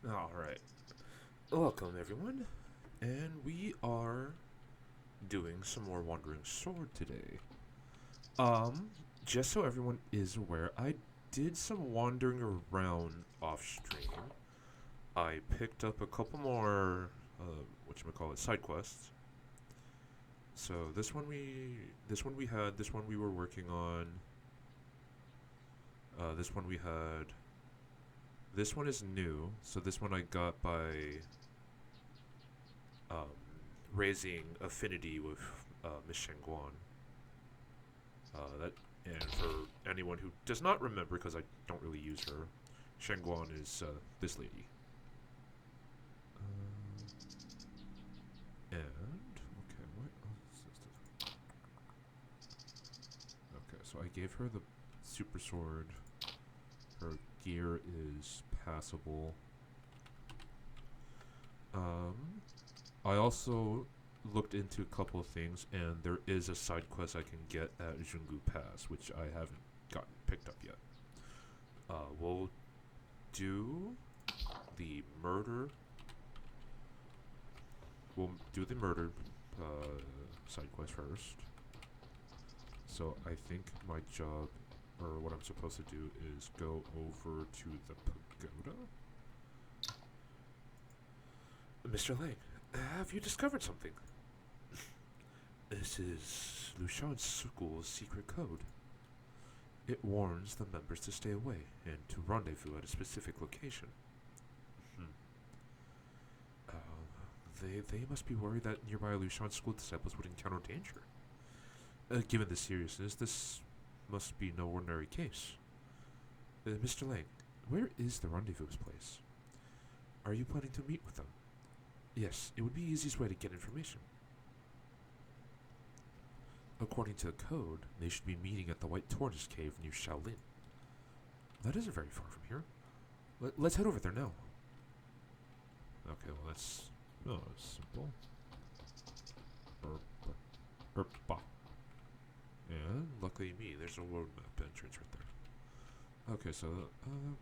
Alright. Welcome, everyone. And we are doing some more Wandering Sword today. Um, just so everyone is aware, I did some wandering around off stream. I picked up a couple more, whatchamacallit, side quests. So this one we were working on. This one we had. This one is new, so this one I got by um, raising affinity with Miss Shengguan. That and for anyone who does not remember, because I don't really use her, Shengguan is this lady. And okay, what else is this? Okay, so I gave her the super sword. Her gear is passable. Um, I also looked into a couple of things, and there is a side quest I can get at Jungu Pass, which I haven't gotten picked up yet. We'll do the murder. We'll do the murder side quest first. So I think my job, or what I'm supposed to do, is go over to the pagoda. Mr. Lang, have you discovered something? This is Lushan's school's secret code. It warns the members to stay away and to rendezvous at a specific location. Hmm. They must be worried that nearby Lushan school disciples would encounter danger. Given the seriousness, this must be no ordinary case. Mr. Lang, where is the rendezvous place? Are you planning to meet with them? Yes, it would be the easiest way to get information. According to the code, they should be meeting at the White Tortoise Cave near Shaolin. That isn't very far from here. Let's head over there now. Okay, well that's simple. Erpa. And luckily me, there's a road map entrance right there. Okay, so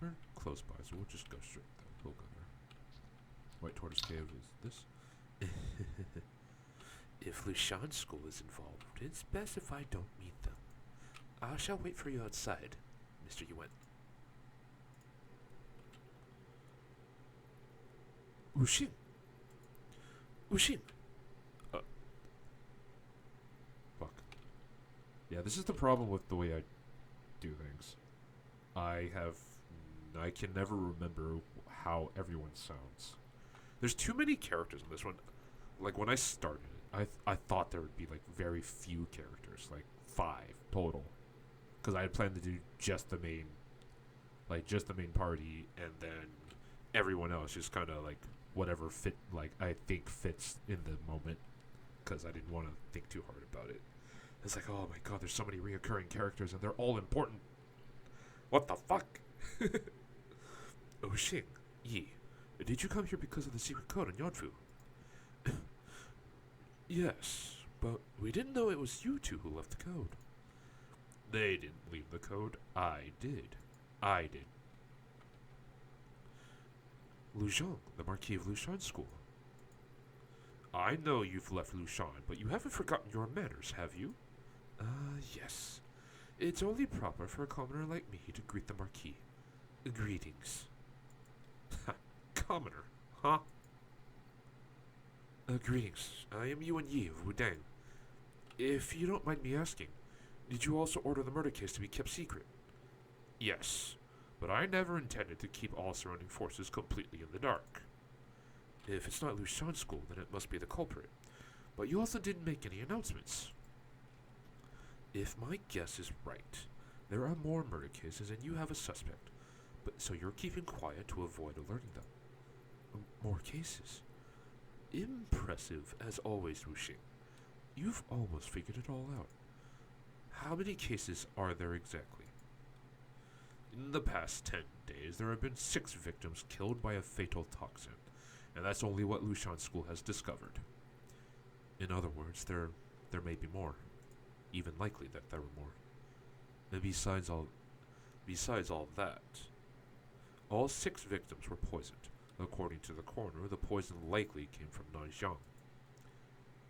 we're close by, so we'll just go straight there. We'll go there. White Tortoise Cave is this. If Lushan School is involved, it's best if I don't meet them. I shall wait for you outside, Mr. Yuan. Wuxing! Wuxing! Uh, fuck. Yeah, this is the problem with the way I do things. I can never remember how everyone sounds. There's too many characters in this one. Like, when I started it, I thought there would be, like, very few characters. Like, 5 total. Because I had planned to do just the main, party, and then everyone else just kind of, like, whatever I think fits in the moment. Because I didn't want to think too hard about it. It's like, oh my god, there's so many reoccurring characters, and they're all important. What the fuck? Oh, Xing, Yi, did you come here because of the secret code on Yodfu? Yes, but we didn't know it was you two who left the code. They didn't leave the code. I did. Lu Zhong, the Marquis of Lushan School. I know you've left Lushan, but you haven't forgotten your manners, have you? Yes. It's only proper for a commoner like me to greet the Marquis. Greetings. Ha, commoner, huh? Greetings. I am Yuan Yi of Wudang. If you don't mind me asking, did you also order the murder case to be kept secret? Yes, but I never intended to keep all surrounding forces completely in the dark. If it's not Lushan School, then it must be the culprit. But you also didn't make any announcements. If my guess is right, there are more murder cases and you have a suspect, but so you're keeping quiet to avoid alerting them. More cases? Impressive, as always, Wuxing. You've almost figured it all out. How many cases are there exactly? In the past 10 days, there have been 6 victims killed by a fatal toxin, and that's only what Lushan School has discovered. In other words, there may be more. Even likely that there were more. And besides all that, all 6 victims were poisoned, According to the coroner, the poison likely came from Nanjiang.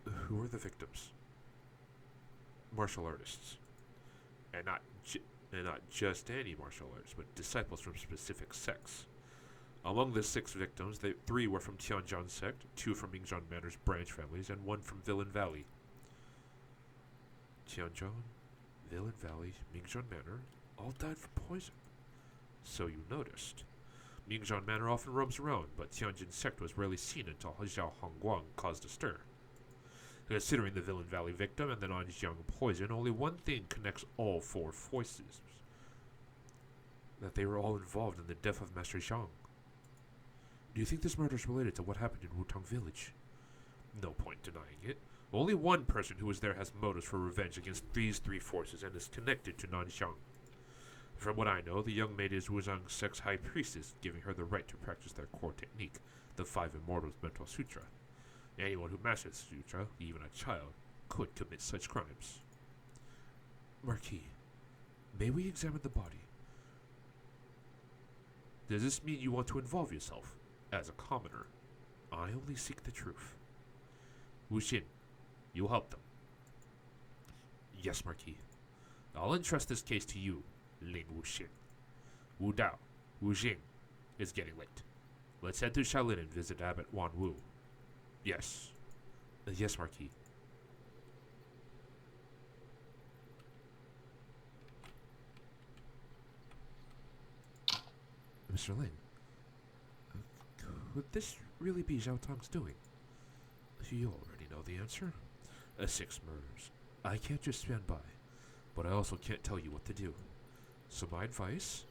Who are the victims? Martial artists. And not just any martial artists, but disciples from specific sects. Among the 6 victims, 3 were from Tianjian sect, 2 from Mingzhan Manor's branch families, and 1 from Villain Valley. Tianjian, Villain Valley, Mingzhan Manor, all died from poison. So you noticed. Mingzhan Manor often roams around, but Tianjin sect was rarely seen until Zhao Hongguang caused a stir. Considering the Villain Valley victim and the Nanjiang poison, only one thing connects all 4 voices. That they were all involved in the death of Master Zhang. Do you think this murder is related to what happened in Wutong village? No point denying it. Only one person who was there has motives for revenge against these 3 forces and is connected to Nanjiang. From what I know, the young maid is Wuzhang sect's high priestess, giving her the right to practice their core technique, the 5 Immortals Mental Sutra. Anyone who masters the sutra, even a child, could commit such crimes. Marquis, may we examine the body? Does this mean you want to involve yourself? As a commoner, I only seek the truth. Wu Xin, you help them. Yes, Marquis. I'll entrust this case to you, Ling Wu Xin. Wu Dao, Wu Jing, it's getting late. Let's head to Shaolin and visit Abbot Wan Wu. Yes. Yes, Marquis. Mr. Ling, could this really be Zhao Tong's doing? You already know the answer. 6 murders. I can't just stand by, but I also can't tell you what to do. So my advice,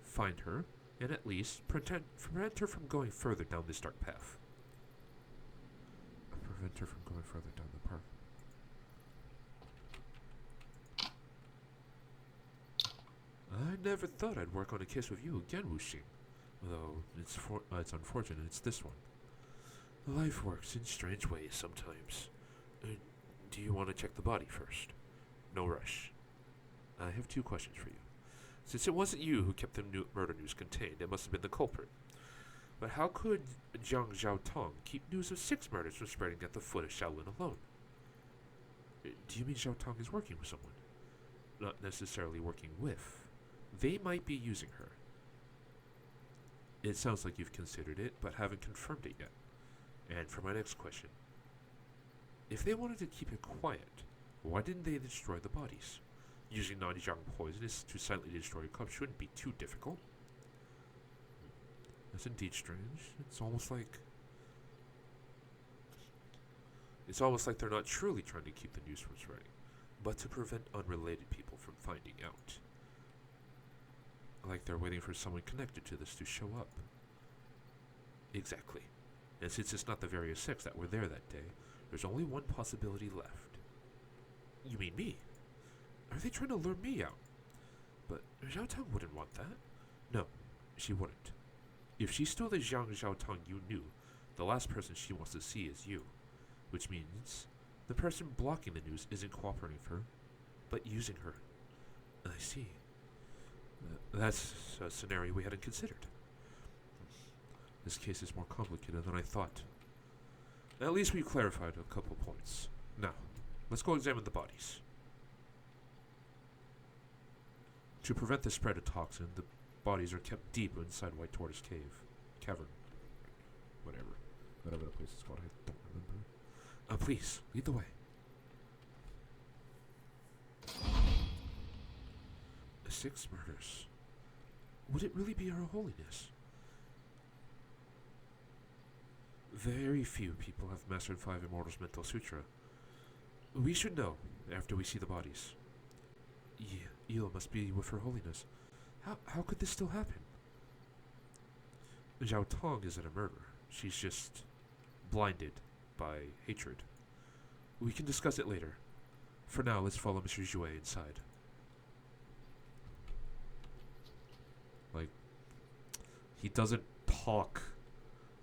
find her, and at least prevent her from going further down this dark path. Prevent her from going further down the path. I never thought I'd work on a case with you again, Wu Xing. Though it's unfortunate it's this one. Life works in strange ways sometimes. Do you want to check the body first? No rush. I have 2 questions for you. Since it wasn't you who kept the murder news contained, it must have been the culprit. But how could Zhang Zhaotong keep news of 6 murders from spreading at the foot of Shaolin alone? Do you mean Zhaotong is working with someone? Not necessarily working with. They might be using her. It sounds like you've considered it, but haven't confirmed it yet. And for my next question, if they wanted to keep it quiet, why didn't they destroy the bodies? Using Nanjiang poison to silently destroy a cup shouldn't be too difficult. That's indeed strange. It's almost like they're not truly trying to keep the news from spreading, but to prevent unrelated people from finding out. Like they're waiting for someone connected to this to show up. Exactly. And since it's not the various sects that were there that day, there's only one possibility left. You mean me? Are they trying to lure me out? But Zhao Tong wouldn't want that. No, she wouldn't. If she's still the Zhang Zhaotong you knew, the last person she wants to see is you. Which means the person blocking the news isn't cooperating with her, but using her. I see. That's a scenario we hadn't considered. This case is more complicated than I thought. At least we clarified a couple points. Now, let's go examine the bodies. To prevent the spread of toxin, the bodies are kept deep inside White Tortoise Cavern. Whatever the place is called, I don't remember. Please, lead the way. The 6 murders. Would it really be Her Holiness? Very few people have mastered 5 Immortals Mental Sutra. We should know after we see the bodies. Eel must be with Her Holiness. How could this still happen? Zhao Tong isn't a murderer. She's just blinded by hatred. We can discuss it later. For now, let's follow Mr. Jouet inside. Like, he doesn't talk.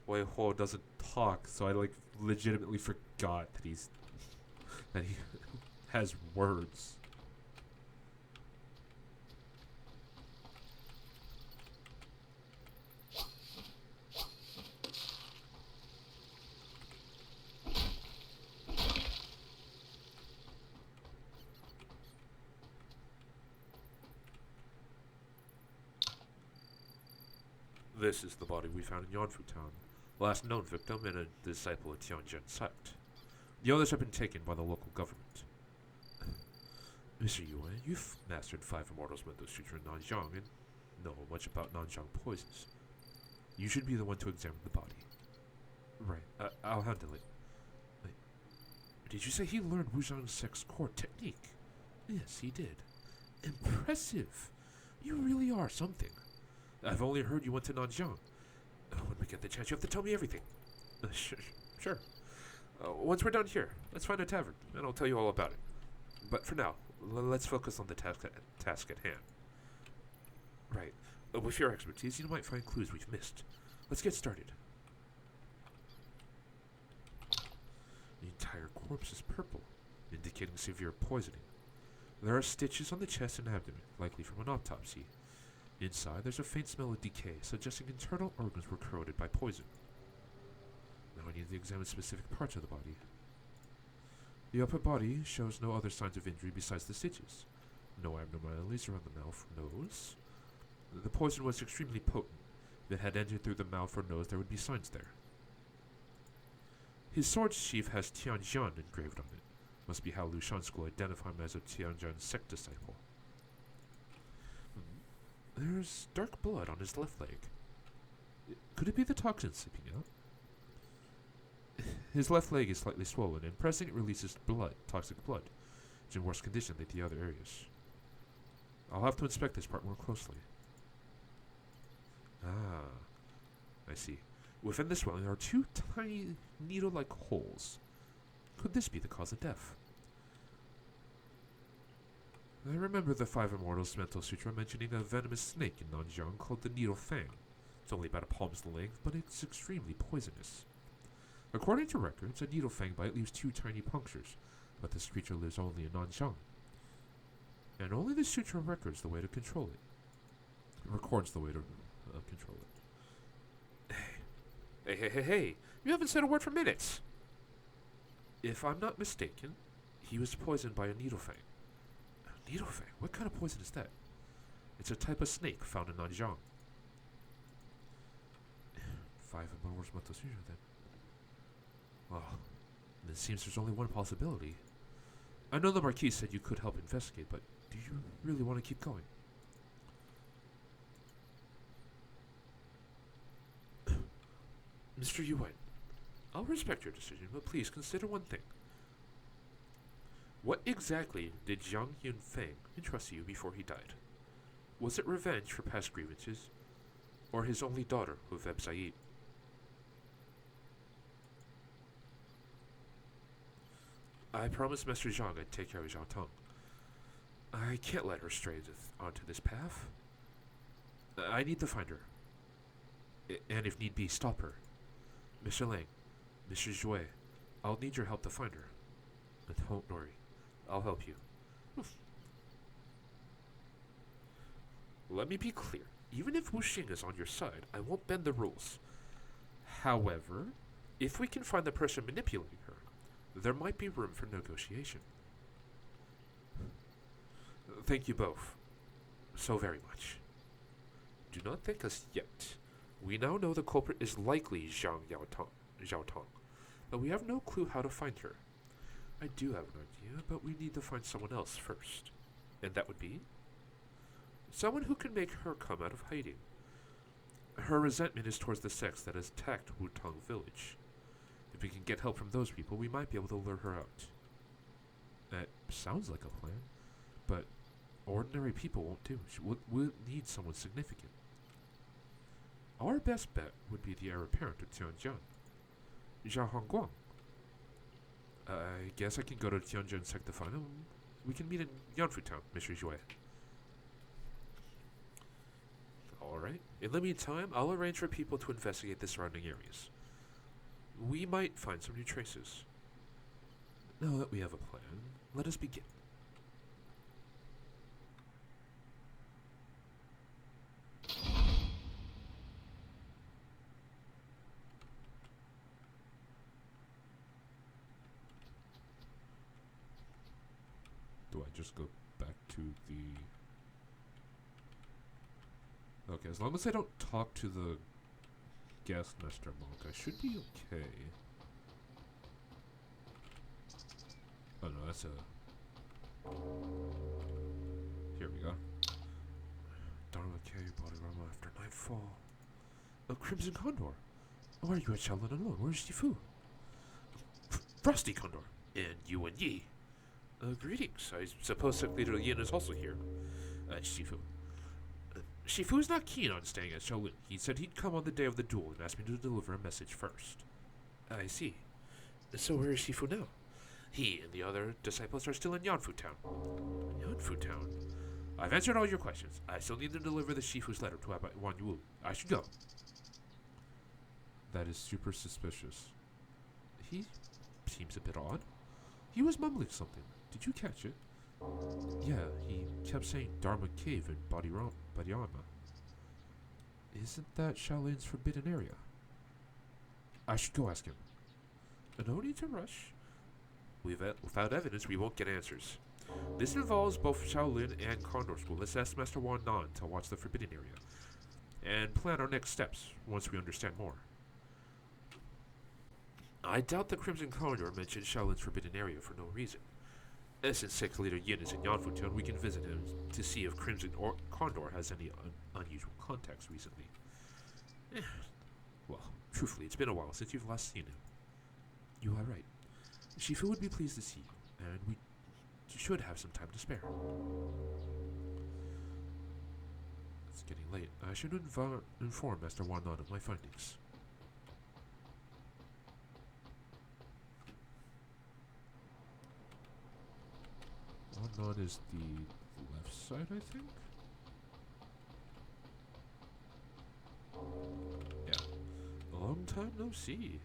Wei Ho doesn't talk, so I legitimately forgot that he has words. This is the body we found in Yanfu Town. Last known victim and a disciple of Tianjin sect. The others have been taken by the local government. Mr. Yuan, you've mastered 5 Immortals Mental Sutra in Nanjiang and know much about Nanjiang poisons. You should be the one to examine the body. Right, I'll handle it. Wait, did you say he learned Wuzhang sect's core technique? Yes, he did. Impressive! You really are something. I've only heard you went to Nanjiang. When we get the chance, you have to tell me everything. Sure. Once we're done here, let's find a tavern, and I'll tell you all about it. But for now, let's focus on the task at hand. Right. With your expertise, you might find clues we've missed. Let's get started. The entire corpse is purple, indicating severe poisoning. There are stitches on the chest and abdomen, likely from an autopsy. Inside, there's a faint smell of decay, suggesting internal organs were corroded by poison. Now I need to examine specific parts of the body. The upper body shows no other signs of injury besides the stitches. No abnormalities around the mouth or nose. The poison was extremely potent. If it had entered through the mouth or nose, there would be signs there. His sword sheath has Tianjin engraved on it. Must be how Lu Shan's will identify him as a Tianjin sect disciple. There's dark blood on his left leg. Could it be the toxin seeping out? His left leg is slightly swollen, and pressing it releases blood, toxic blood. It's in worse condition than the other areas. I'll have to inspect this part more closely. Ah, I see. Within the swelling are 2 tiny needle-like holes. Could this be the cause of death? I remember the 5 Immortals Mental Sutra mentioning a venomous snake in Nanjiang called the Needle Fang. It's only about a palm's length, but it's extremely poisonous. According to records, a needle fang bite leaves 2 tiny punctures, but this creature lives only in Nanjiang. And only the sutra records the way to control it. It records the way to control it. Hey, you haven't said a word for minutes! If I'm not mistaken, he was poisoned by a needle fang. A needle fang? What kind of poison is that? It's a type of snake found in Nanjiang. 5 Immortals Mental Sutra then. Well, it seems there's only one possibility. I know the Marquis said you could help investigate, but do you really want to keep going? Mr. Yuan, I'll respect your decision, but please consider one thing. What exactly did Zhang Yunfeng entrust to you before he died? Was it revenge for past grievances, or his only daughter, Huveb Said? I promised Mr. Zhang I'd take care of Zhao Tong. I can't let her stray onto this path. I need to find her. And if need be, stop her. Mr. Lang, Mr. Zhui, I'll need your help to find her. But don't worry, I'll help you. Let me be clear. Even if Wu Xing is on your side, I won't bend the rules. However, if we can find the person manipulating her, there might be room for negotiation. Thank you both so very much. Do not thank us yet. We now know the culprit is likely Zhao Tong, but we have no clue how to find her. I do have an idea, but we need to find someone else first. And that would be? Someone who can make her come out of hiding. Her resentment is towards the sects that has attacked Wutong village. If we can get help from those people, we might be able to lure her out. That sounds like a plan, but ordinary people won't do. We'll need someone significant. Our best bet would be the heir apparent of Tianjin, Zhao Hongguang. I guess I can go to Tianjin sect to find him. We can meet in Yanfu Town, Mr. Zhui. Alright. In the meantime, I'll arrange for people to investigate the surrounding areas. We might find some new traces. Now that we have a plan, let us begin. Do I just go back to the... Okay, as long as I don't talk to the guest Mr. Monk, I should be okay. Oh no, that's a... Here we go. Dharma Cave, Bodhirama after nightfall. A Crimson Condor. Why are you at Shaolin alone? Where's Shifu? Frosty Condor. And Yuan Yi. Greetings. I suppose Secretary Yin is also here. Shifu. Shifu's not keen on staying at Shaolin. He said he'd come on the day of the duel and asked me to deliver a message first. I see. So where is Shifu now? He and the other disciples are still in Yanfu Town. Yanfu Town? I've answered all your questions. I still need to deliver the Shifu's letter to Abba Wan Yu. I should go. That is super suspicious. He seems a bit odd. He was mumbling something. Did you catch it? Yeah, he kept saying Dharma Cave and Bodhirama. Isn't that Shaolin's forbidden area? I should go ask him. No need to rush. Without evidence, we won't get answers. This involves both Shaolin and Condor School. Let's ask Master Wan Nan to watch the forbidden area and plan our next steps once we understand more. I doubt the Crimson Condor mentioned Shaolin's forbidden area for no reason. Since Sect Leader Yin is in Yanfu Town, we can visit him to see if Crimson Condor has any unusual contacts recently. Well, truthfully, it's been a while since you've last seen him. You are right. Shifu would be pleased to see you, and we should have some time to spare. It's getting late. I should inform Master Wan Nan of my findings. Wan Nan is the left side, I think? Yeah. A long time no see.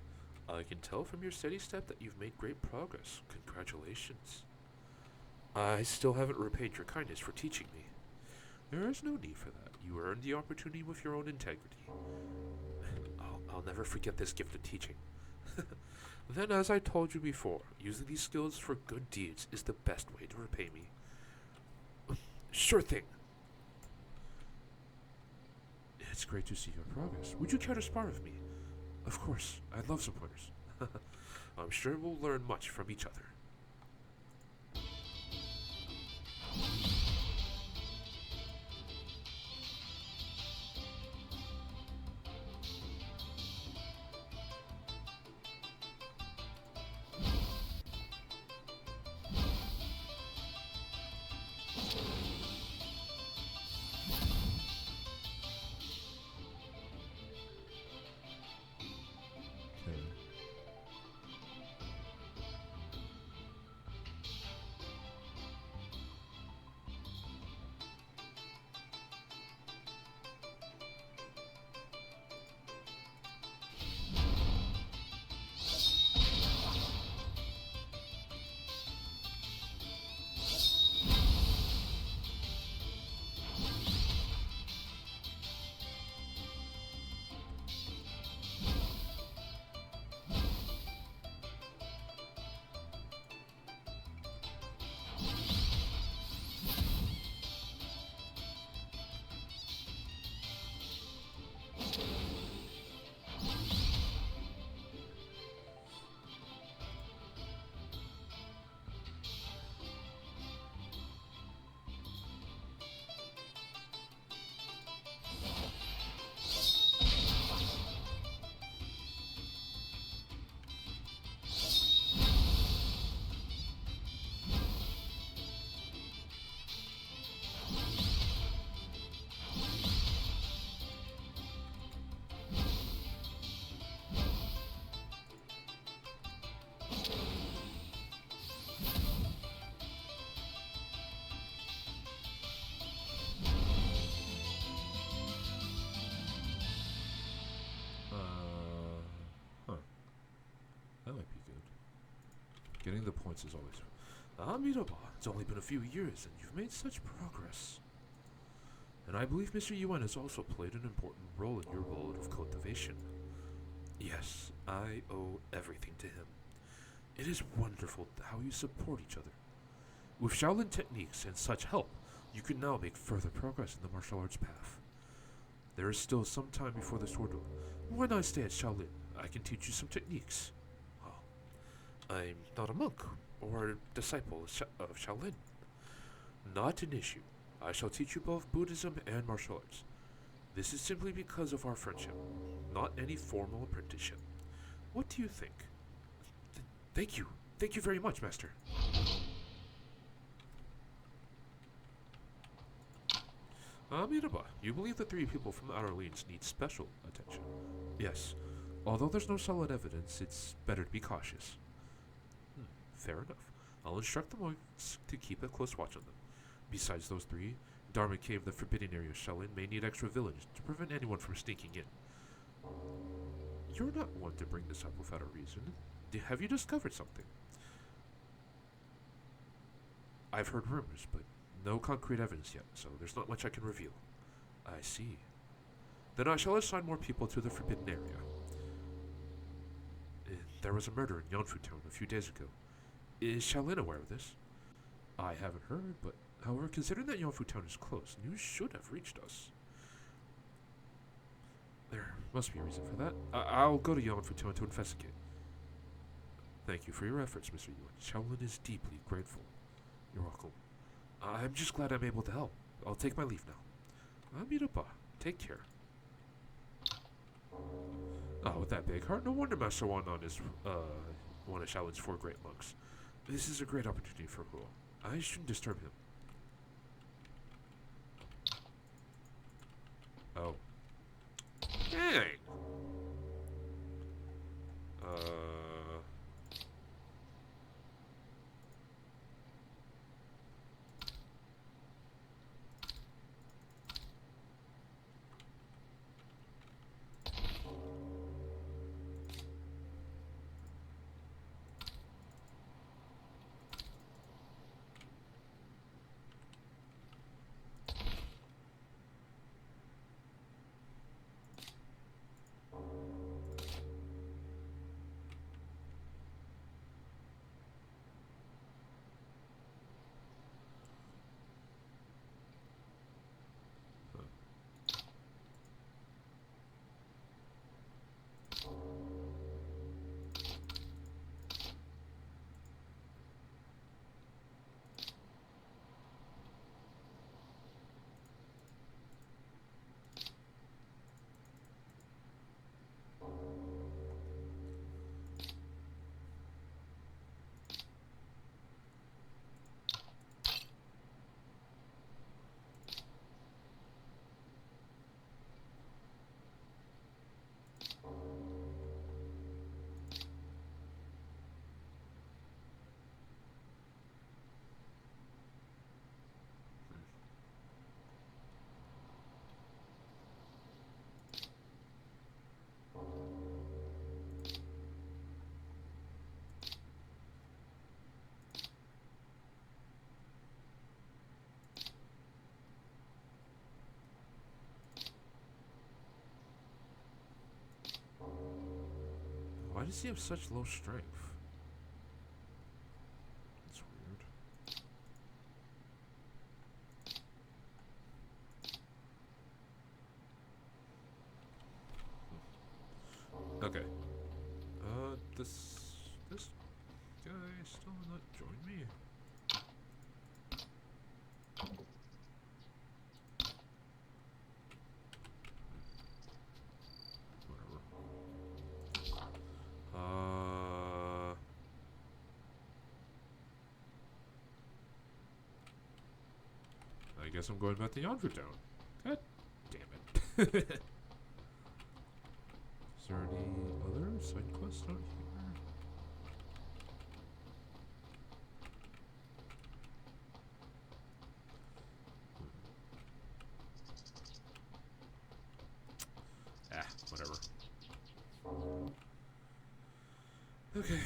I can tell from your steady step that you've made great progress. Congratulations. I still haven't repaid your kindness for teaching me. There is no need for that. You earned the opportunity with your own integrity. I'll never forget this gift of teaching. Then, as I told you before, using these skills for good deeds is the best way to repay me. Sure thing. It's great to see your progress. Would you care to spar with me? Of course, I'd love some pointers. I'm sure we'll learn much from each other. That might be good. Getting the points is always... Amitabha, it's only been a few years and you've made such progress. And I believe Mr. Yuan has also played an important role in your role of cultivation. Yes, I owe everything to him. It is wonderful how you support each other. With Shaolin techniques and such help, you can now make further progress in the martial arts path. There is still some time before this ordeal. Why not stay at Shaolin? I can teach you some techniques. Well, I'm not a monk or a disciple of Shaolin. Not an issue. I shall teach you both Buddhism and martial arts. This is simply because of our friendship, not any formal apprenticeship. What do you think? Thank you. Thank you very much, Master. Amitabha, you believe the three people from the Outer Lanes need special attention? Yes. Although there's no solid evidence, it's better to be cautious. Fair enough. I'll instruct the monks to keep a close watch on them. Besides those three, Dharma Cave, the forbidden area of Shaolin, may need extra villagers to prevent anyone from sneaking in. You're not one to bring this up without a reason. Have you discovered something? I've heard rumors, but no concrete evidence yet, so there's not much I can reveal. I see. Then I shall assign more people to the forbidden area. There was a murder in Yanfu Town a few days ago. Is Shaolin aware of this? I haven't heard, but however, considering that Yanfu Town is close, news should have reached us. There must be a reason for that. I'll go to Yanfu Town to investigate. Thank you for your efforts, Mr. Yuan. Shaolin is deeply grateful. You're welcome. I'm just glad I'm able to help. I'll take my leave now. Amitabha, take care. Oh, with that big heart, no wonder Master Wanan is one of Shaolin's 4 great monks. This is a great opportunity for Huo. I shouldn't disturb him. Oh. Dang! Why does he have such low strength? That's weird. Okay. This guy still not join me. I guess I'm going back to Yanfu Town. God damn it. Is there any other side quests out here? Whatever. Okay.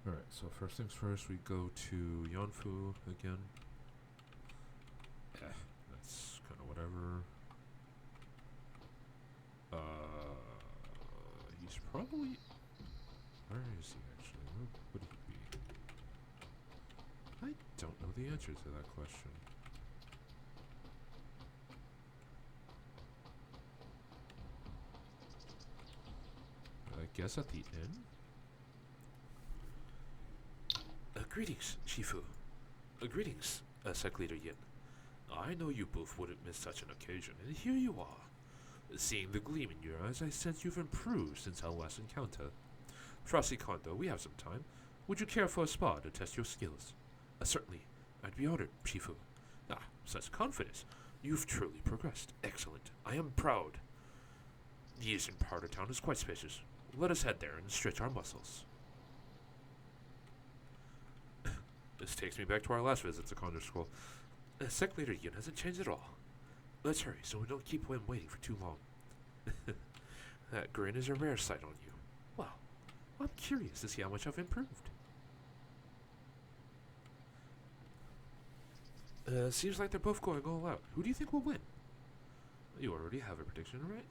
Alright, so first things first, we go to Yanfu again. That's kind of whatever. He's probably... Where is he actually? Where would he be? I don't know the answer to that question. I guess at the inn? Greetings, Shifu. Greetings, Sec Leader Yin. I know you both wouldn't miss such an occasion, and here you are. Seeing the gleam in your eyes, I sense you've improved since our last encounter. Frosty Kondo, we have some time. Would you care for a spa to test your skills? Certainly. I'd be honored, Shifu. Such confidence. You've truly progressed. Excellent. I am proud. The eastern part of town is quite spacious. Let us head there and stretch our muscles. This takes me back to our last visit to Kondo School. Sec Leader Yin hasn't changed at all. Let's hurry so we don't keep him waiting for too long. That grin is a rare sight on you. Well, I'm curious to see how much I've improved. Seems like they're both going all out. Who do you think will win? You already have a prediction, right?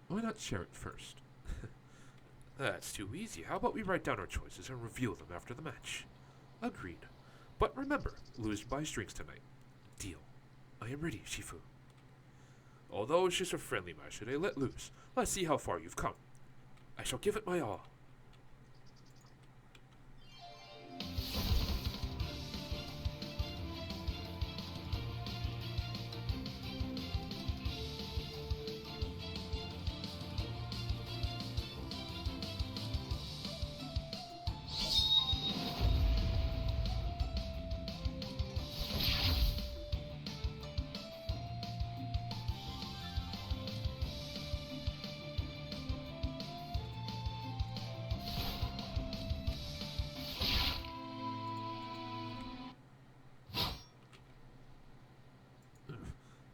Why not share it first? That's too easy. How about we write down our choices and reveal them after the match? Agreed. But remember, lose by strings tonight. Deal. I am ready, Shifu. Although it's just a friendly match today, let loose. Let's see how far you've come. I shall give it my all.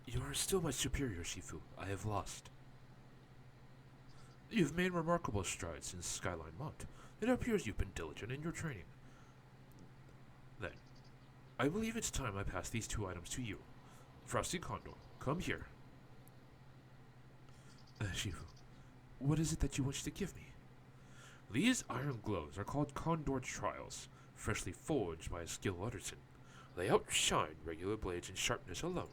You are still my superior, Shifu. I have lost. You've made remarkable strides since Skyline Mount. It appears you've been diligent in your training. Then, I believe it's time I pass these two items to you. Frosty Condor, come here. Shifu, what is it that you wish to give me? These iron gloves are called Condor Trials, freshly forged by a skilled artisan. They outshine regular blades in sharpness alone.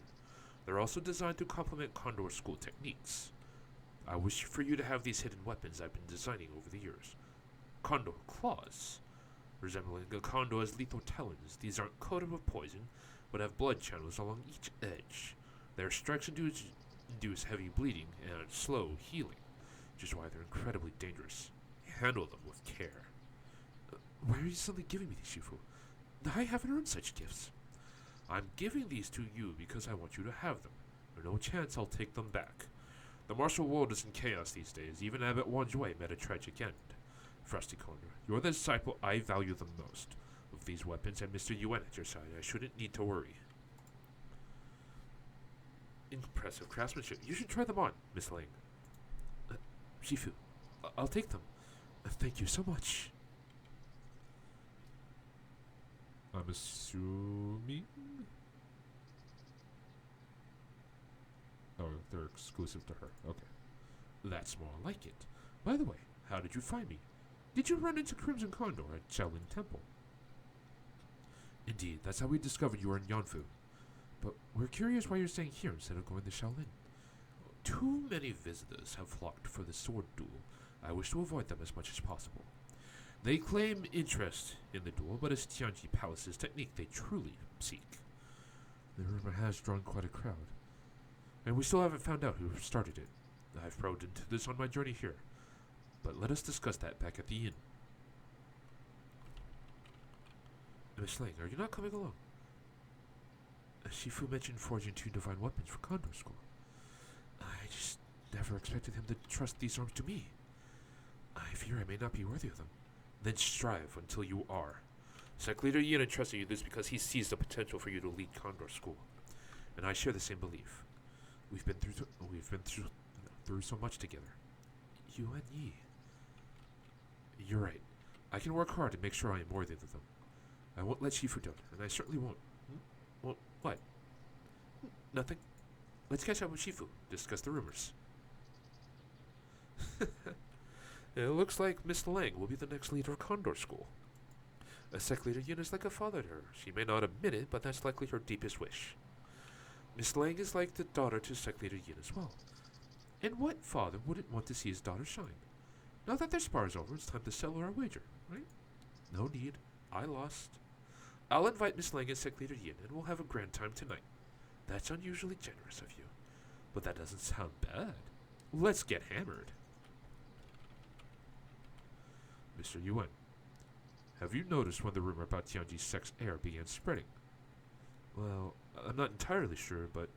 They're also designed to complement Condor School techniques. I wish for you to have these hidden weapons I've been designing over the years. Condor Claws. Resembling a condor's lethal talons, these aren't coated with poison, but have blood channels along each edge. Their strikes induce heavy bleeding and slow healing, which is why they're incredibly dangerous. Handle them with care. Why are you suddenly giving me these, Shifu? I haven't earned such gifts. I'm giving these to you because I want you to have them. There's no chance I'll take them back. The martial world is in chaos these days. Even Abbot Wanjue met a tragic end. Frosty Condor, you're the disciple I value the most. With these weapons and Mr. Yuen at your side, I shouldn't need to worry. Impressive craftsmanship. You should try them on, Miss Ling. Shifu, I'll take them. Thank you so much. I'm assuming... Oh, they're exclusive to her. Okay. That's more like it. By the way, how did you find me? Did you run into Crimson Condor at Shaolin Temple? Indeed, that's how we discovered you were in Yanfu. But we're curious why you're staying here instead of going to Shaolin. Too many visitors have flocked for the sword duel. I wish to avoid them as much as possible. They claim interest in the duel, but it's Tianji Palace's technique they truly seek. The rumor has drawn quite a crowd. And we still haven't found out who started it. I've probed into this on my journey here. But let us discuss that back at the inn. Miss Lang, are you not coming along? Shifu mentioned forging 2 divine weapons for Condor School. I just never expected him to trust these arms to me. I fear I may not be worthy of them. Then strive until you are. Sec Leader Yin entrusted you this because he sees the potential for you to lead Condor School. And I share the same belief. We've been through so much together. You and Yi. You're right. I can work hard to make sure I am worthy of them. I won't let Shifu down, and I certainly won't. What? Nothing. Let's catch up with Shifu. Discuss the rumors. It looks like Miss Lang will be the next leader of Condor School. A Sec Leader Yin is like a father to her. She may not admit it, but that's likely her deepest wish. Miss Lang is like the daughter to Sec Leader Yin as well. And what father wouldn't want to see his daughter shine? Now that their spar's over, it's time to settle our wager, right? No need. I lost. I'll invite Miss Lang and Sec Leader Yin, and we'll have a grand time tonight. That's unusually generous of you. But that doesn't sound bad. Let's get hammered. Mr. Yuan, have you noticed when the rumor about Tianji's sex heir began spreading? Well, I'm not entirely sure, but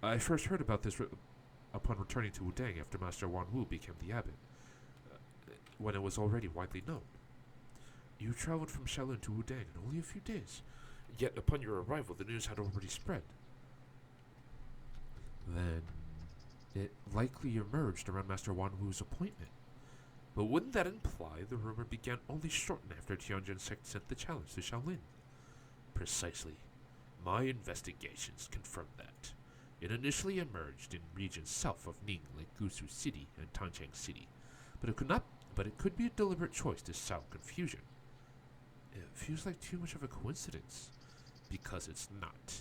I first heard about this upon returning to Wudang after Master Wan Wu became the abbot, when it was already widely known. You traveled from Shaolin to Wudang in only a few days, yet upon your arrival the news had already spread. Then it likely emerged around Master Wan Wu's appointment. But wouldn't that imply the rumor began only shortly after Tianjin sect sent the challenge to Shaolin? Precisely. My investigations confirmed that. It initially emerged in regions south of Ning, like Gusu City and Tanchang City, but it could be a deliberate choice to sow confusion. It feels like too much of a coincidence, because it's not.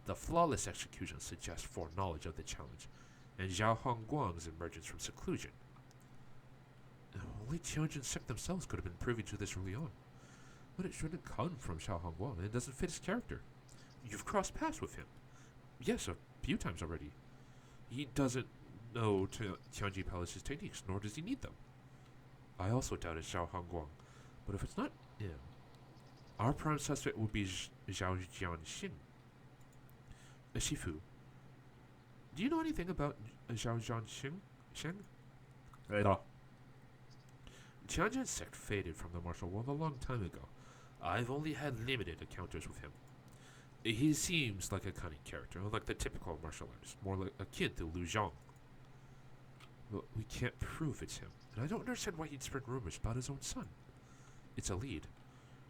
The flawless execution suggests foreknowledge of the challenge, and Zhao Hongguang's emergence from seclusion. Only Tianjin sect themselves could have been privy to this early on. But it shouldn't come from Zhao Hongguang, and it doesn't fit his character. You've crossed paths with him. Yes, a few times already. He doesn't know Tianji Palace's techniques, nor does he need them. I also doubted Zhao Hongguang, but if it's not him, our prime suspect would be Zhao Jianxing. Shifu, do you know anything about Zhao Jianxing? No. Tianjin sect faded from the martial world a long time ago. I've only had limited encounters with him. He seems like a cunning character, unlike the typical martial artist, more like akin to Lu Zhang. But we can't prove it's him, and I don't understand why he'd spread rumors about his own son. It's a lead.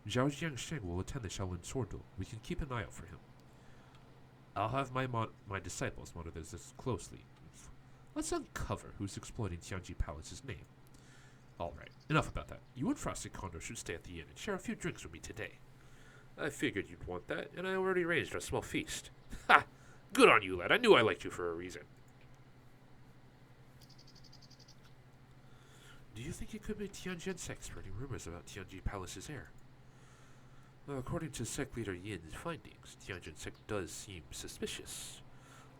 Zhao Jianxing will attend the Shaolin sword duel. We can keep an eye out for him. I'll have my disciples monitor this closely. Let's uncover who's exploiting Tianji Palace's name. Alright, enough about that. You and Frosty Condor should stay at the inn and share a few drinks with me today. I figured you'd want that, and I already arranged a small feast. Ha! Good on you, lad. I knew I liked you for a reason. Do you think it could be Tianjin sect spreading rumors about Tianji Palace's heir? Well, according to Sect Leader Yin's findings, Tianjin sect does seem suspicious.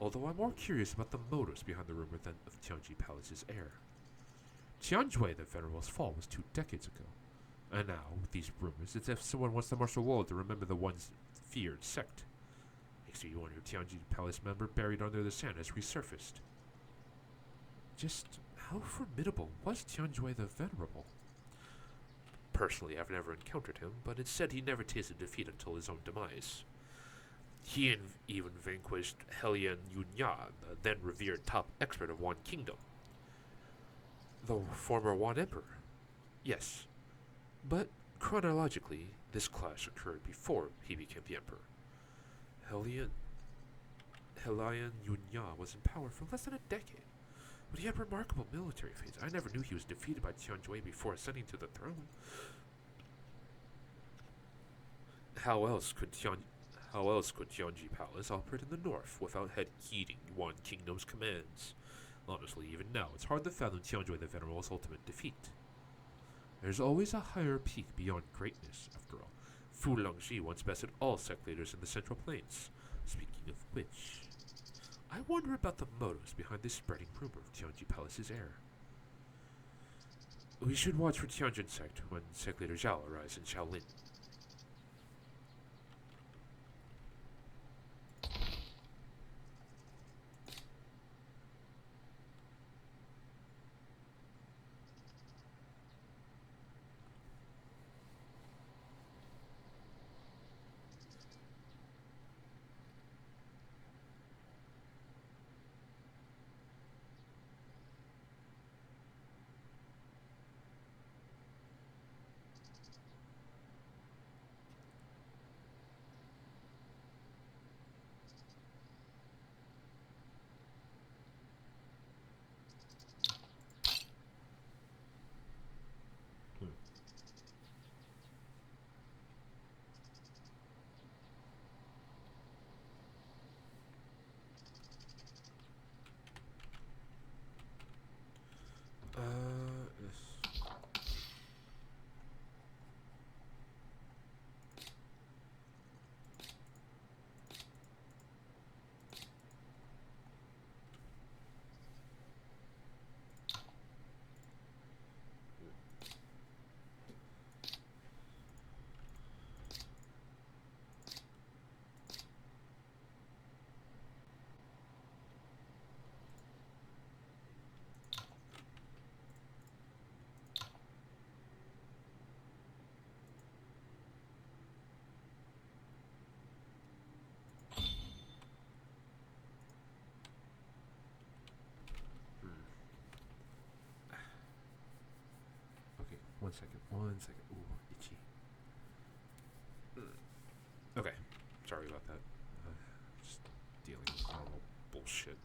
Although I'm more curious about the motives behind the rumor than of Tianji Palace's heir. Tianjui the Venerable's fall was 2 decades ago. And now, with these rumors, it's as if someone wants the martial world to remember the once feared sect. Makes me wonder if Tianji Palace member buried under the sand has resurfaced. Just how formidable was Tianjui the Venerable? Personally, I've never encountered him, but it's said he never tasted defeat until his own demise. He even vanquished Helian Yunya, the then revered top expert of Wan Kingdom. The former Wan Emperor. Yes. But chronologically, this clash occurred before he became the Emperor. Helian Yunya was in power for less than a decade, but he had remarkable military feats. I never knew he was defeated by Tianjui before ascending to the throne. How else could Tianji Palace operate in the north without heeding Wan Kingdom's commands? Honestly, even now, it's hard to fathom Tianjui the Venerable's ultimate defeat. There's always a higher peak beyond greatness, after all. Fu Longxi once bested all sect leaders in the Central Plains. Speaking of which, I wonder about the motives behind this spreading rumor of Tianji Palace's heir. We should watch for Tianjin sect when sect leader Zhao arrives in Shaolin. Hmm. Yes. Okay, 1 second. 1 second. Ooh, itchy. Okay, sorry about that. Just dealing with normal bullshit.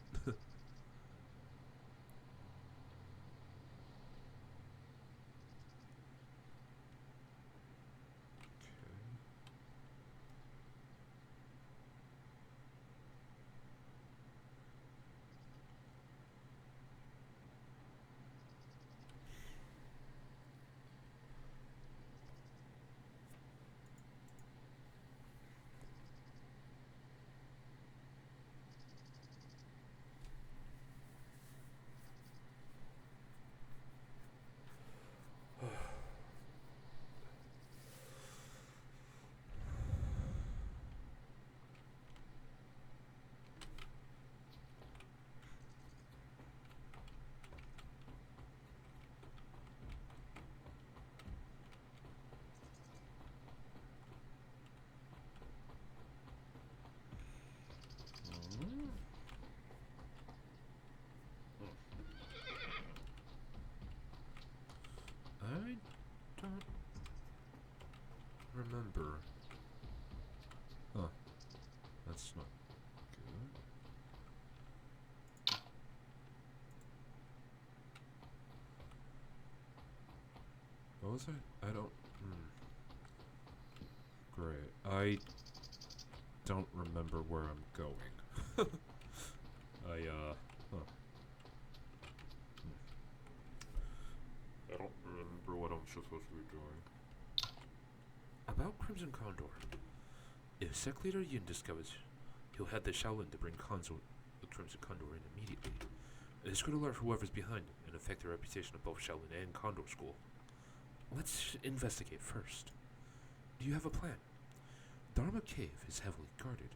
I don't remember. Huh. That's not good. What was I? I don't. Great. I don't remember where I'm going. Huh. I don't remember what I'm supposed to be doing. About Crimson Condor. If Sec Leader Yin discovers, he'll head the Shaolin to bring the Crimson Condor in immediately. This could alert whoever's behind him and affect the reputation of both Shaolin and Condor School. Let's investigate first. Do you have a plan? Dharma Cave is heavily guarded,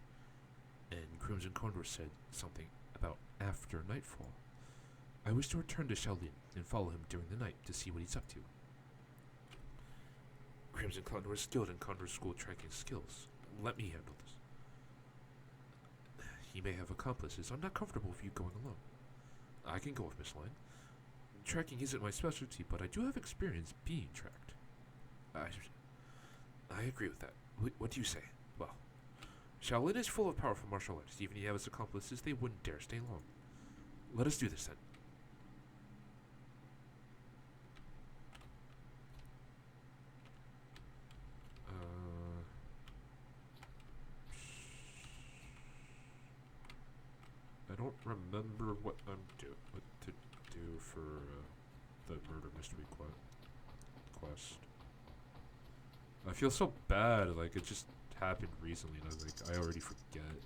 and Crimson Condor said something about after nightfall. I wish to return to Shaolin and follow him during the night to see what he's up to. Crimson Condor is skilled in Condor School tracking skills. Let me handle this. He may have accomplices. I'm not comfortable with you going alone. I can go with Miss Line. Tracking isn't my specialty, but I do have experience being tracked. I agree with that. What do you say? Well, Shaolin is full of powerful martial arts. Even if he has accomplices, they wouldn't dare stay long. Let us do this then. I don't remember what to do for the murder mystery quest. I feel so bad. Like it just happened recently, and I already forget.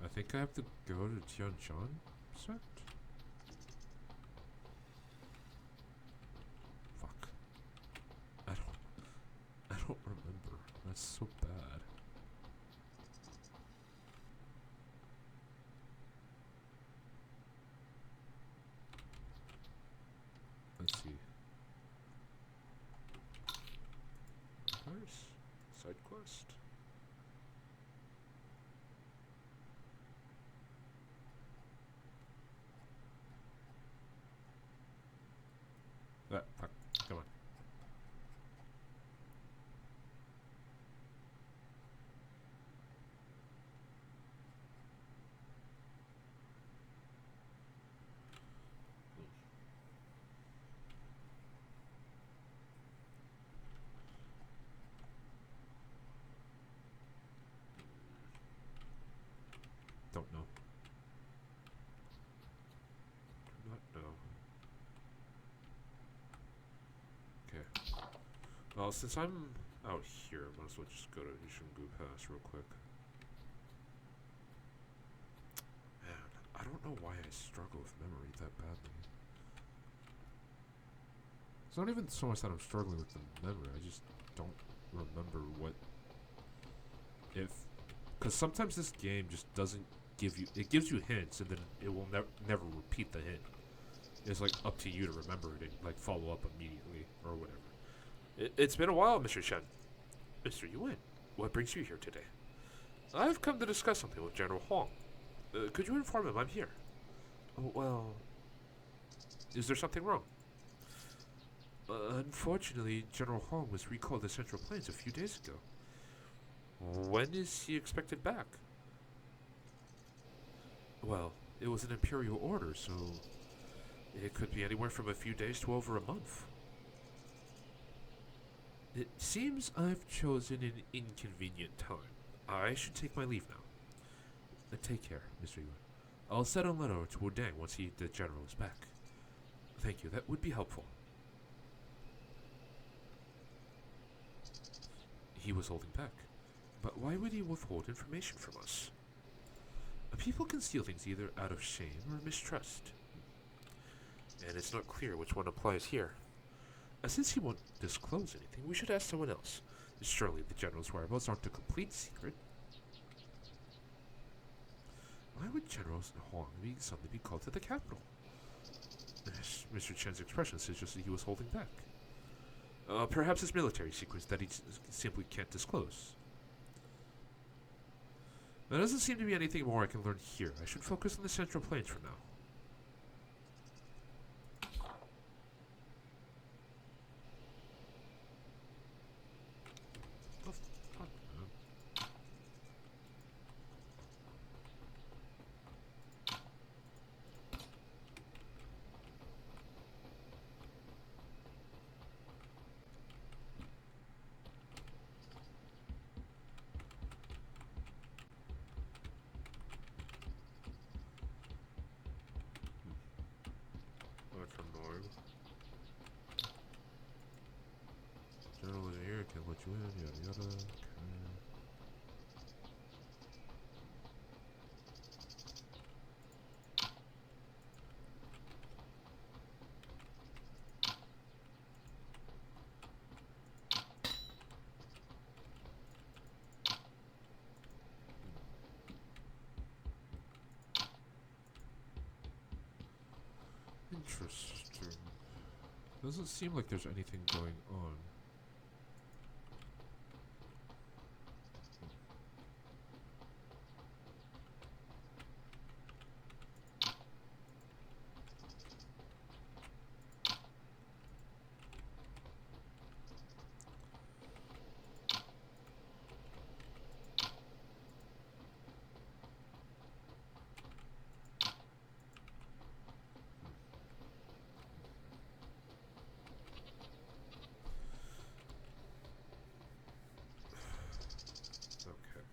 I think I have to go to Tianjin sect. Fuck. I don't remember. That's so bad. Let's see. Nice. Side quest. Fuck. Come on. Since I'm out here, I might as well just go to Yishungu Pass real quick. Man, I don't know why I struggle with memory that badly. It's not even so much that I'm struggling with the memory, I just don't remember what... Because sometimes this game just doesn't give you... It gives you hints, and then it will never repeat the hint. It's like up to you to remember it and like follow up immediately, or whatever. It's been a while, Mr. Chen. Mr. Yuan, what brings you here today? I've come to discuss something with General Huang. Could you inform him I'm here? Oh, well... Is there something wrong? Unfortunately, General Huang was recalled to Central Plains a few days ago. When is he expected back? Well, it was an imperial order, so... It could be anywhere from a few days to over a month. It seems I've chosen an inconvenient time. I should take my leave now. Take care, Mr. Yuan. I'll send a letter to Wudang once the general is back. Thank you, that would be helpful. He was holding back. But why would he withhold information from us? People conceal things either out of shame or mistrust. And it's not clear which one applies here. Since he won't disclose anything, we should ask someone else. Surely the general's whereabouts aren't a complete secret. Why would General Huang suddenly be called to the capital? Mr. Chen's expression suggests that he was holding back. Perhaps it's military secrets that he simply can't disclose. There doesn't seem to be anything more I can learn here. I should focus on the Central Plains for now. General is here, can't let you in, yada yada. Okay. Interesting. Doesn't seem like there's anything going on.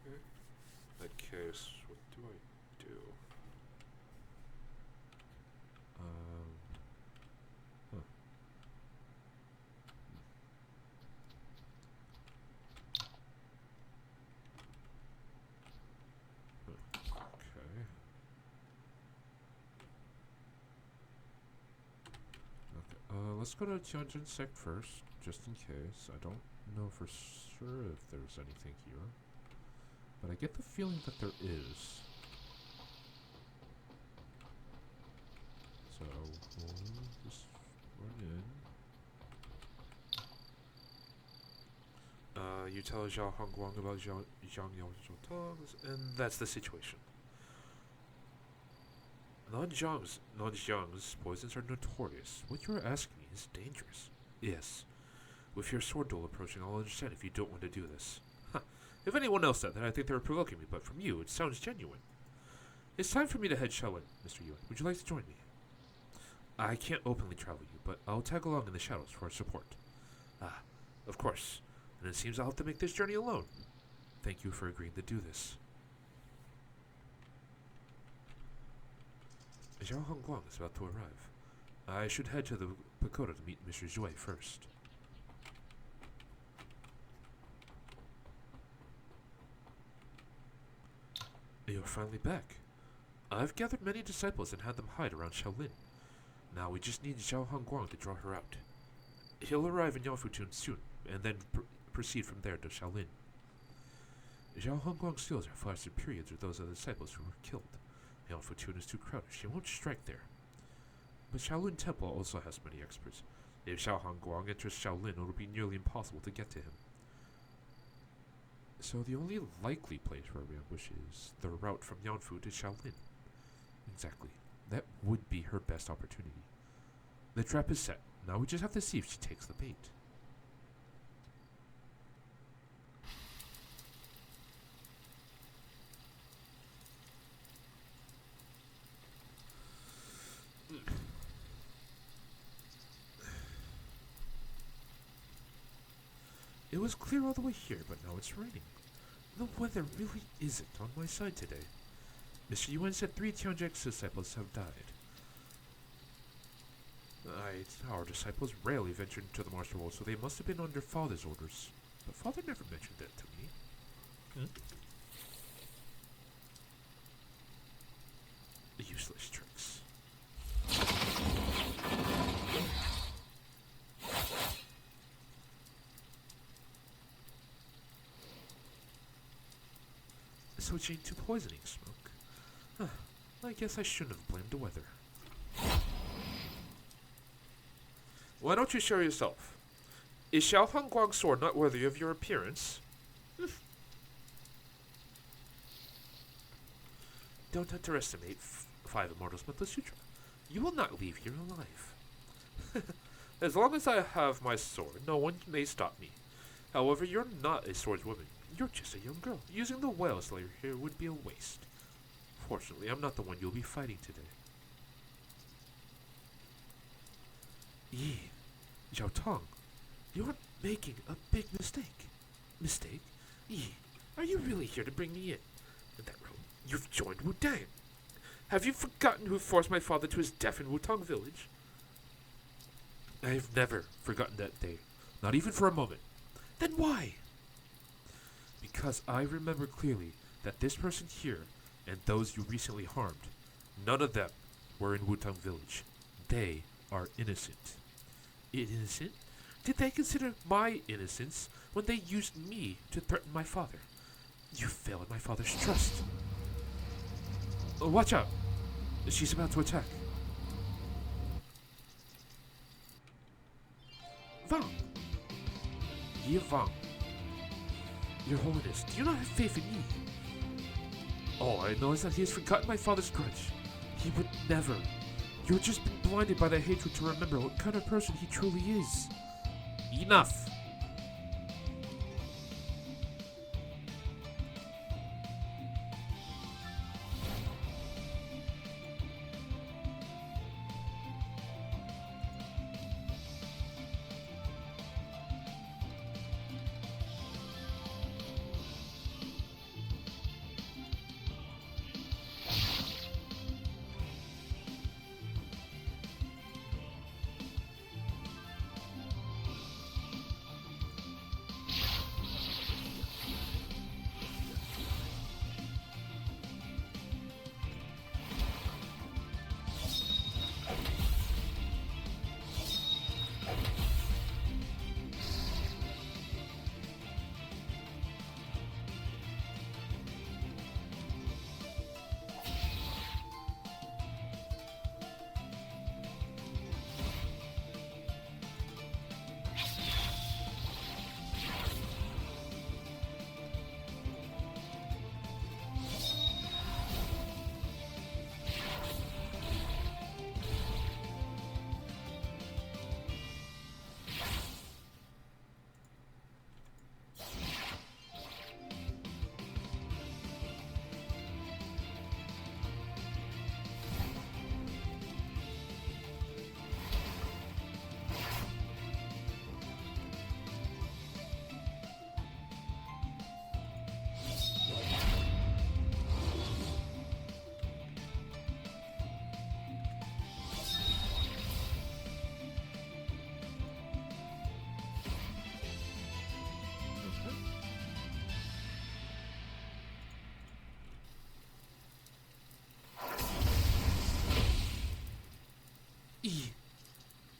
In that case, what do I do? Huh. Okay. Let's go to Tianjin Sect first, just in case. I don't know for sure if there's anything here, but I get the feeling that there is. So, we'll just run in. You tell Zhao Hongguang about Zhang Yaozhong's, and that's the situation. Non-Jiang's poisons are notorious. What you're asking me is dangerous. Yes. With your sword duel approaching, I'll understand if you don't want to do this. Huh. If anyone else said that, I think they were provoking me, but from you, it sounds genuine. It's time for me to head Shaolin, Mr. Yuan. Would you like to join me? I can't openly travel you, but I'll tag along in the shadows for support. Ah, of course. And it seems I'll have to make this journey alone. Thank you for agreeing to do this. Zhao Hongguang is about to arrive. I should head to the pagoda to meet Mr. Zhui first. finally back. I've gathered many disciples and had them hide around Shaolin. Now we just need Zhao Hongguang to draw her out. He'll arrive in Yangfutun soon, and then proceed from there to Shaolin. Zhao Hongguang's skills are far superior to those of the disciples who were killed. Yangfutun is too crowded, she won't strike there. But Shaolin Temple also has many experts. If Zhao Hongguang enters Shaolin, it will be nearly impossible to get to him. So the only likely place for our ambush is the route from Yanfu to Shaolin. Exactly. That would be her best opportunity. The trap is set. Now we just have to see if she takes the bait. It was clear all the way here, but now it's raining. The weather really isn't on my side today. Mr. Yuan said 3 Tianjek's disciples have died. Our disciples rarely venture into the martial world, so they must have been under Father's orders. But Father never mentioned that to me. Useless tricks. Switching to poisoning smoke. I guess I shouldn't have blamed the weather. Why don't you show yourself? Is Xiao Hongguang's sword not worthy of your appearance? Don't underestimate 5 Immortals Mental Sutra. You will not leave here alive. As long as I have my sword, no one may stop me. However, you're not a swordswoman. You're just a young girl. Using the whale slayer here would be a waste. Fortunately, I'm not the one you'll be fighting today. Yi, Zhao Tong, you're making a big mistake. Mistake? Yi, are you really here to bring me in that room? You've joined Wu Dang. Have you forgotten who forced my father to his death in Wutong village? I've never forgotten that day. Not even for a moment. Then why? Because I remember clearly that this person here and those you recently harmed, none of them were in Wutong village. They are innocent. Innocent? Did they consider my innocence when they used me to threaten my father? You failed my father's trust. Watch out! She's about to attack. Vang! Ye Vang. Your Holiness, do you not have faith in me? All I know is that he has forgotten my father's grudge. He would never. You've just been blinded by the hatred to remember what kind of person he truly is. Enough!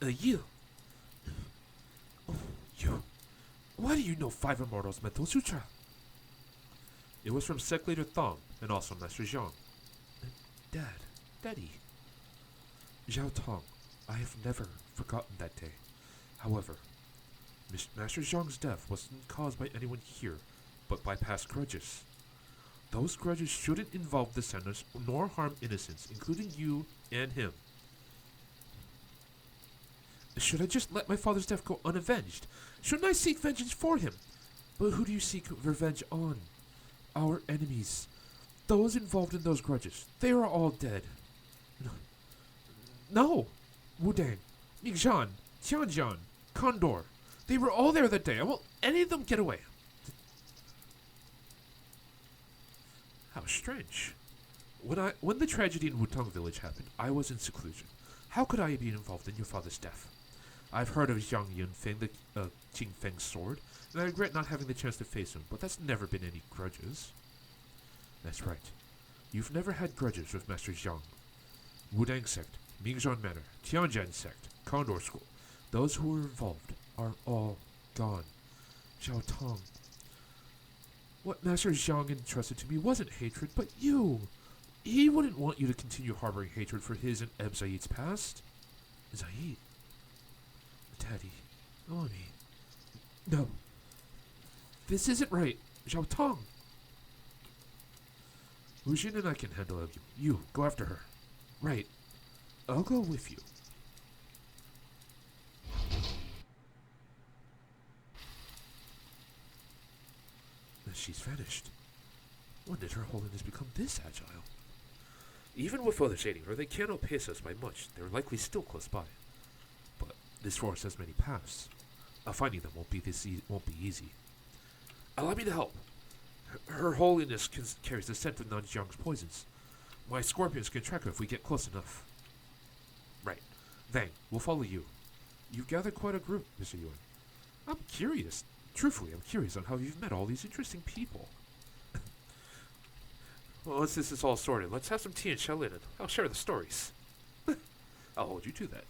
You. Oh, you. Why do you know 5 Immortals Mental Sutra? It was from Sect Leader Thong, and also Master Zhang. Dad. Daddy. Zhao Tong, I have never forgotten that day. However, Master Zhang's death wasn't caused by anyone here, but by past grudges. Those grudges shouldn't involve descendants nor harm innocents, including you and him. Should I just let my father's death go unavenged? Shouldn't I seek vengeance for him? But who do you seek revenge on? Our enemies. Those involved in those grudges. They are all dead. No! Wudang, Mingzhan, Tianjian, Condor. They were all there that day. I won't any of them get away. How strange. When the tragedy in Wutong village happened, I was in seclusion. How could I be involved in your father's death? I've heard of Zhang Yunfeng, the Qing Feng's sword, and I regret not having the chance to face him, but that's never been any grudges. That's right. You've never had grudges with Master Zhang. Wudang sect, Mingzhan Manor, Tianjian sect, Condor School. Those who were involved are all gone. Zhao Tong. What Master Zhang entrusted to me wasn't hatred, but you. He wouldn't want you to continue harboring hatred for his and Eb Zaid's past. Zaid. Daddy. Mommy. No. This isn't right. Zhao Tong. Wu Xin and I can handle you. You, go after her. Right. I'll go with you. She's vanished. When did Her Holiness become this agile? Even with others aiding her, they can't outpace us by much. They're likely still close by. But this forest has many paths. Finding them won't be easy. Allow me to help. Her Holiness carries the scent of Nanjiang's poisons. My scorpions can track her if we get close enough. Right. Vang, we'll follow you. You've gathered quite a group, Mr. Yuan. I'm curious. Truthfully, I'm curious on how you've met all these interesting people. Well, once this is all sorted, let's have some tea in Shaolin and I'll share the stories. I'll hold you to that.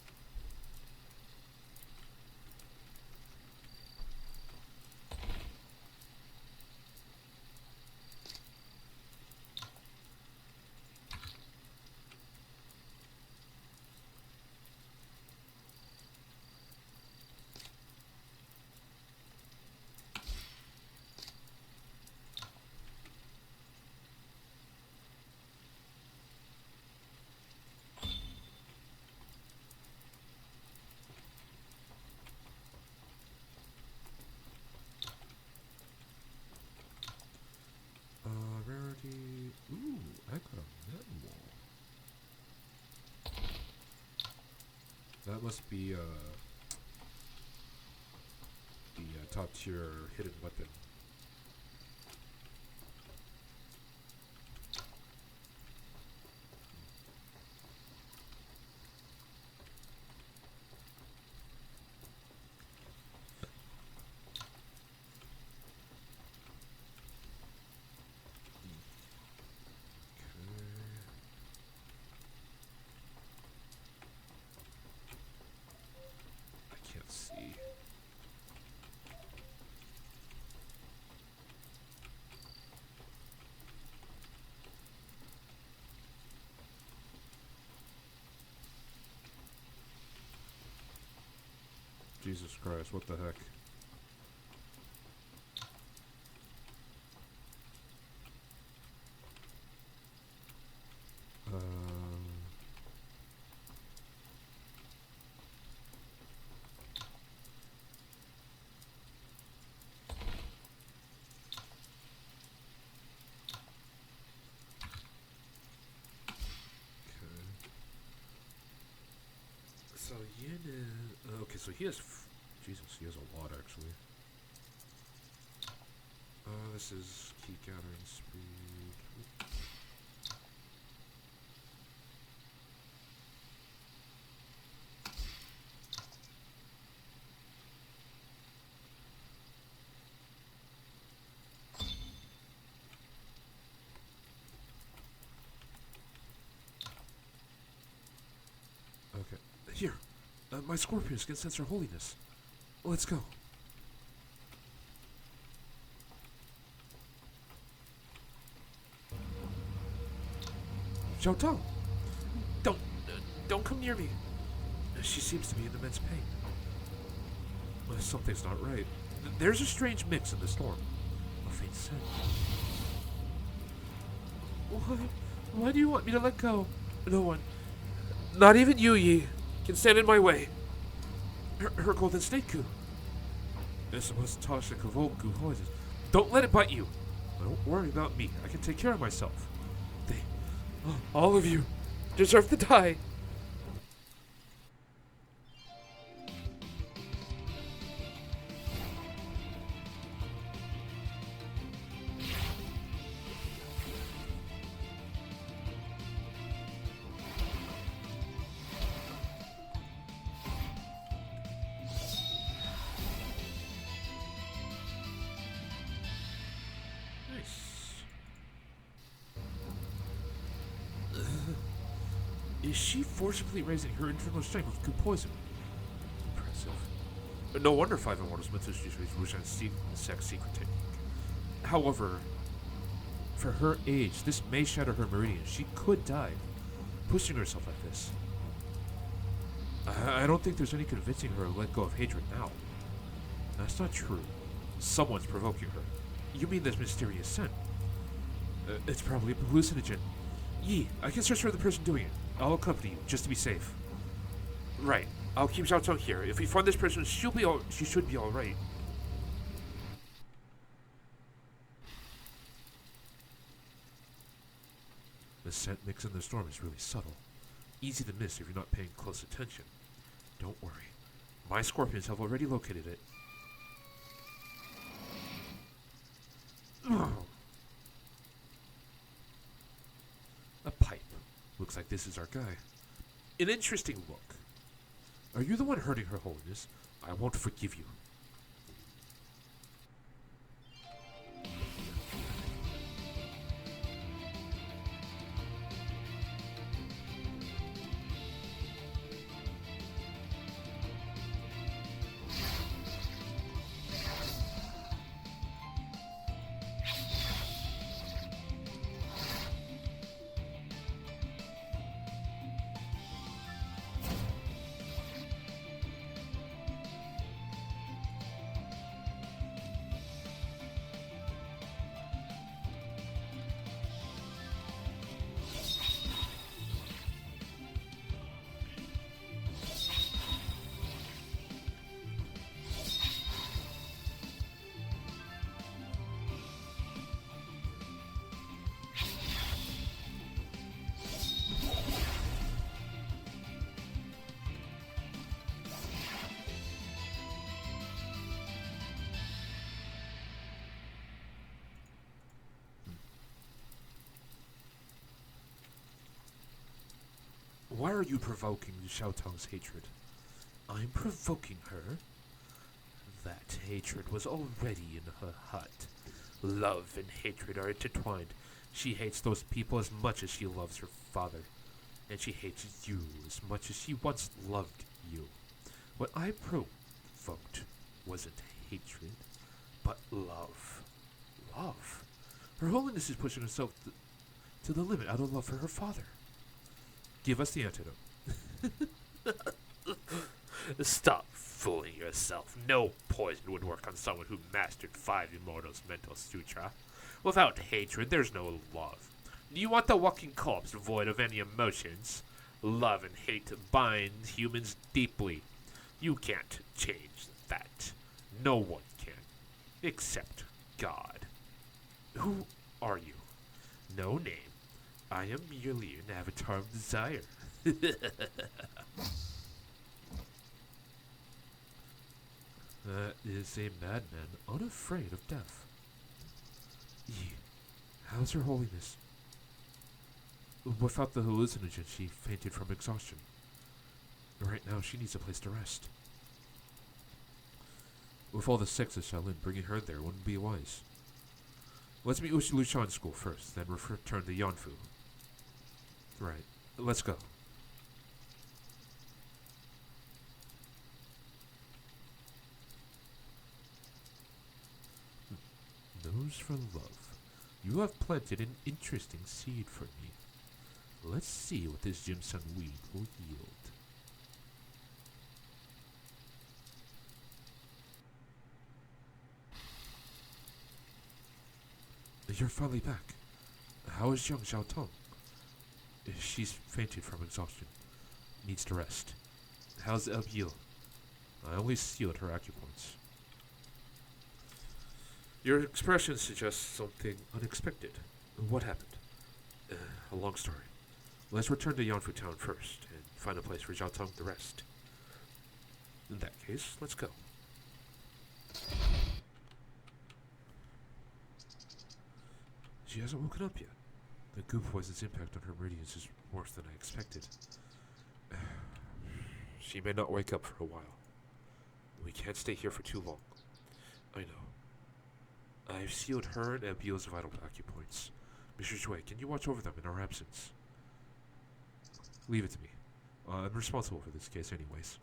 Rarity. Ooh, I got a metal. That must be the top tier hidden weapon. Jesus Christ, what the heck? So Yin is okay. So he has, Jesus, he has a lot actually. This is key gathering speed. Okay, here. My scorpions can sense her holiness. Let's go. Xiao Tong! Don't come near me. She seems to be in immense pain. Something's not right. There's a strange mix in the storm. A faint scent. Why do you want me to let go? No one, not even you, Yi, can stand in my way. Her golden snake coup. This was Tasha Kavoku Hoises. Don't let it bite you. Don't worry about me. I can take care of myself. All of you, deserve to die. Is she forcibly raising her infernal strength with good poison? Impressive. No wonder 5 Immortals meant to use Wuxian's sex secret technique. However, for her age, this may shatter her meridian. She could die, pushing herself like this. I don't think there's any convincing her to let go of hatred now. That's not true. Someone's provoking her. You mean this mysterious scent? It's probably a hallucinogen. Yi, I can search for the person doing it. I'll accompany you, just to be safe. Right. I'll keep Xiao Tong here. If we find this person, she should be alright. The scent mix in the storm is really subtle. Easy to miss if you're not paying close attention. Don't worry. My scorpions have already located it. A pipe. Looks like this is our guy. An interesting look. Are you the one hurting her holiness? I won't forgive you. Why are you provoking Xiao Tong's hatred? I'm provoking her? That hatred was already in her heart. Love and hatred are intertwined. She hates those people as much as she loves her father. And she hates you as much as she once loved you. What I provoked wasn't hatred, but love. Love? Her Holiness is pushing herself to the limit out of love for her father. Give us the antidote. Stop fooling yourself. No poison would work on someone who mastered 5 Immortals' mental sutra. Without hatred, there's no love. Do you want the walking corpse void of any emotions? Love and hate bind humans deeply. You can't change that. No one can. Except God. Who are you? No name. I am merely an avatar of desire. That is a madman unafraid of death. How's Her Holiness? Without the hallucinogen, she fainted from exhaustion. Right now, she needs a place to rest. With all the sex of Shaolin, bringing her there wouldn't be wise. Let's meet Lushan School first, then return to Yanfu. Right. Let's go. Arms for love. You have planted an interesting seed for me. Let's see what this Jimson weed will yield. You're finally back. How is young Xiao Tong? She's fainted from exhaustion. Needs to rest. How's El Yil? I only sealed her acupoints. Your expression suggests something unexpected. What happened? A long story. Let's return to Yanfu Town first, and find a place for Xiao Tong to rest. In that case, let's go. She hasn't woken up yet. The goo poison's impact on her meridians is worse than I expected. She may not wake up for a while. We can't stay here for too long. I know. I've sealed her and Abiel's vital acupoints. Mr. Shui, can you watch over them in our absence? Leave it to me. I'm responsible for this case anyways.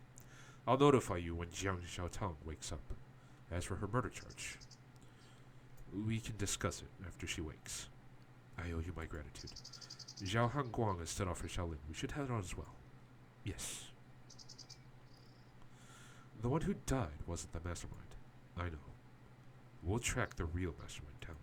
I'll notify you when Jiang Xiaotang wakes up. As for her murder charge, we can discuss it after she wakes. I owe you my gratitude. Zhao Hanguang has set off for Shaolin. We should head on as well. Yes. The one who died wasn't the mastermind. I know. We'll track the real mastermind down.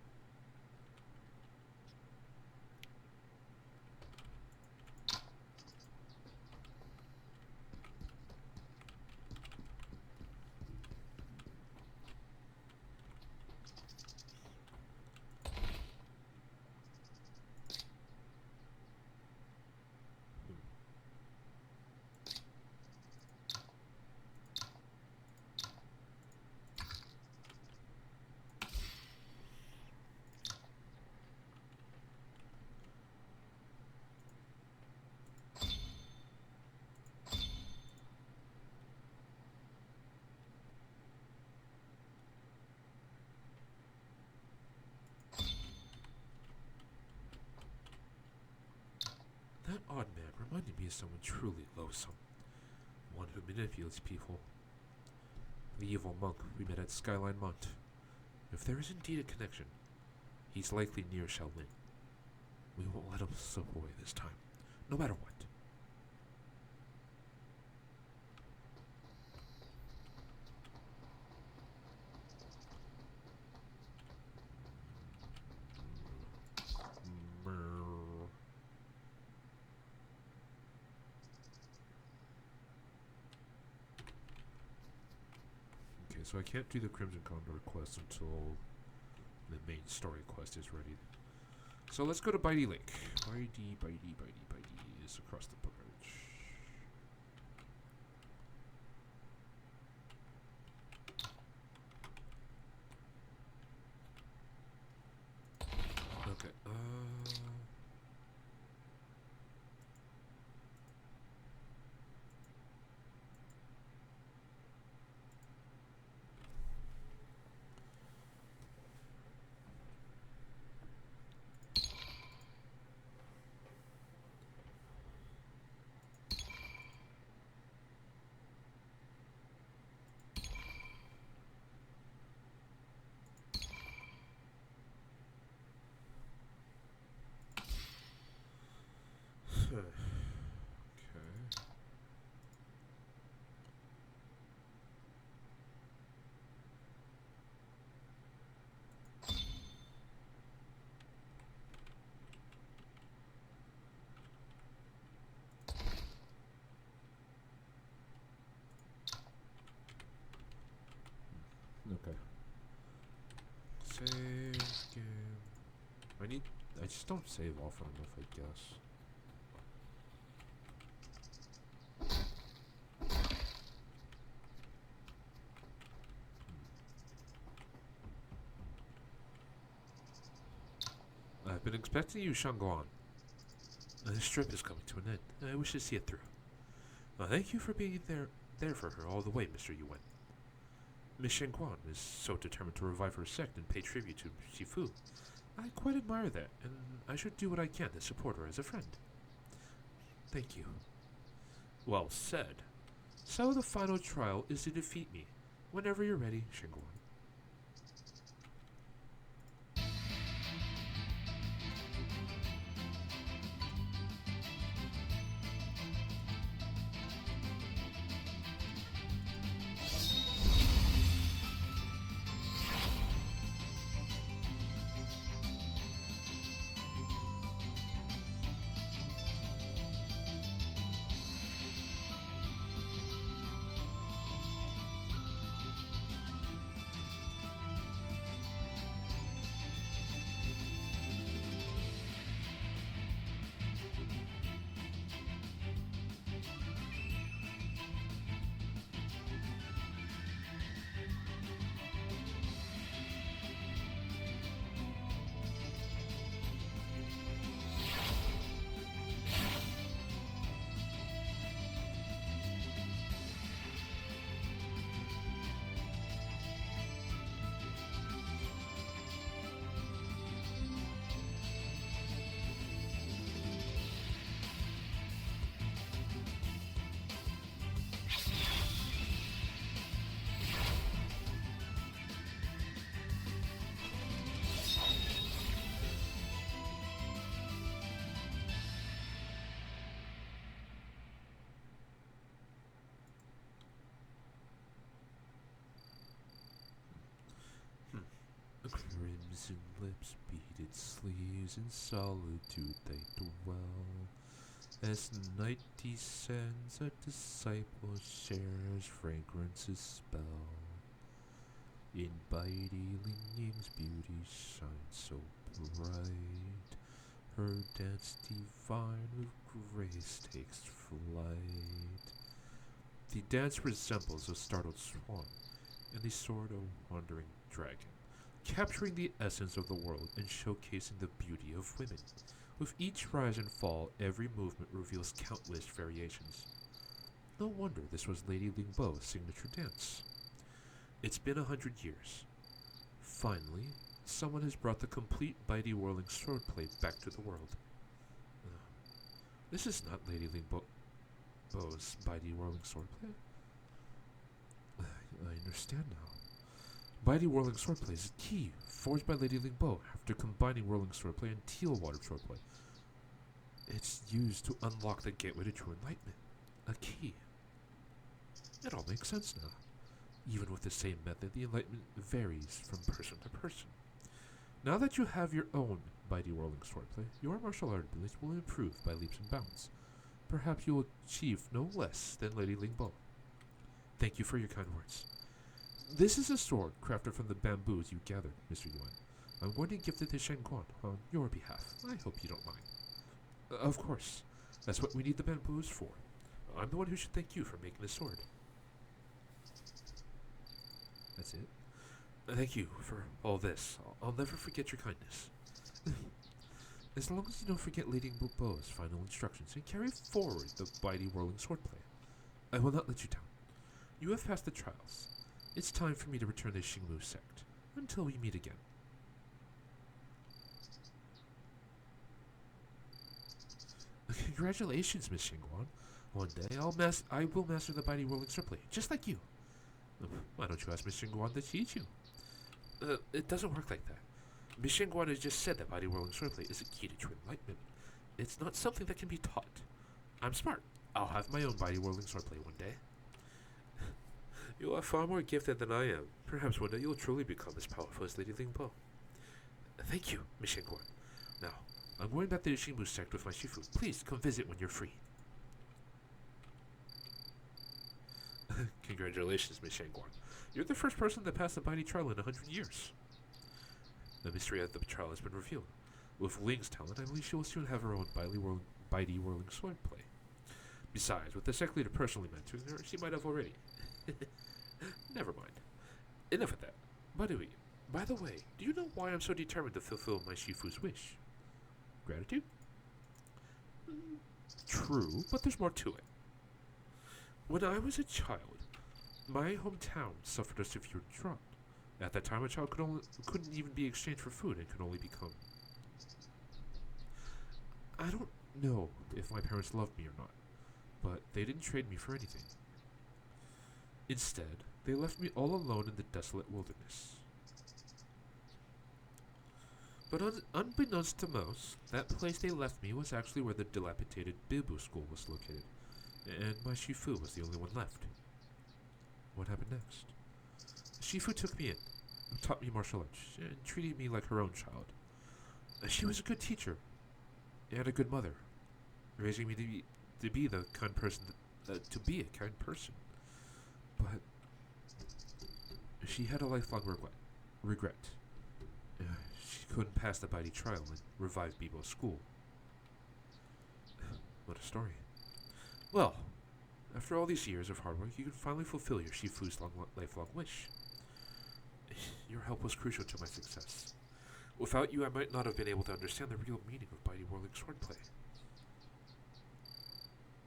That odd man reminded me of someone truly loathsome. One who manipulates people. The evil monk we met at Skyline Mont. If there is indeed a connection, he's likely near Shaolin. We won't let him slip away this time, no matter what. Okay, so I can't do the Crimson Condor quest until the main story quest is ready. So let's go to Bitey Lake. Bitey is across the bridge. Okay, okay. Okay. Save game. I just don't save often enough, I guess. I've been expecting you, Shangguan. This trip is coming to an end. I wish to see it through. Thank you for being there for her all the way, Mr. Yuan. Miss Shangguan is so determined to revive her sect and pay tribute to Shifu. I quite admire that, and I should do what I can to support her as a friend. Thank you. Well said. So the final trial is to defeat me. Whenever you're ready, Shangguan. eyes and lips, beaded sleeves, in solitude they dwell. As night descends, a disciple shares fragrance's spell. In Biddy Ling Ying's beauty shines so bright, her dance divine with grace takes flight. The dance resembles a startled swan, and the sword a wandering dragon, capturing the essence of the world and showcasing the beauty of women. With each rise and fall, every movement reveals countless variations. No wonder this was Lady Ling Bo's signature dance. It's been 100 years. Finally, someone has brought the complete Bitey whirling swordplay back to the world. This is not Lady Ling Bo's Bitey whirling swordplay? I understand now. Bitey whirling swordplay is a key forged by Lady Ling Bo after combining whirling swordplay and teal water swordplay. It's used to unlock the gateway to true enlightenment. A key. It all makes sense now. Even with the same method, the enlightenment varies from person to person. Now that you have your own Bitey whirling swordplay, your martial art abilities will improve by leaps and bounds. Perhaps you will achieve no less than Lady Ling Bo. Thank you for your kind words. This is a sword crafted from the bamboos you gathered, Mr. Yuan. I'm going to gift it to Shenguan on your behalf. I hope you don't mind. Of course. That's what we need the bamboos for. I'm the one who should thank you for making the sword. That's it. Thank you for all this. I'll never forget your kindness. As long as you don't forget Lady Bo's final instructions and carry forward the Bitey whirling swordplay, I will not let you down. You have passed the trials. It's time for me to return to Xinglu sect. Until we meet again. Congratulations, Miss Xingguan. One day I will master the Bitey whirling swordplay, just like you. Why don't you ask Miss Xingguan to teach you? It doesn't work like that. Miss Xingguan has just said that Bitey whirling swordplay is a key to true enlightenment. It's not something that can be taught. I'm smart. I'll have my own Bitey whirling swordplay one day. You are far more gifted than I am. Perhaps one day you'll truly become as powerful as Lady Ling Bo. Thank you, Miss Xingguan. Now, I'm going back to the Xinglu sect with my Shifu. Please come visit when you're free. Congratulations, Miss Shenguan. You're the first person to pass the Bitey trial in 100 years. The mystery of the trial has been revealed. With Ling's talent, I believe she will soon have her own Bitey whirling swordplay. Besides, with the sect leader personally mentoring her, she might have already. Never mind. Enough of that. By the way, do you know why I'm so determined to fulfill my Shifu's wish? Gratitude? True, but there's more to it. When I was a child, my hometown suffered a severe drought. At that time, a child couldn't even be exchanged for food and could only become... I don't know if my parents loved me or not, but they didn't trade me for anything. Instead, they left me all alone in the desolate wilderness. But unbeknownst to most, that place they left me was actually where the dilapidated Bibu school was located, and my Shifu was the only one left. What happened next? Shifu took me in, taught me martial arts, and treated me like her own child. She was a good teacher, and a good mother, raising me to be the kind person to be a kind person. But she had a lifelong regret. She couldn't pass the Bitey trial and revive Bibo's school. What a story. Well, after all these years of hard work, you can finally fulfill your Shifu's lifelong wish. Your help was crucial to my success. Without you, I might not have been able to understand the real meaning of Bitey whirling swordplay.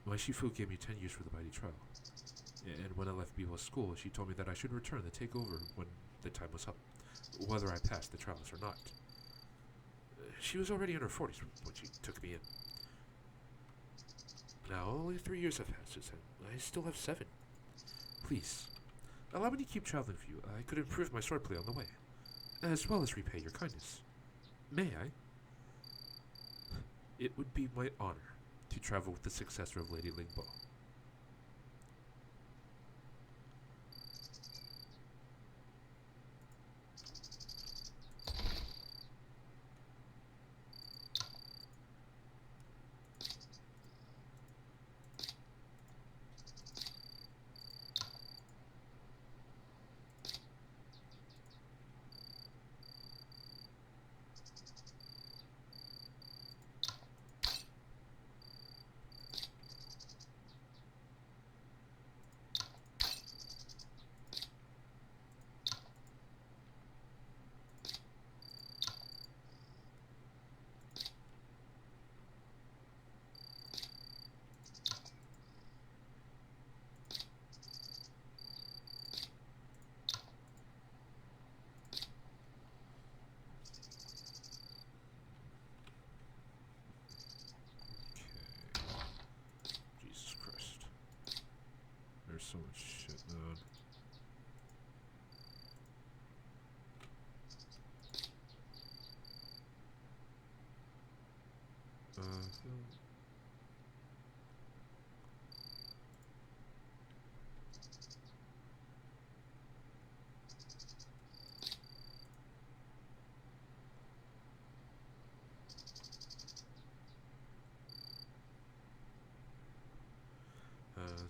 My Shifu gave me 10 years for the Bitey trial. And when I left Bibo's school, she told me that I should return to take over when the time was up, whether I passed the trials or not. She was already in her 40s when she took me in. Now, only 3 years have passed since then. I still have 7. Please, allow me to keep traveling for you. I could improve my swordplay on the way, as well as repay your kindness. May I? It would be my honor to travel with the successor of Lady Ling Bo.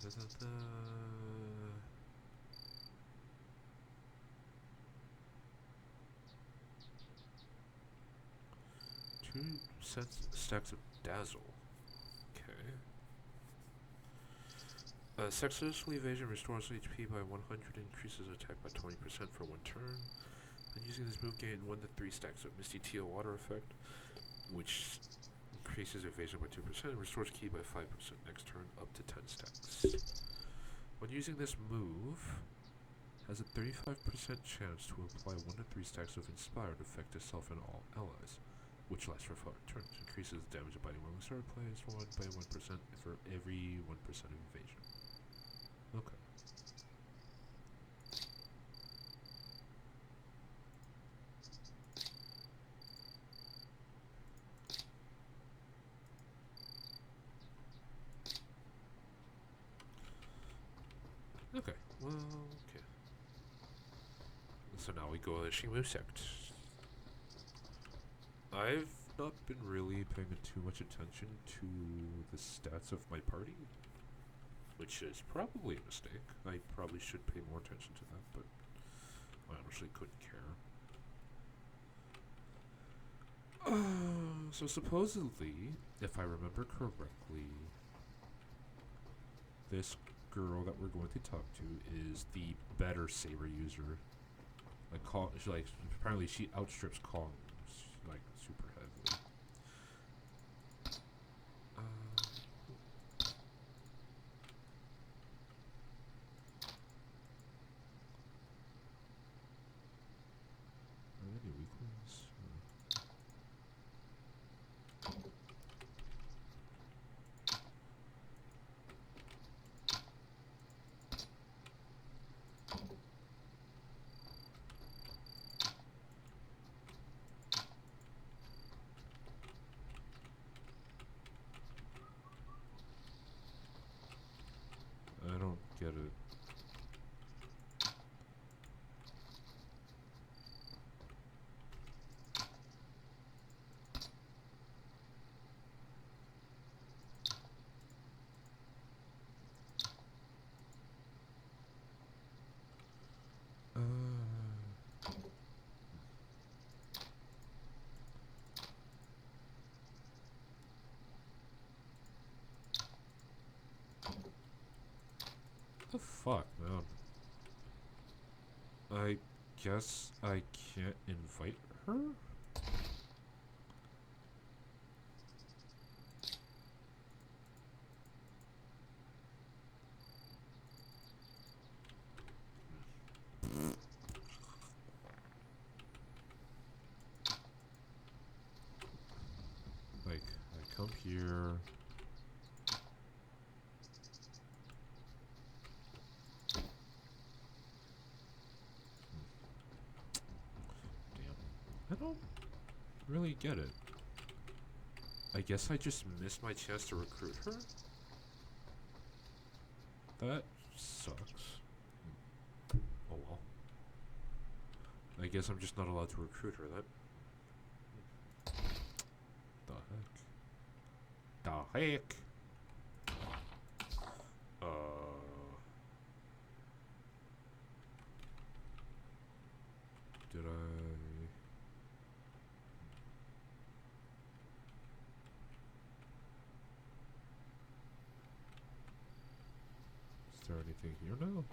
Da, da, da. Two stacks of dazzle. Okay. Successful evasion restores HP by 100, increases attack by 20% for one turn. And using this move, gain 1 to 3 stacks of Misty Teal water effect, which increases evasion by 2%, and restores ki by 5% next turn, up to 10 stacks. When using this move, has a 35% chance to apply 1 to 3 stacks of Inspired effect to self and all allies, which lasts for 5 turns. Increases damage by when we start plays 1 by 1% for every 1% of evasion. Okay. Okay, well, okay. So now we go to Shimu Sect. I've not been really paying too much attention to the stats of my party, which is probably a mistake. I probably should pay more attention to that, but I honestly couldn't care. So supposedly, if I remember correctly, this girl that we're going to talk to is the better saber user. Like, apparently she outstrips Kong, like, super heavily. Are there any weak ones? I don't get it. The fuck, man? I guess I can't invite her? Like, I come here. I don't really get it. I guess I just missed my chance to recruit her? That sucks. Oh well. I guess I'm just not allowed to recruit her then. The heck? Did I... Is there anything here now?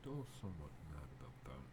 still somewhat mad about that.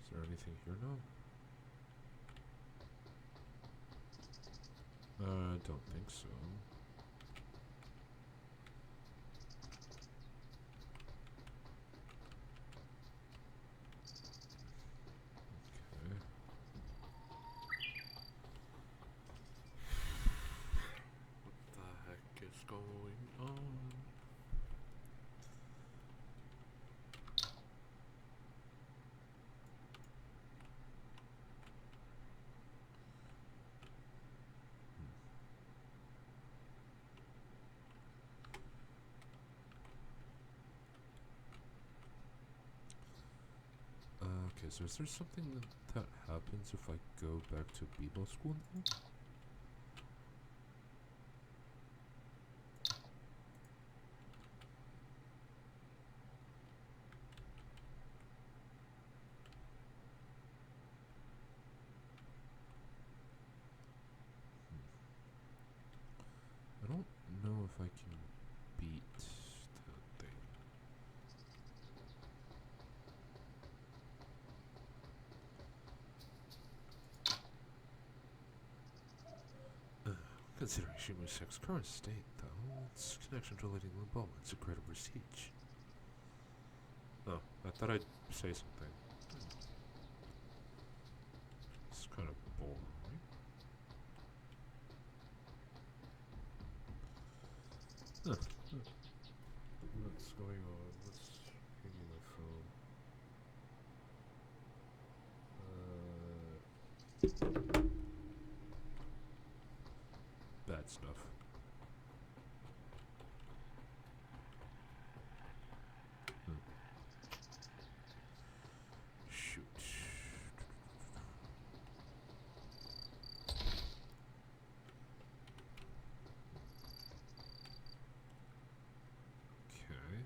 Is there anything here now? I don't think so. Okay. What the heck is going on? Okay, so is there something that happens if I go back to Bibo school now? I don't know if I can beat that thing. Considering Shimusek's current state, though, its connection to Lady Limbo is a greater prestige. Oh, I thought I'd say something. It's kind of boring. What's going on? What's ringing my phone? Bad stuff. Shoot. Okay.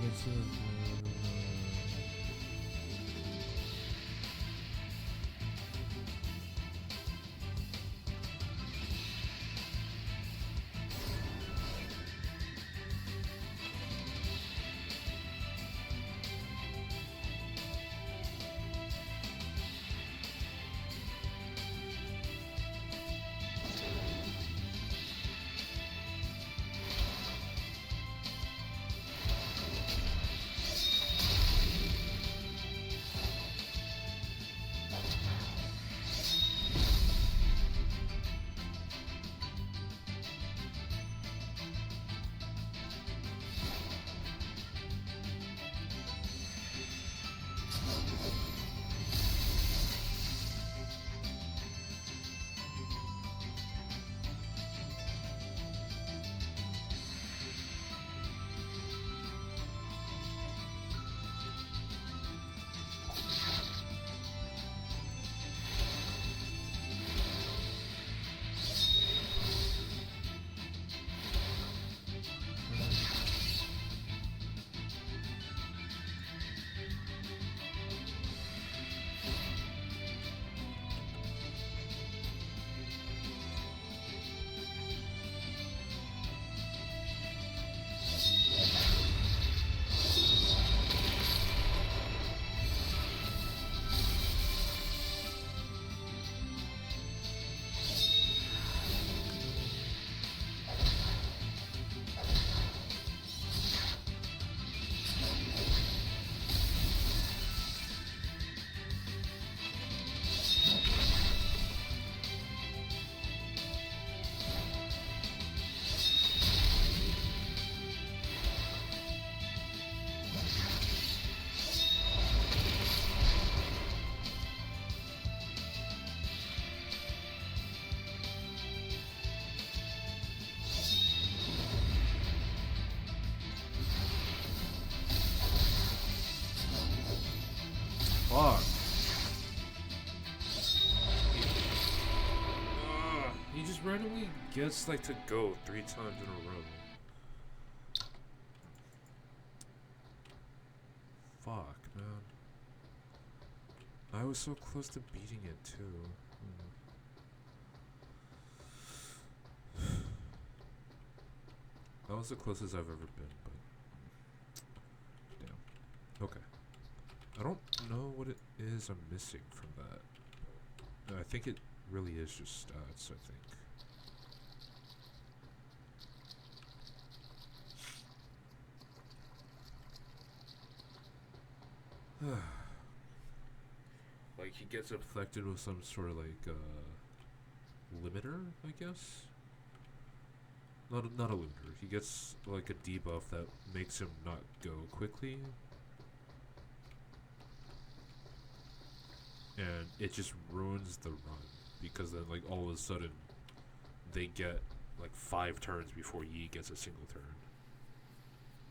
get you. Fuck. He just randomly gets like to go 3 times in a row. Fuck, man. I was so close to beating it too. That was the closest I've ever been, but damn. Okay. I don't know what it is I'm missing from that. I think it really is just stats, I think. Like, he gets afflicted with some sort of, like, limiter, I guess? Not a limiter. He gets, like, a debuff that makes him not go quickly. And it just ruins the run. Because then, like, all of a sudden, they get, like, 5 turns before Yi gets a single turn.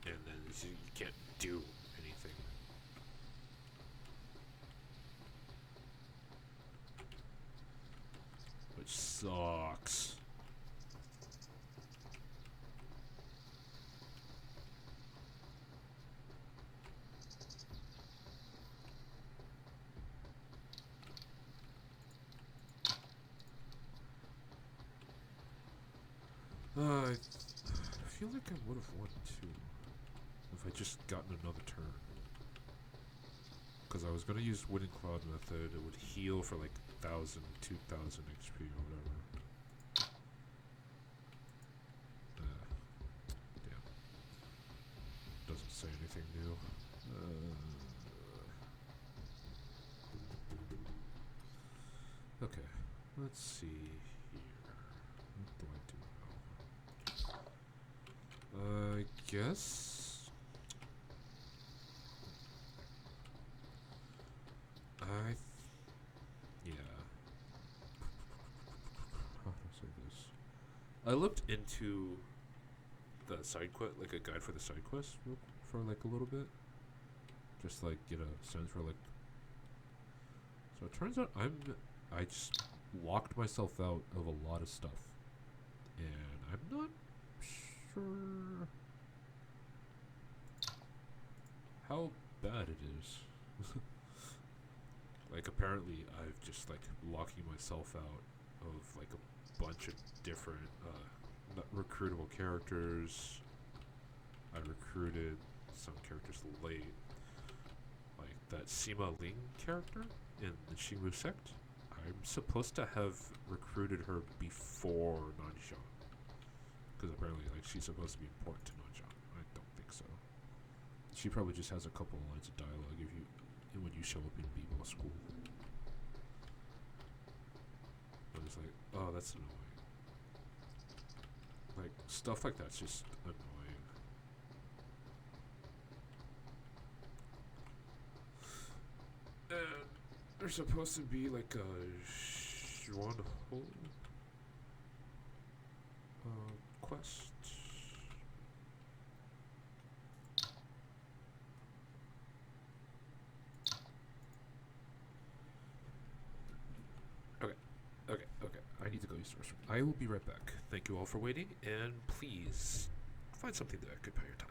And then you can't do anything. Which sucks. I feel like I would have won too if I just gotten another turn. Because I was gonna use Wooden Cloud method. It would heal for like 1,000, 2,000 HP or whatever. Damn. Doesn't say anything new. Okay. Let's see here. What do I do now? I guess yeah. How do I say this? I looked into the side quest, like a guide for the side quest, for like a little bit, just like get a sense for like. So it turns out I just locked myself out of a lot of stuff, and I'm not sure how bad it is. Like apparently I've just like locking myself out of like a bunch of different recruitable characters. I recruited some characters late, like that Sima Ling character in the Shinmu sect. I'm supposed to have recruited her before Nanjiang, because apparently like she's supposed to be important to Nanjiang. I don't think so. She probably just has a couple of lines of dialogue if you when you show up in Bibo school. But it's like, oh, that's annoying. Like stuff like that's just annoying. And there's supposed to be like a Xuan Ho quest. Okay, okay. I need to go use the restroom. I will be right back. Thank you all for waiting, and please find something that occupy your time.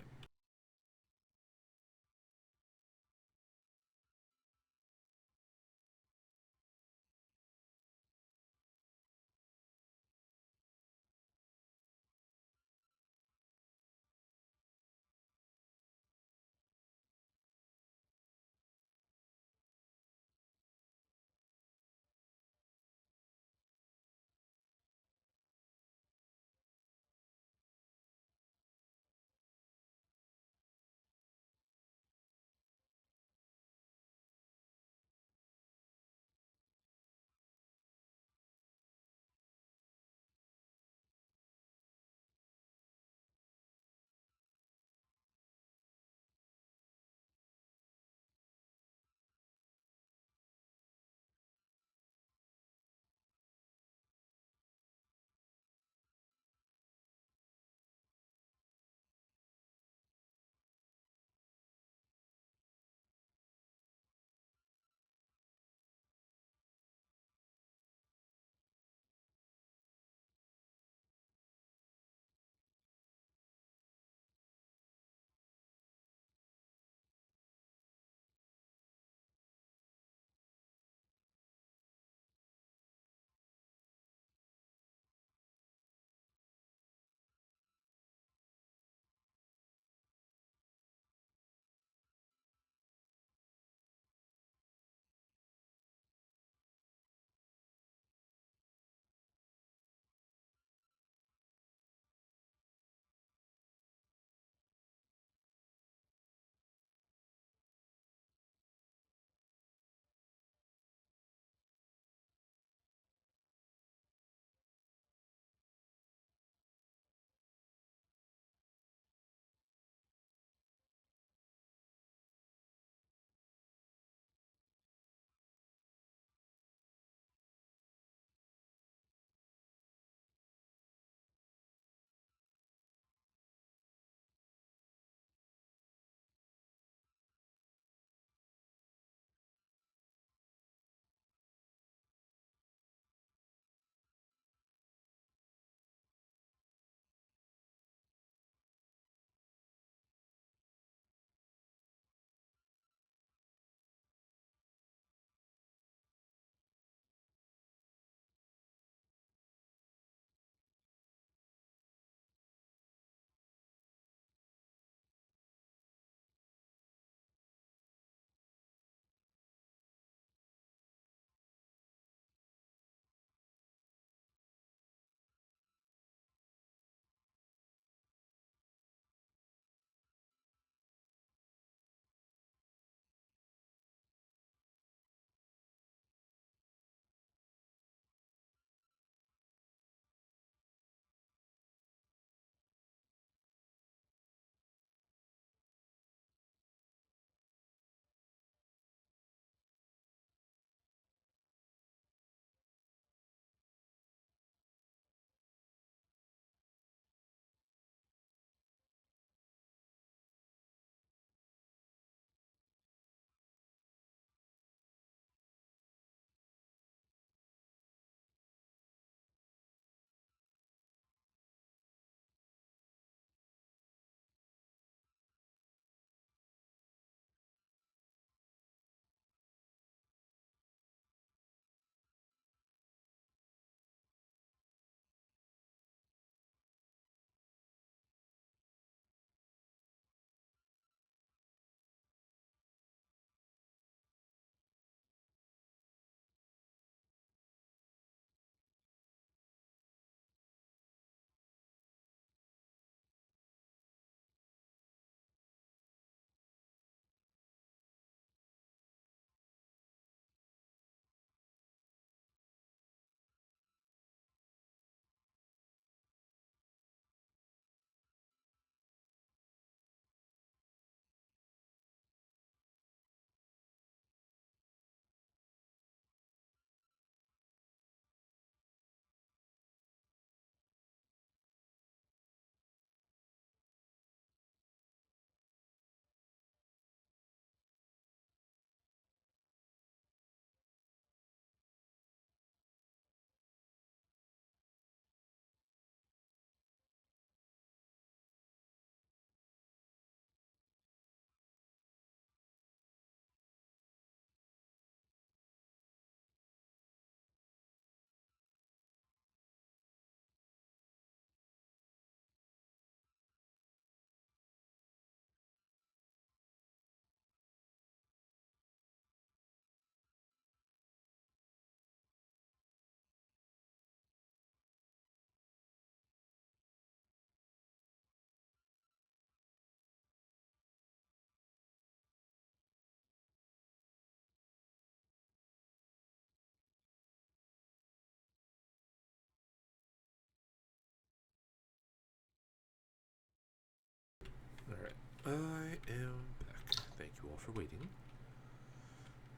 I am back. Thank you all for waiting.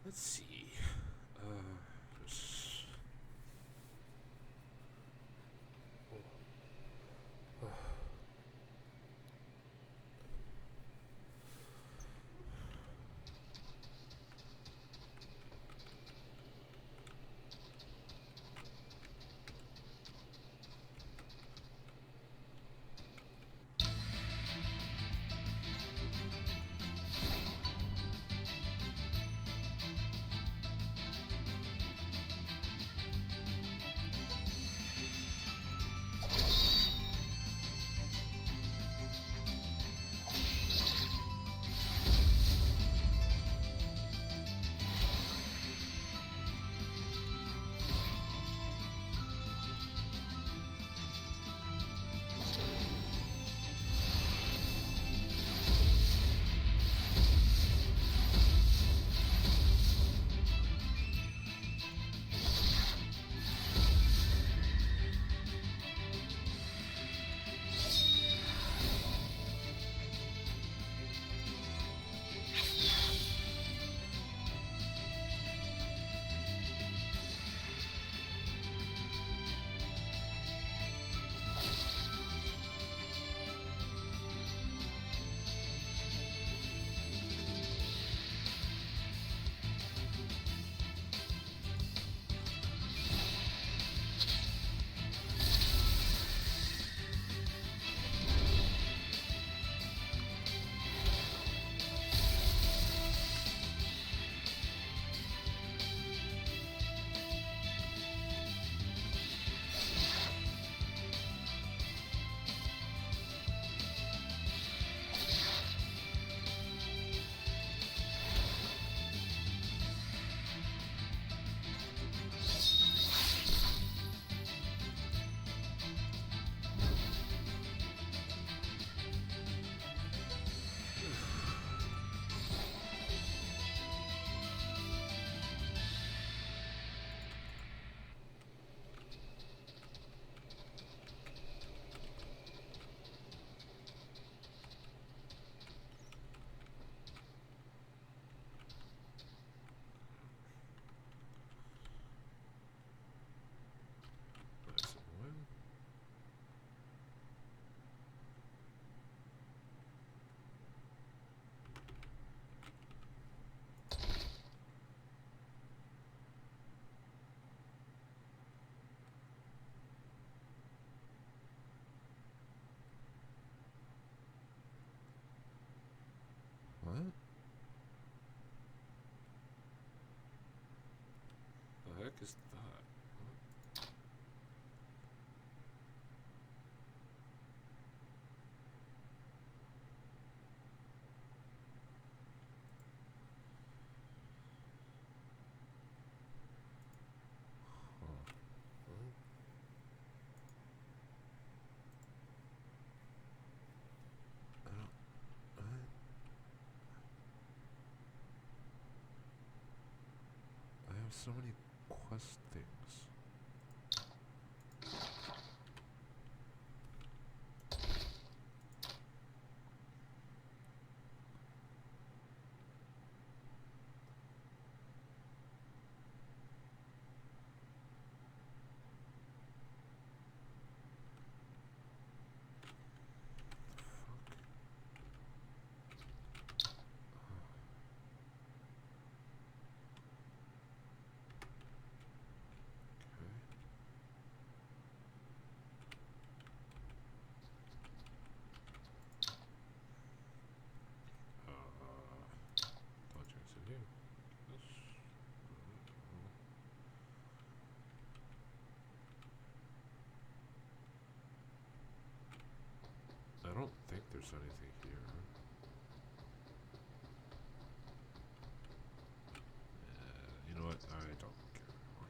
Let's see. Just... What? The heck is that? I have so many quest things. I don't think there's anything here. You know what? I don't care anymore.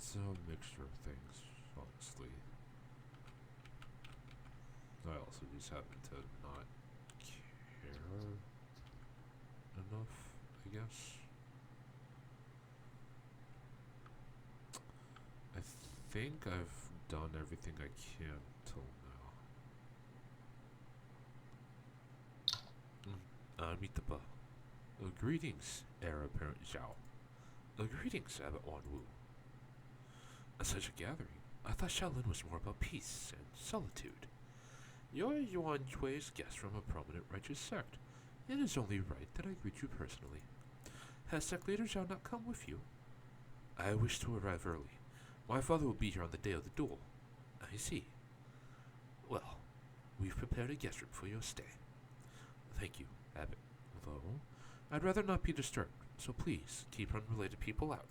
It's a mixture of things, honestly. I also just happen to not care enough, I guess. I think I've done everything I can till now. Meet the greetings, heir apparent Zhao. Greetings, Abbot Wanwu. Such a gathering. I thought Shaolin was more about peace and solitude. You're Yuan Chui's guest from a prominent righteous sect. It is only right that I greet you personally. Has sect leader Zhao not come with you? I wish to arrive early. My father will be here on the day of the duel. I see. Well, we've prepared a guest room for your stay. Thank you, Abbot. Though, I'd rather not be disturbed, so please keep unrelated people out.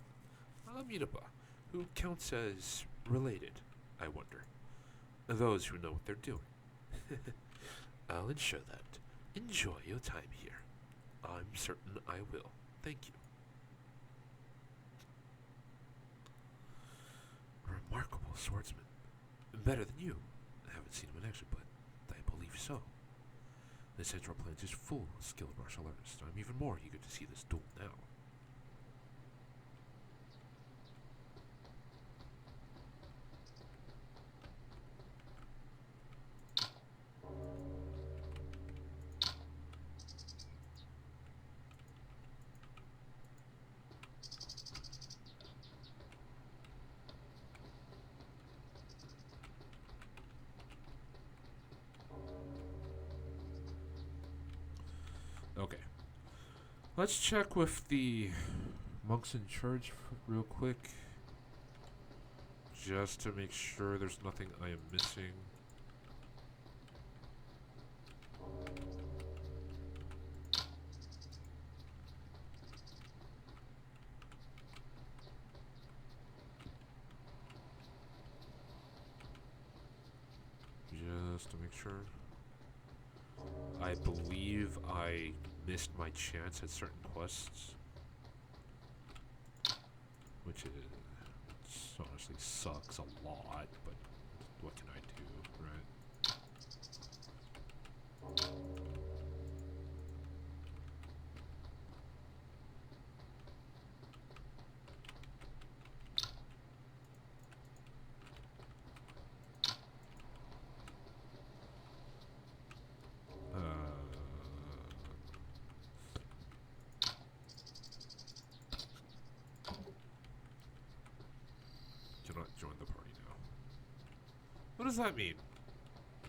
Amitabha, who counts as related, I wonder. Those who know what they're doing. I'll ensure that. Enjoy your time here. I'm certain I will. Thank you. Remarkable swordsman. Better than you. I haven't seen him in action, but I believe so. The central plant is full of skilled martial artists. I'm even more eager to see this duel now. Okay. Let's check with the monks in charge real quick. Just to make sure there's nothing I am missing. Just to make sure. I believe I missed my chance at certain quests. Which honestly sucks a lot, but what can I do, right? Cannot join the party now. What does that mean?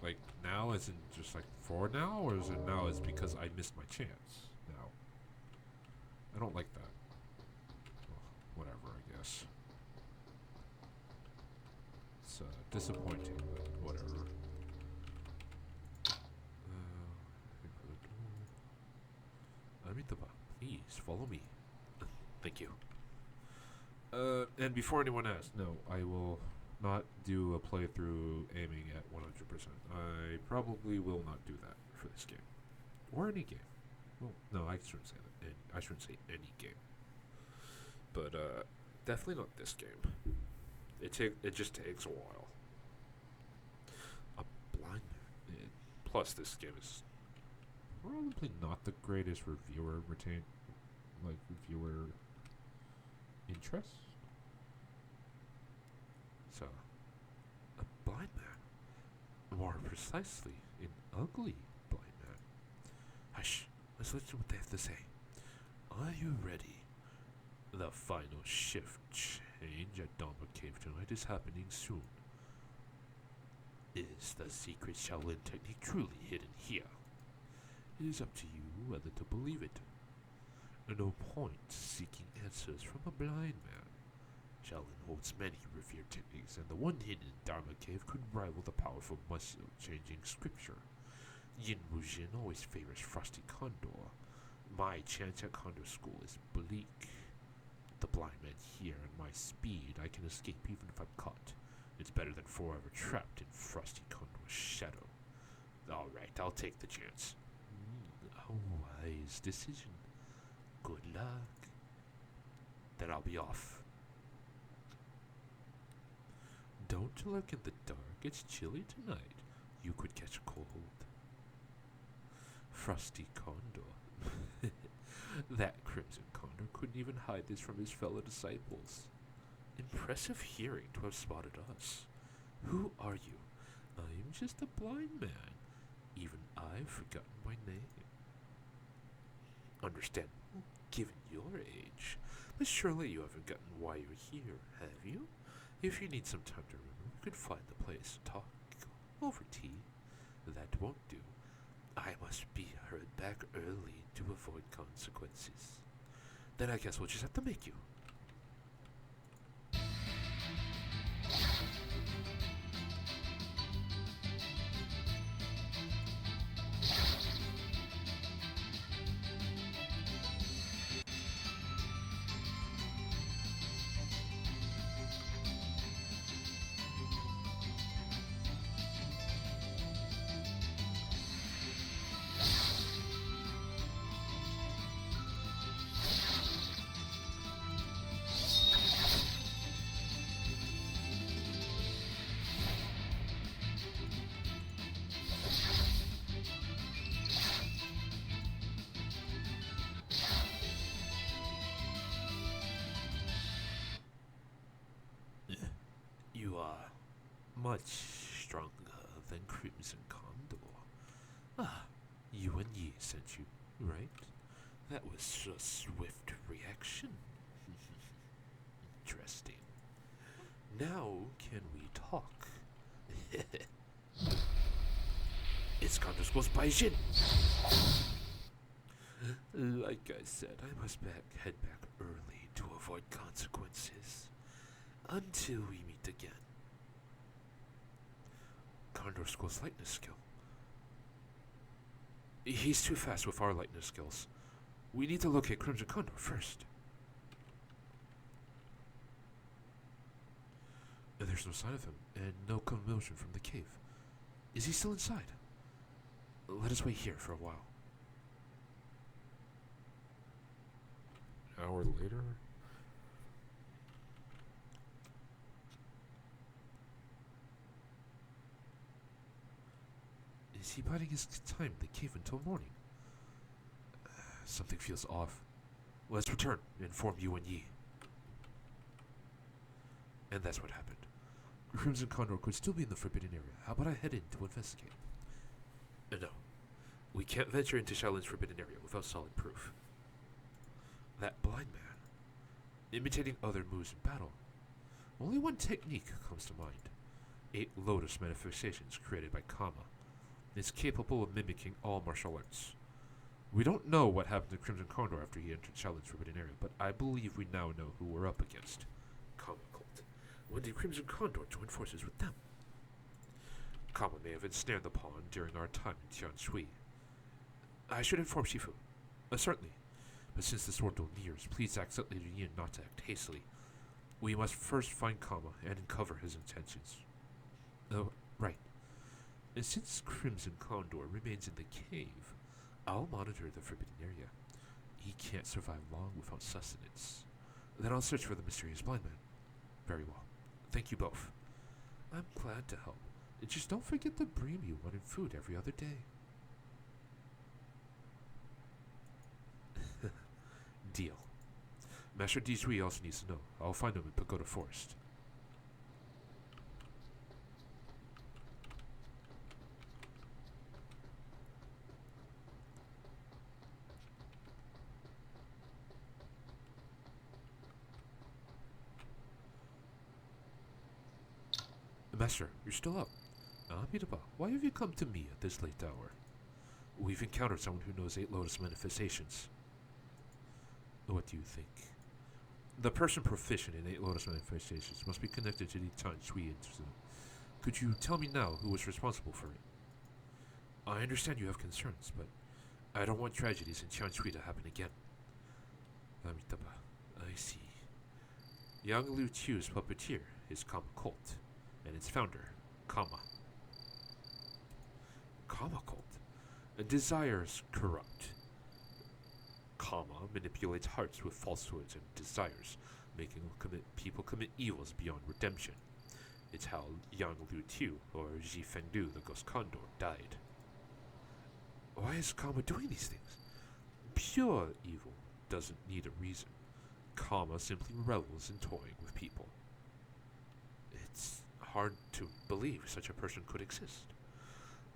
Like, now as in just like for now? Or is it now as because I missed my chance now? I don't like that. Well, whatever, I guess. It's disappointing, but whatever. Amitabha, please follow me. Thank you. And before anyone asks, no, I will not do a playthrough aiming at 100%. I probably will not do that for this game. Or any game. Well, no, I shouldn't say that. I shouldn't say any game. But, definitely not this game. It just takes a while. A blind man. Plus, this game is probably not the greatest reviewer interest. So, a blind man. More precisely, an ugly blind man. Hush, let's listen to what they have to say. Are you ready? The final shift change at Dharma Cave tonight is happening soon. Is the secret Shaolin technique truly hidden here? It is up to you whether to believe it. No point seeking answers from a blind man. Shaolin holds many revered techniques, and the one hidden in Dharma Cave could rival the powerful muscle-changing scripture. Yin Wujin always favors Frosty Condor. My chance at Condor School is bleak. The blind man here and my speed, I can escape even if I'm caught. It's better than forever trapped in Frosty Condor's shadow. Alright, I'll take the chance. A wise decision. Good luck. Then I'll be off. Don't lurk in the dark. It's chilly tonight. You could catch a cold. Frosty Condor. That Crimson Condor couldn't even hide this from his fellow disciples. Impressive hearing to have spotted us. Who are you? I'm just a blind man. Even I've forgotten my name. Understand, given your age. But surely you haven't forgotten why you're here, have you? If you need some time to remember, we could find the place and talk over tea. That won't do. I must be hurried back early to avoid consequences. Then I guess we'll just have to make you. You are much stronger than Crimson Condor. Ah, you and Yi sent you, right? That was a swift reaction. Interesting. Now can we talk? It's Condor School's Baijin. Like I said, I must head back early to avoid consequences. Until we meet again. Condor School's lightness skill. He's too fast with our lightness skills. We need to locate Crimson Condor first. There's no sign of him, and no commotion from the cave. Is he still inside? Let us wait here for a while. An hour later? Is he biding his time in the cave until morning? Something feels off. Let's return and inform you and Yi. And that's what happened. Crimson Condor could still be in the forbidden area. How about I head in to investigate? No. We can't venture into Shaolin's forbidden area without solid proof. That blind man, imitating other moves in battle. Only one technique comes to mind. 8 lotus manifestations created by Kama. It's capable of mimicking all martial arts. We don't know what happened to Crimson Condor after he entered Shaolin's forbidden area, but I believe we now know who we're up against. Kama cult. When did Crimson Condor join forces with them? Kama may have ensnared the pawn during our time in Tianshui. I should inform Shifu. Certainly. But since the sword duel nears, please ask Leader Yin not to act hastily. We must first find Kama and uncover his intentions. Oh, right. And since Crimson Condor remains in the cave, I'll monitor the forbidden area. He can't survive long without sustenance. Then I'll search for the mysterious blind man. Very well. Thank you both. I'm glad to help. Just don't forget to bring me one in food every other day. Deal. Master Dizui also needs to know. I'll find him in Pagoda Forest. Master, you're still up. Amitabha, why have you come to me at this late hour? We've encountered someone who knows 8 lotus manifestations. What do you think? The person proficient in 8 lotus manifestations must be connected to the Tianshui incident. Could you tell me now who was responsible for it? I understand you have concerns, but I don't want tragedies in Tianshui to happen again. Amitabha, I see. Yang Liu Chu's puppeteer is Kama Cult, and its founder, Kama. Kama Cult? Desires corrupt. Kama manipulates hearts with falsehoods and desires, making people commit evils beyond redemption. It's how Yang Lu Tu, or Ji Fengdu, the Ghost Condor, died. Why is Kama doing these things? Pure evil doesn't need a reason. Kama simply revels in toying with people. It's hard to believe such a person could exist.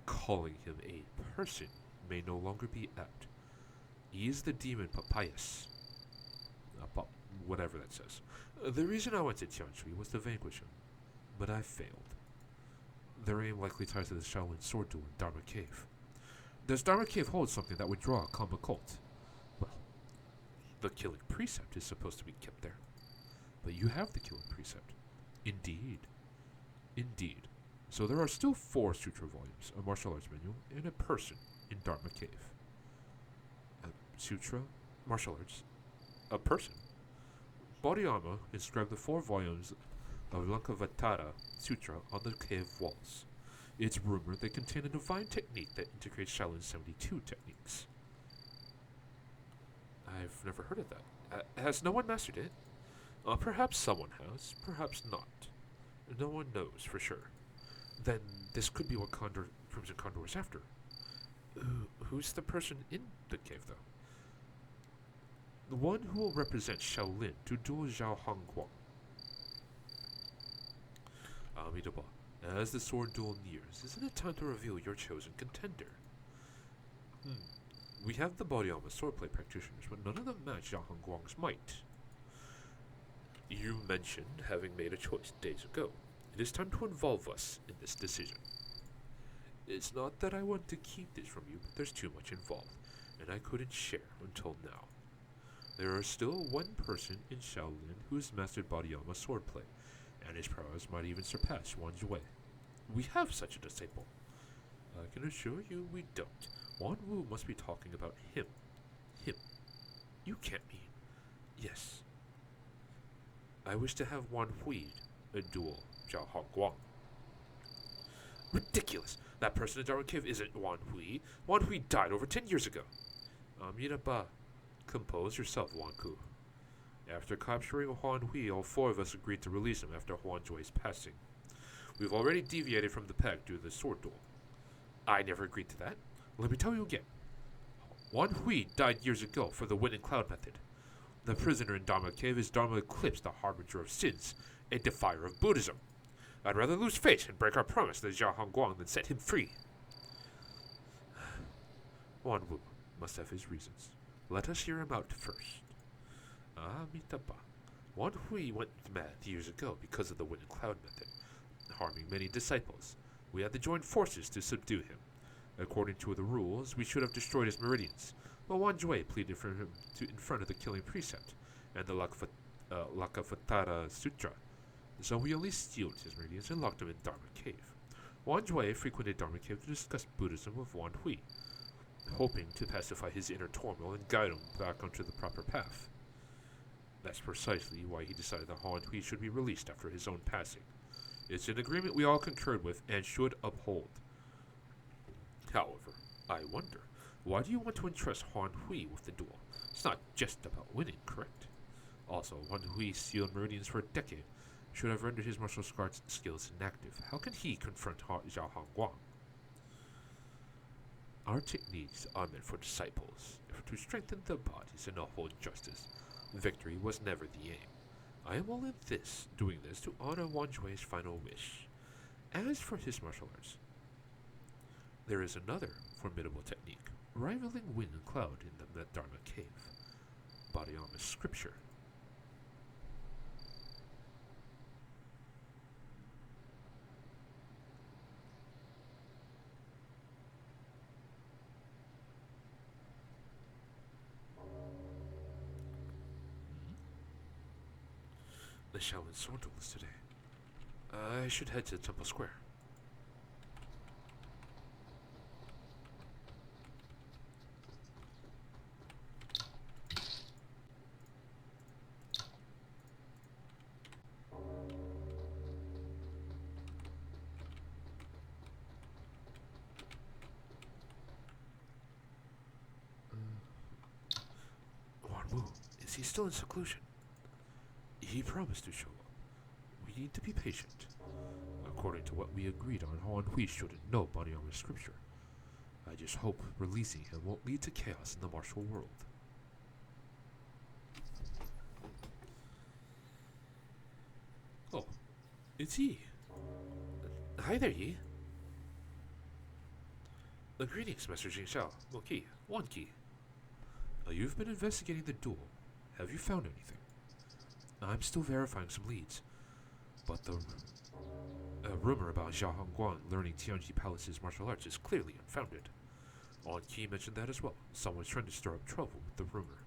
Calling him a person may no longer be apt. He is the demon Papayas. Whatever that says. The reason I went to Tianshui was to vanquish him, but I failed. Their aim likely ties to the Shaolin sword duel in Dharma Cave. Does Dharma Cave hold something that would draw a Kama cult? Well, the killing precept is supposed to be kept there. But you have the killing precept. Indeed. Indeed. So there are still 4 sutra volumes, a martial arts manual, and a person in Dharma Cave. Sutra, martial arts, a person. Bodhiyama inscribed the 4 volumes of Lankavatara Sutra on the cave walls. It's rumored they contain a divine technique that integrates Shaolin's 72 techniques. I've never heard of that. Has no one mastered it? Perhaps someone has, perhaps not. No one knows for sure. Then this could be what Crimson Condor is after. Who's the person in the cave, though? The one who will represent Shaolin to duel Zhao Hongguang. Amitabha, as the sword duel nears, isn't it time to reveal your chosen contender? We have the Bodhiyama swordplay practitioners, but none of them match Zhao Hongguang's might. You mentioned having made a choice days ago. It is time to involve us in this decision. It's not that I want to keep this from you, but there's too much involved, and I couldn't share until now. There is still one person in Shaolin who has mastered Bodhiyama swordplay, and his prowess might even surpass Wan Jue. We have such a disciple. I can assure you we don't. Wan Wu must be talking about him. Him. You can't mean. Yes. I wish to have Wan Hui duel Zhao Hongguang. Ridiculous! That person in Dharma Cave isn't Wan Hui. Wan Hui died over 10 years ago. Miraba, compose yourself, Wan Ku. After capturing Huan Hui, all 4 of us agreed to release him after Huan Jue's passing. We've already deviated from the pact due to the sword duel. I never agreed to that. Let me tell you again. Wan Hui died years ago for the wind and cloud method. The prisoner in Dharma Cave is Dharma Eclipse, the harbinger of sins, a defier of Buddhism. I'd rather lose face and break our promise to Zhao Hongguang than set him free. Wan Wu must have his reasons. Let us hear him out first. Amitabha. Wan Hui went mad years ago because of the wind and cloud method, harming many disciples. We had to join forces to subdue him. According to the rules, we should have destroyed his meridians, but Wan Jue pleaded for him in front of the killing precept and the Lakavatara Sutra, so we only sealed his meridians and locked him in Dharma Cave. Wan Jue frequented Dharma Cave to discuss Buddhism with Wan Hui, hoping to pacify his inner turmoil and guide him back onto the proper path. That's precisely why he decided that Huan Hui should be released after his own passing. It's an agreement we all concurred with and should uphold. However, I wonder, why do you want to entrust Huan Hui with the duel? It's not just about winning, correct? Also, Huan Hui sealed meridians for a decade, should have rendered his martial arts skills inactive. How can he confront Zhao Hongguang? Our techniques are meant for disciples, to strengthen their bodies and uphold justice. Victory was never the aim. I am only doing this to honor Wan Jue's final wish. As for his martial arts, there is another formidable technique, rivaling wind and cloud in the Dharma Cave, Bodhiyama's scripture. The Shaolin sword duel is today. I should head to Temple Square. Wan Wu, is he still in seclusion? He promised to show up. We need to be patient. according to what we agreed on, Han Hui shouldn't know Boniyama's scripture. I just hope releasing him won't lead to chaos in the martial world. Oh, it's Yi. Hi there, Yi. Greetings, Master Jingxiao. Moki, Wanki. You've been investigating the duel. Have you found anything? I'm still verifying some leads, but the rumor about Zhao Hongguang learning Tianji Palace's martial arts is clearly unfounded. On Qi mentioned that as well. Someone's trying to stir up trouble with the rumor.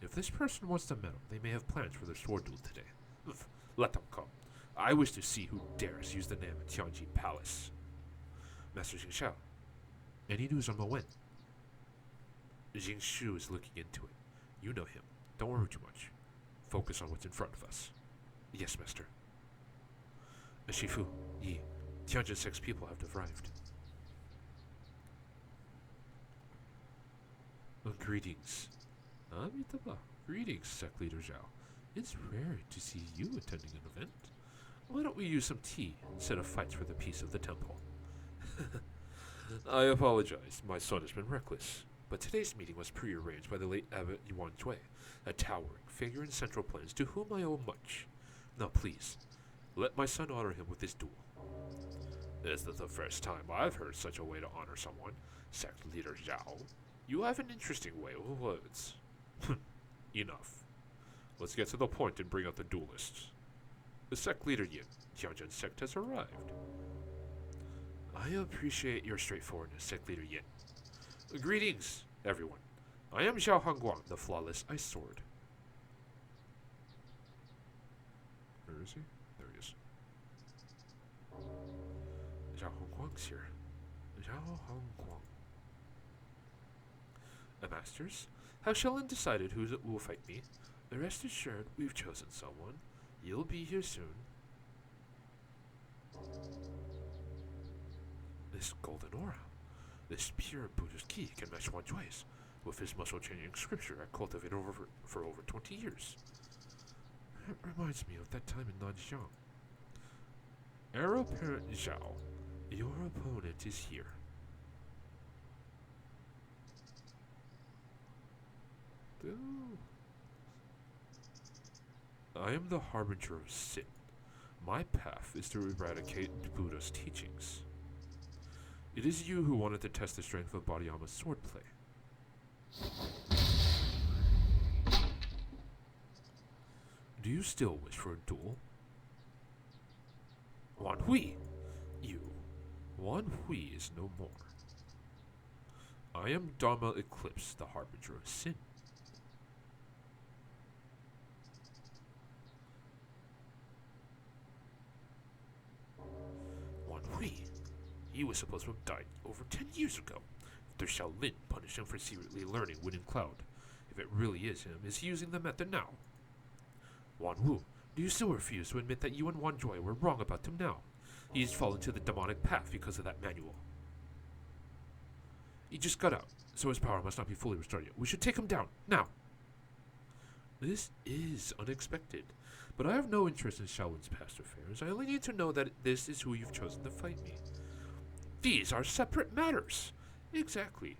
If this person wants to meddle, they may have plans for their sword duel today. Let them come. I wish to see who dares use the name of Tianji Palace. Master Jingxiao, any news on Mo Wen? Jing Shu is looking into it. You know him. Don't worry too much. Focus on what's in front of us. Yes, Master. Shifu, Yi, Tianjin 6 people have arrived. Greetings. Amitabha. Greetings, Sect Leader Zhao. It's rare to see you attending an event. Why don't we use some tea instead of fights for the peace of the temple? I apologize. My son has been reckless. But today's meeting was prearranged by the late Abbot Yuan Jue, a towering figure in Central Plains to whom I owe much. Now please, let my son honor him with his duel. This is the first time I've heard such a way to honor someone, Sect Leader Zhao. You have an interesting way with words. Enough. Let's get to the point and bring out the duelists. The Sect Leader Yin, Tianjin Sect has arrived. I appreciate your straightforwardness, Sect Leader Yin. Greetings, everyone. I am Zhao Hongguang, the flawless ice sword. Where is he? There he is. Zhao Hongguang's here. Zhao Hongguang. Masters, have Sheldon decided who will fight me? Rest assured, we've chosen someone. You'll be here soon. This golden aura. This pure Buddhist ki can match Wan Jue's. With his muscle-changing scripture I cultivated for over 20 years. It reminds me of that time in Nanxiang. Heir apparent Zhao, your opponent is here. Ooh. I am the harbinger of sin. My path is to eradicate Buddha's teachings. It is you who wanted to test the strength of Bodhiyama's swordplay. Do you still wish for a duel? Wan Hui! You. Wan Hui is no more. I am Dharma Eclipse, the harbinger of sin. Wan Hui. He was supposed to have died over 10 years ago. The Shaolin punished him for secretly learning Wind and Cloud. If it really is him, is he using the method now? Wan Wu, do you still refuse to admit that you and Wan Joy were wrong about him now? He's fallen to the demonic path because of that manual. He just got out, so his power must not be fully restored yet. We should take him down, now! This is unexpected, but I have no interest in Shaolin's past affairs. I only need to know that this is who you've chosen to fight me. These are separate matters! Exactly.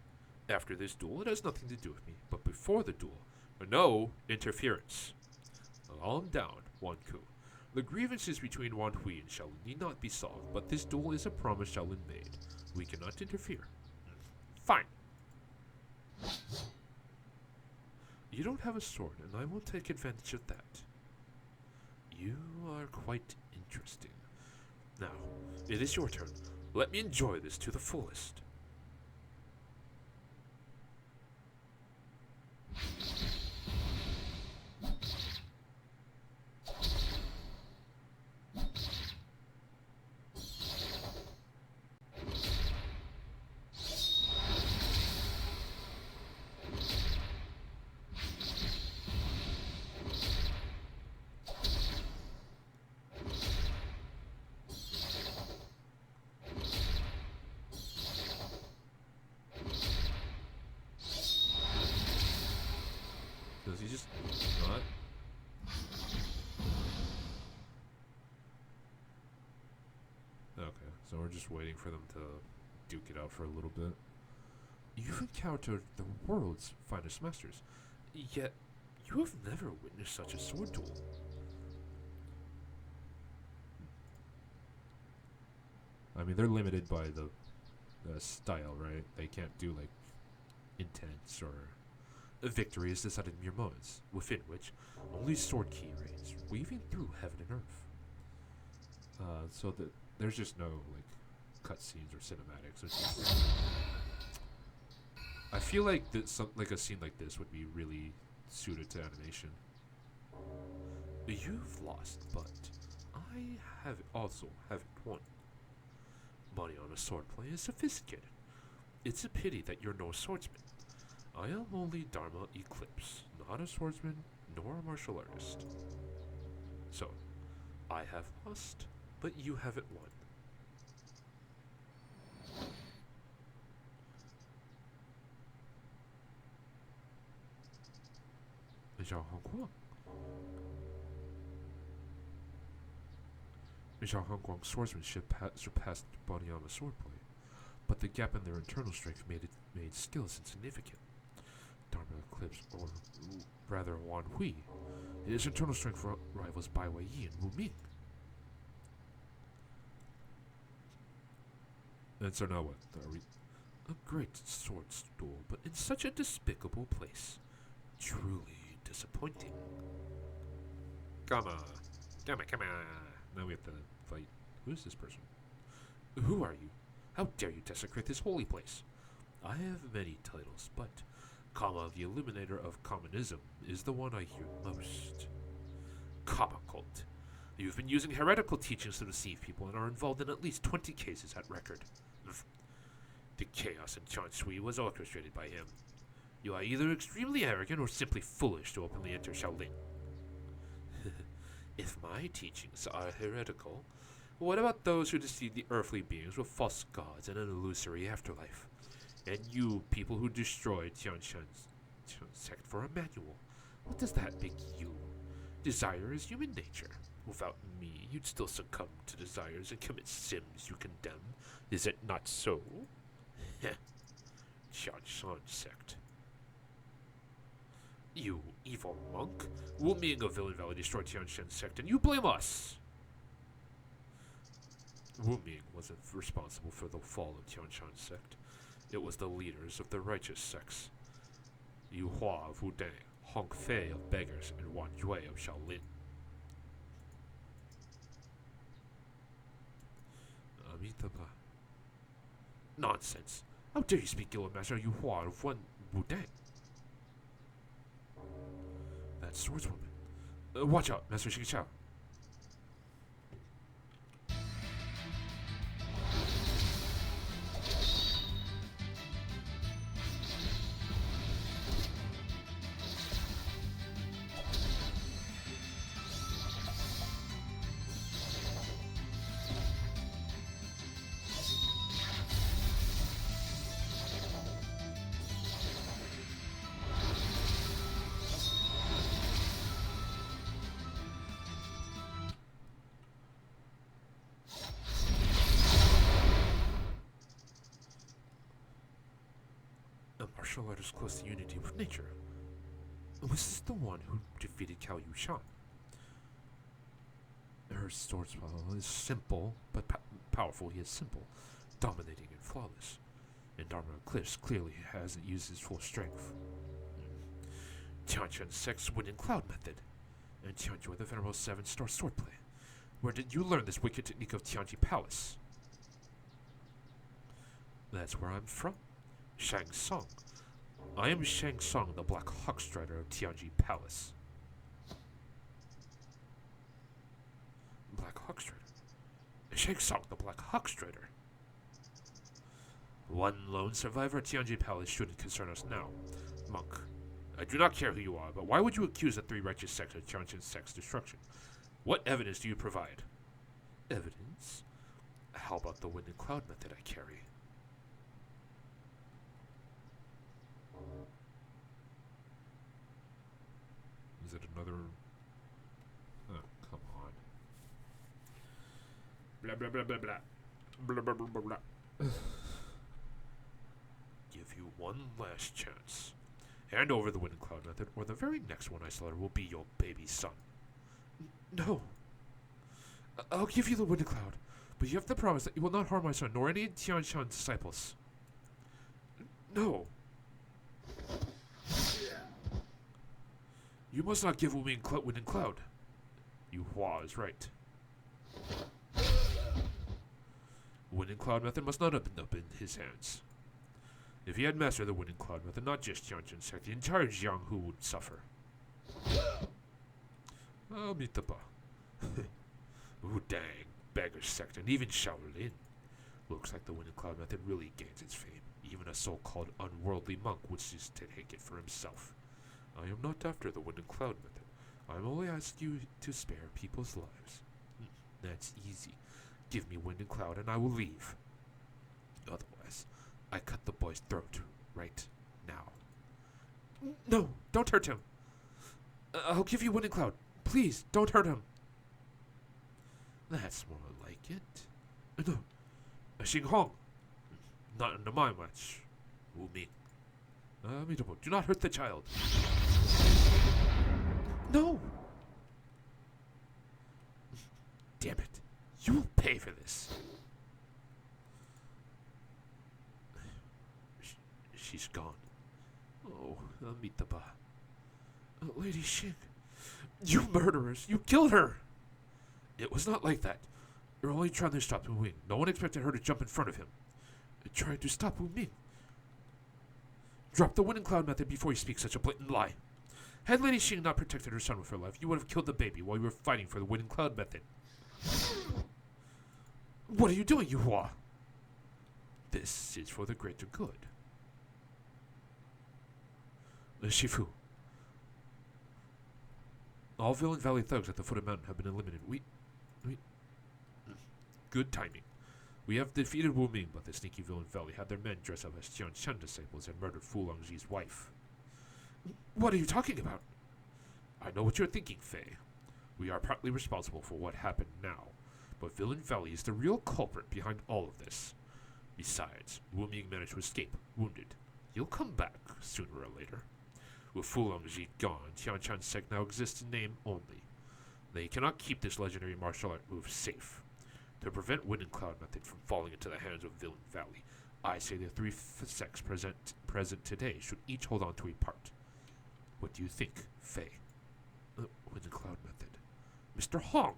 After this duel, it has nothing to do with me, but before the duel, no interference. Calm down, Wan Ku. The grievances between Wan Hui and Shaolin need not be solved, but this duel is a promise Shaolin made. We cannot interfere. Fine. You don't have a sword, and I will take advantage of that. You are quite interesting. Now, it is your turn. Let me enjoy this to the fullest. Does he just not? So we're just waiting for them to duke it out for a little bit. You've encountered the world's finest masters, yet you have never witnessed such a sword duel. I mean, they're limited by the style, right? They can't do like intense or a victory is decided in mere moments, within which only sword key reigns, weaving through heaven and earth. So that there's just no like cutscenes or cinematics. It's just, I feel like that like a scene like this would be really suited to animation. You've lost, but I have also haven't won. Money on a swordplay is sophisticated. It's a pity that you're no swordsman. I am only Dharma Eclipse, not a swordsman nor a martial artist. So, I have lost, but you haven't won. Zhao Hongguang's swordsmanship surpassed Boniyama's swordplay, but the gap in their internal strength made skills insignificant. Dharma Eclipse, or rather Wan Hui, his internal strength rivals Bai Weiyi and Wu Ming. And so now what? Are we a great sword duel, but in such a despicable place. Truly disappointing. Come on. Now we have to fight. Who is this person? Who are you? How dare you desecrate this holy place? I have many titles, but Kama, the Illuminator of Communism, is the one I hear most. Kama cult. You've been using heretical teachings to deceive people and are involved in at least 20 cases at record. The chaos in Chanshui was orchestrated by him. You are either extremely arrogant or simply foolish to openly enter Shaolin. If my teachings are heretical, what about those who deceive the earthly beings with false gods and an illusory afterlife? And you people who destroyed Tianshan's sect for a manual, what does that make you? Desire is human nature. Without me, you'd still succumb to desires and commit sins you condemn. Is it not so? Tianshan sect. You evil monk. Wu Ming of Villain Valley destroyed Tianshan sect, and you blame us! Wu Ming wasn't responsible for the fall of Tianshan sect. It was the leaders of the righteous sects. Yu Hua of Wudang, Hong Fei of Beggars, and Wan Yue of Shaolin. Amitabha. Nonsense. How dare you speak ill of Master Yu Hua of Wudang? That swordswoman. Watch out, Master Shikichao. A martial artist close to unity with nature. Was this the one who defeated Cao Yushan? Her swordspell is simple, but powerful yet simple, dominating and flawless. And Dharma Eclipse clearly hasn't used his full strength. Tianshan sect's winning cloud method. And Tianjui the Venerable 7-star swordplay. Where did you learn this wicked technique of Tianji Palace? That's where I'm from. Shang Tsung. I am Shang Tsung, the Black Hawk Strider of Tianji Palace. Black Hawk Strider? Shang Tsung, the Black Hawk Strider. One lone survivor at Tianji Palace shouldn't concern us now. Monk, I do not care who you are, but why would you accuse the three righteous sects of Tianshan sect's destruction? What evidence do you provide? Evidence? How about the wind and cloud method I carry? Is it another... Oh, come on. Blah, blah, blah, blah, blah. Blah, blah, blah, blah, blah. Give you one last chance. Hand over the wind and cloud method, or the very next one I slaughter will be your baby son. No. I'll give you the wind and cloud, but you have to promise that you will not harm my son nor any Tianshan disciples. No. You must not give wind and cloud. Yu Hua is right. Wind and cloud method must not have been up in his hands. If he had mastered the wind and cloud method, not just Tianjin sect, the entire Jianghu would suffer. I'll meet the ba. Ooh, dang, beggar sect, and even Shaolin. Looks like the wind and cloud method really gains its fame. Even a so-called unworldly monk would cease to take it for himself. I am not after the wind and cloud method. I am only asking you to spare people's lives. That's easy. Give me wind and cloud and I will leave. Otherwise, I cut the boy's throat right now. No, don't hurt him. I'll give you wind and cloud. Please, don't hurt him. That's more like it. No, Xing Hong. Not under my watch. Wu Ming. Do not hurt the child. No! Damn it. You will pay for this. She's gone. Oh, Amitabha. Lady Xing. You murderers! You killed her! It was not like that. You're only trying to stop Wu Ming. No one expected her to jump in front of him. Trying to stop Wu Ming. Drop the wind and cloud method before you speak such a blatant lie. Had Lady Xing not protected her son with her life, you would have killed the baby while you were fighting for the wind and cloud method. What are you doing, Yu Hua? This is for the greater good. Shifu. All Villain Valley thugs at the foot of the mountain have been eliminated. We Good timing. We have defeated Wu Ming, but the sneaky Villain Valley had their men dress up as Tian Shan disciples and murdered Fu Longji's wife. What are you talking about? I know what you're thinking, Fei. We are partly responsible for what happened now, but Villain Valley is the real culprit behind all of this. Besides, Wu Ming managed to escape, wounded. He'll come back, sooner or later. With Fu Longji gone, Tian Shan sect now exists in name only. They cannot keep this legendary martial art move safe. To prevent wind and cloud method from falling into the hands of Villain Valley, I say the three sects present today should each hold on to a part. What do you think, Fei? Wind and cloud method. Mr. Hong!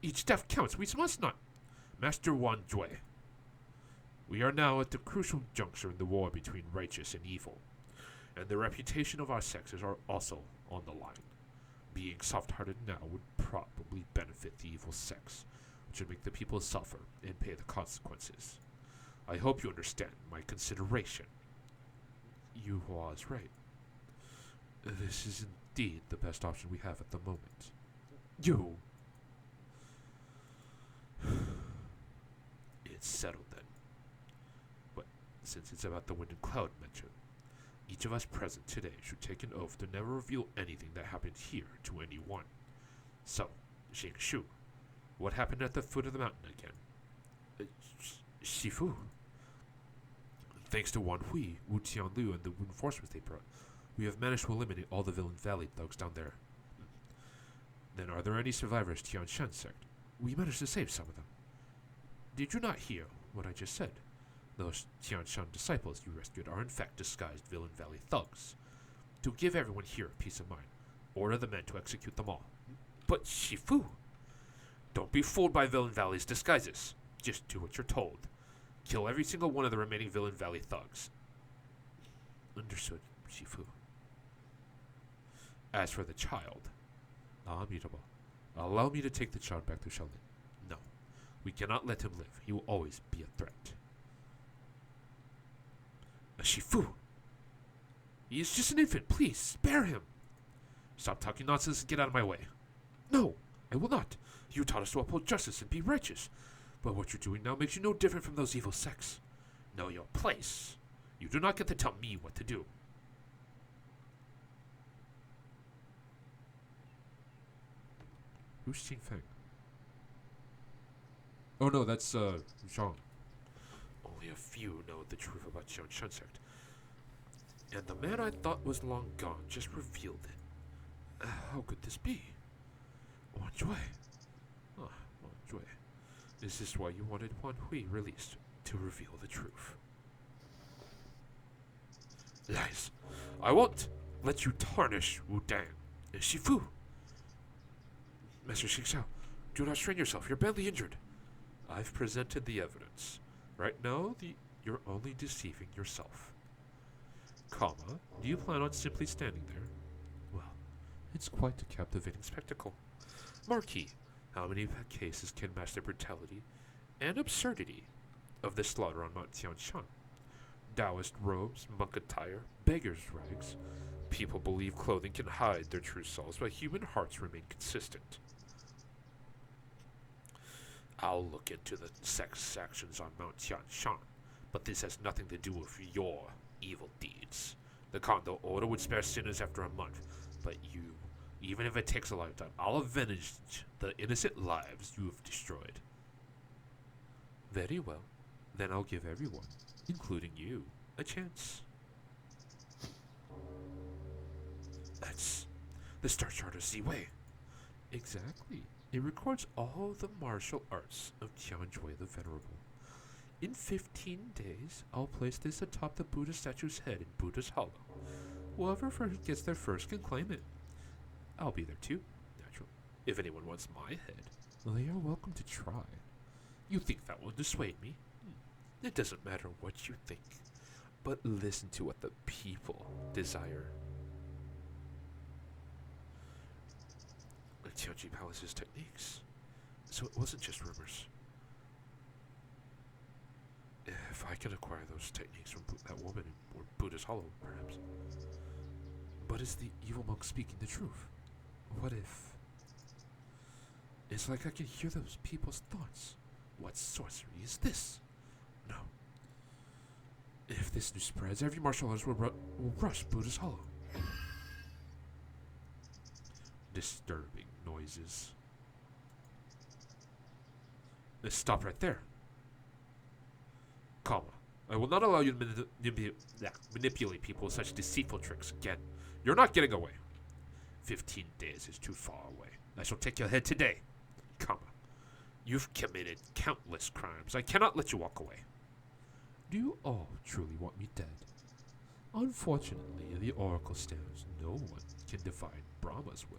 Each death counts, we must not. Master Wan Jue. We are now at the crucial juncture in the war between righteous and evil, and the reputation of our sexes are also on the line. Being soft-hearted now would probably benefit the evil sex, which would make the people suffer and pay the consequences. I hope you understand my consideration. Yu Hua is right. This is indeed the best option we have at the moment. You! It's settled then. But since it's about the wind and cloud mention, each of us present today should take an oath to never reveal anything that happened here to anyone. So, Xing Shu, what happened at the foot of the mountain again? Shifu. Thanks to Wan Hui, Wu Tianlu, and the reinforcements they brought, we have managed to eliminate all the Villain Valley thugs down there. Then are there any survivors Tian Shan sect? We managed to save some of them. Did you not hear what I just said? Those Tian Shan disciples you rescued are in fact disguised Villain Valley thugs. To give everyone here peace of mind, order the men to execute them all. But Shifu! Don't be fooled by Villain Valley's disguises. Just do what you're told. Kill every single one of the remaining Villain Valley thugs. Understood, Shifu. As for the child, Amitabha, allow me to take the child back to Shaolin. No, we cannot let him live. He will always be a threat. Shifu! He is just an infant. Please, spare him. Stop talking nonsense and get out of my way. No, I will not. You taught us to uphold justice and be righteous. But what you're doing now makes you no different from those evil sects. Know your place. You do not get to tell me what to do. Who's Qing Feng? Oh no, that's Zhang. only a few know the truth about Qian Shen sect. And the man I thought was long gone just revealed it. How could this be? Wan Jue. Ah, Wan Jue. Is this why you wanted Wan Hui released? To reveal the truth? Lies. I won't let you tarnish Wu Dang and Shifu. Master Xingxiao, do not strain yourself. You're badly injured. I've presented the evidence. Right now, you're only deceiving yourself. Comma, do you plan on simply standing there? Well, it's quite a captivating spectacle. Marquis, how many cases can match the brutality and absurdity of the slaughter on Mount Tianshan? Taoist robes, monk attire, beggar's rags. People believe clothing can hide their true selves, but human hearts remain consistent. I'll look into the sex actions on Mount Tianshan, but this has nothing to do with your evil deeds. The Kondo Order would spare sinners after a month, but you, even if it takes a lifetime, I'll avenge the innocent lives you have destroyed. Very well. Then I'll give everyone, including you, a chance. That's the Star Charter Z-Way. Exactly. It records all the martial arts of Tianjue the Venerable. In 15 days, I'll place this atop the Buddha statue's head in Buddha's Hollow. Whoever gets there first can claim it. I'll be there too, naturally. If anyone wants my head, they are welcome to try. You think that will dissuade me? It doesn't matter what you think, but listen to what the people desire. The Tianji Palace's techniques. So it wasn't just rumors. If I can acquire those techniques from that woman or Buddha's Hollow, perhaps. But is the evil monk speaking the truth? What if... It's like I can hear those people's thoughts. What sorcery is this? No. If this news spreads, every martial artist will rush Buddha's Hollow. Disturbing noises. Let's stop right there. Comma. I will not allow you to manipulate people with such deceitful tricks again. You're not getting away. 15 days is too far away. I shall take your head today. Comma. You've committed countless crimes. I cannot let you walk away. Do you all truly want me dead? Unfortunately, the oracle stands. No one can divide Brahma's will.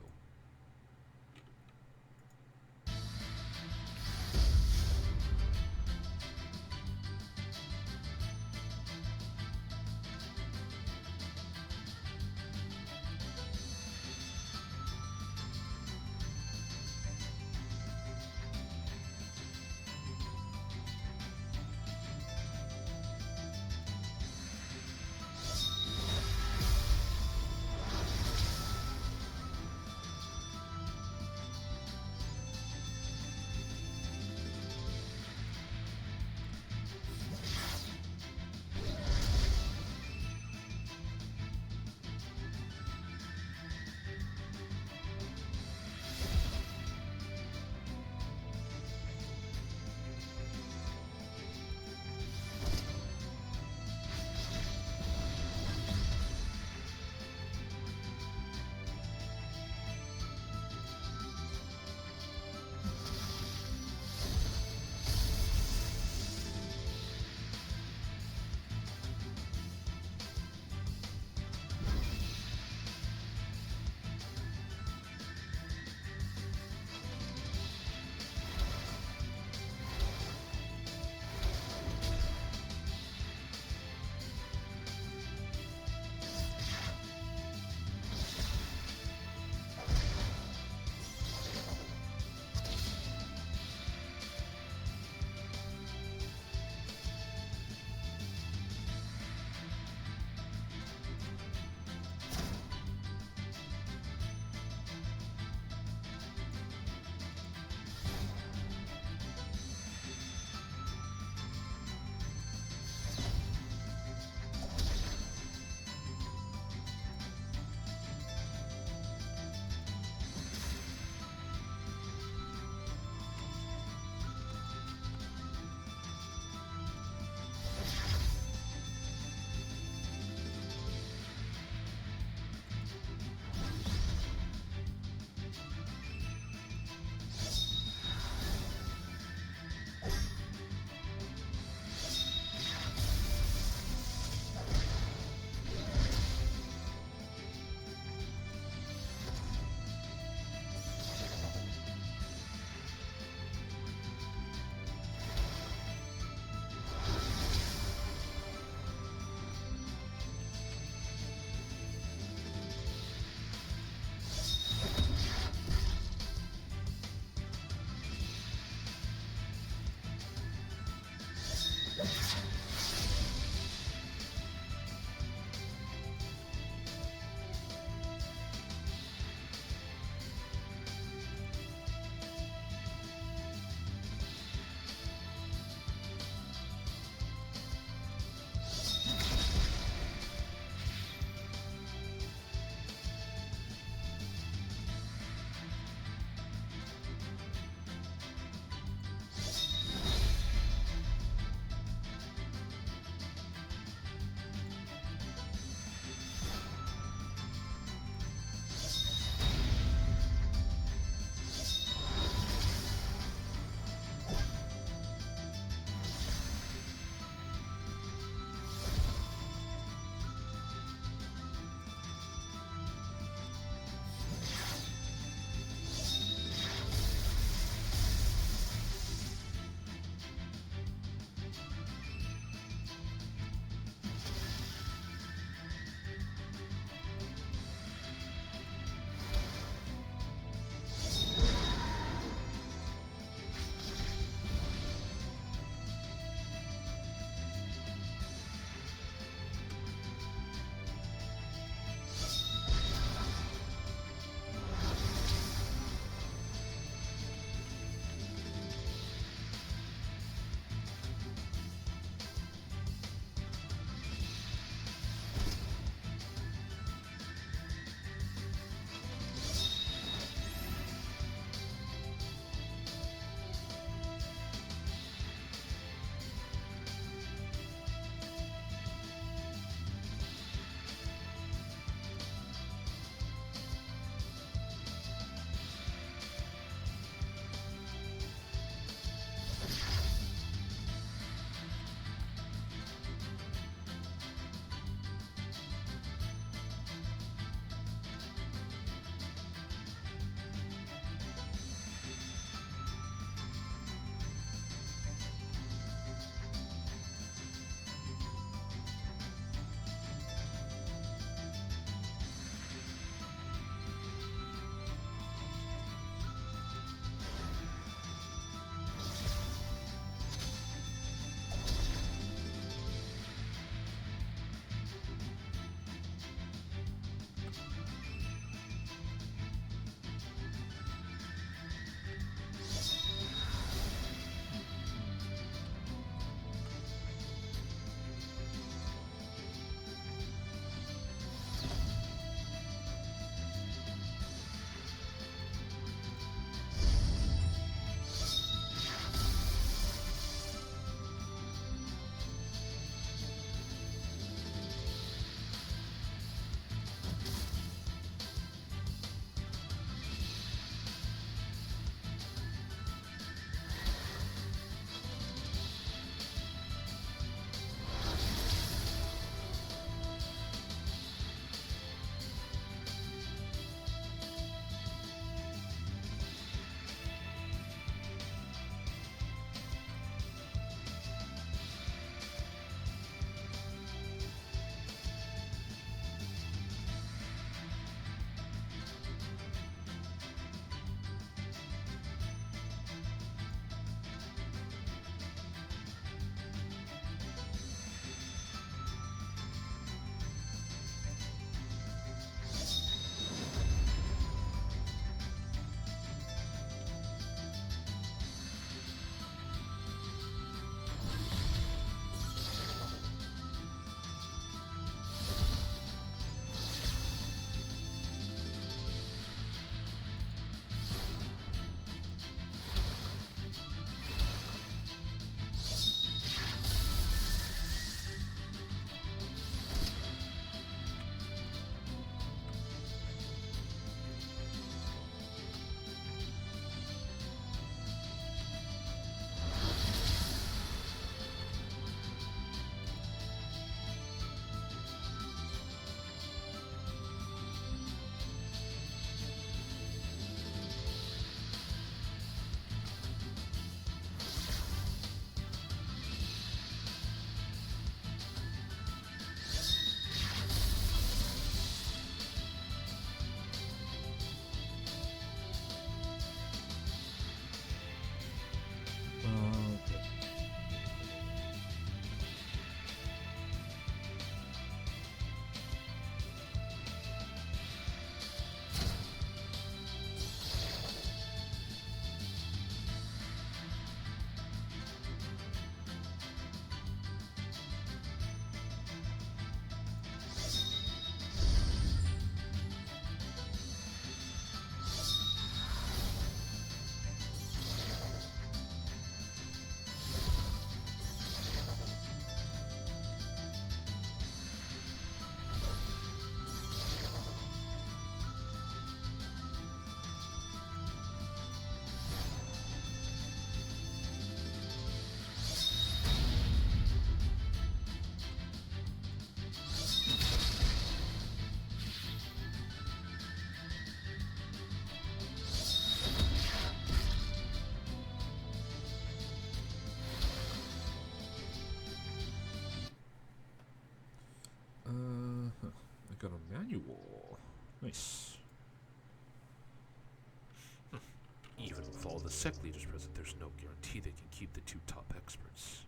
With all the sect leaders present, there's no guarantee they can keep the two top experts.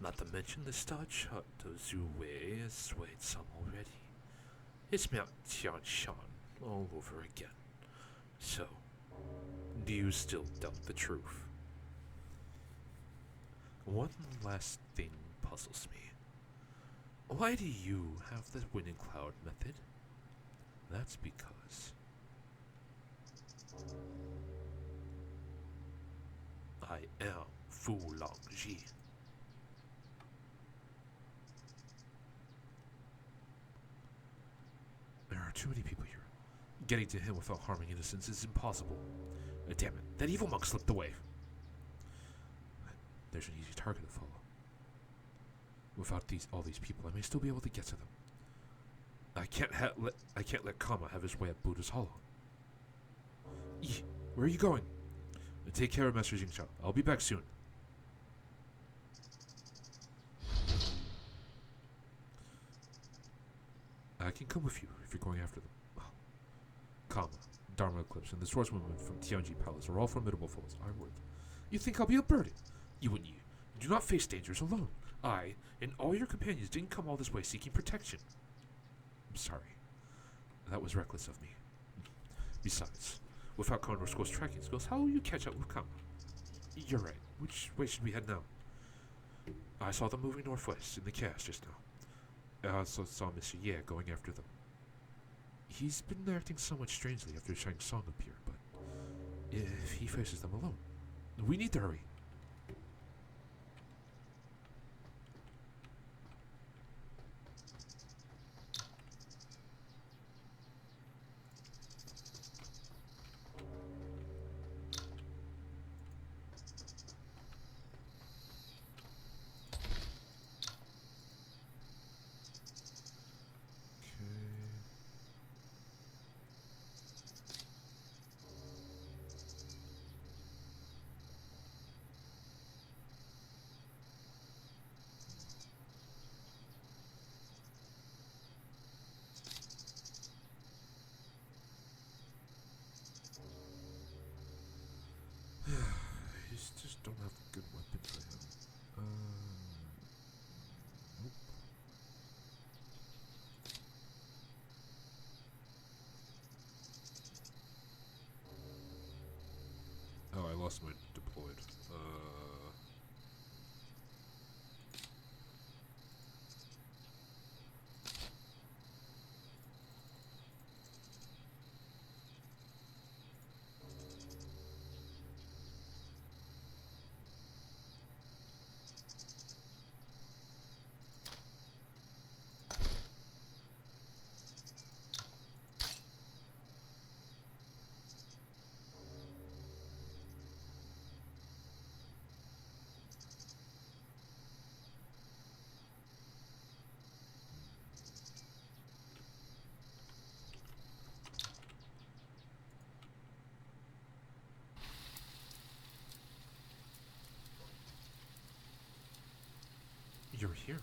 Not to mention the star chart of Zhu Wei has swayed some already. It's Mount Tianshan all over again. So, do you still doubt the truth? One last thing puzzles me. Why do you have the winning cloud method? That's because I am Fu Longji. There are too many people here. Getting to him without harming innocents is impossible. Damn it, that evil monk slipped away. There's an easy target to follow. Without all these people, I may still be able to get to them. I can't let Kama have his way at Buddha's Hollow. Where are you going? Take care of Master Jingchao. I'll be back soon. I can come with you if you're going after them. Kama, Dharma Eclipse, and the swordswoman from Tianji Palace are all formidable foes. I would. You think I'll be a burden? You do not face dangers alone. I and all your companions didn't come all this way seeking protection. I'm sorry. That was reckless of me. Besides, without Condor School's tracking skills, how will you catch up with Kama? You're right. Which way should we head now? I saw them moving northwest in the chaos just now. I also saw Mr. Ye going after them. He's been acting somewhat strangely after Shang Tsung appeared, but if he faces them alone, we need to hurry. Just don't have a good weapon for him. Nope. Oh, I lost my deployed. You're here.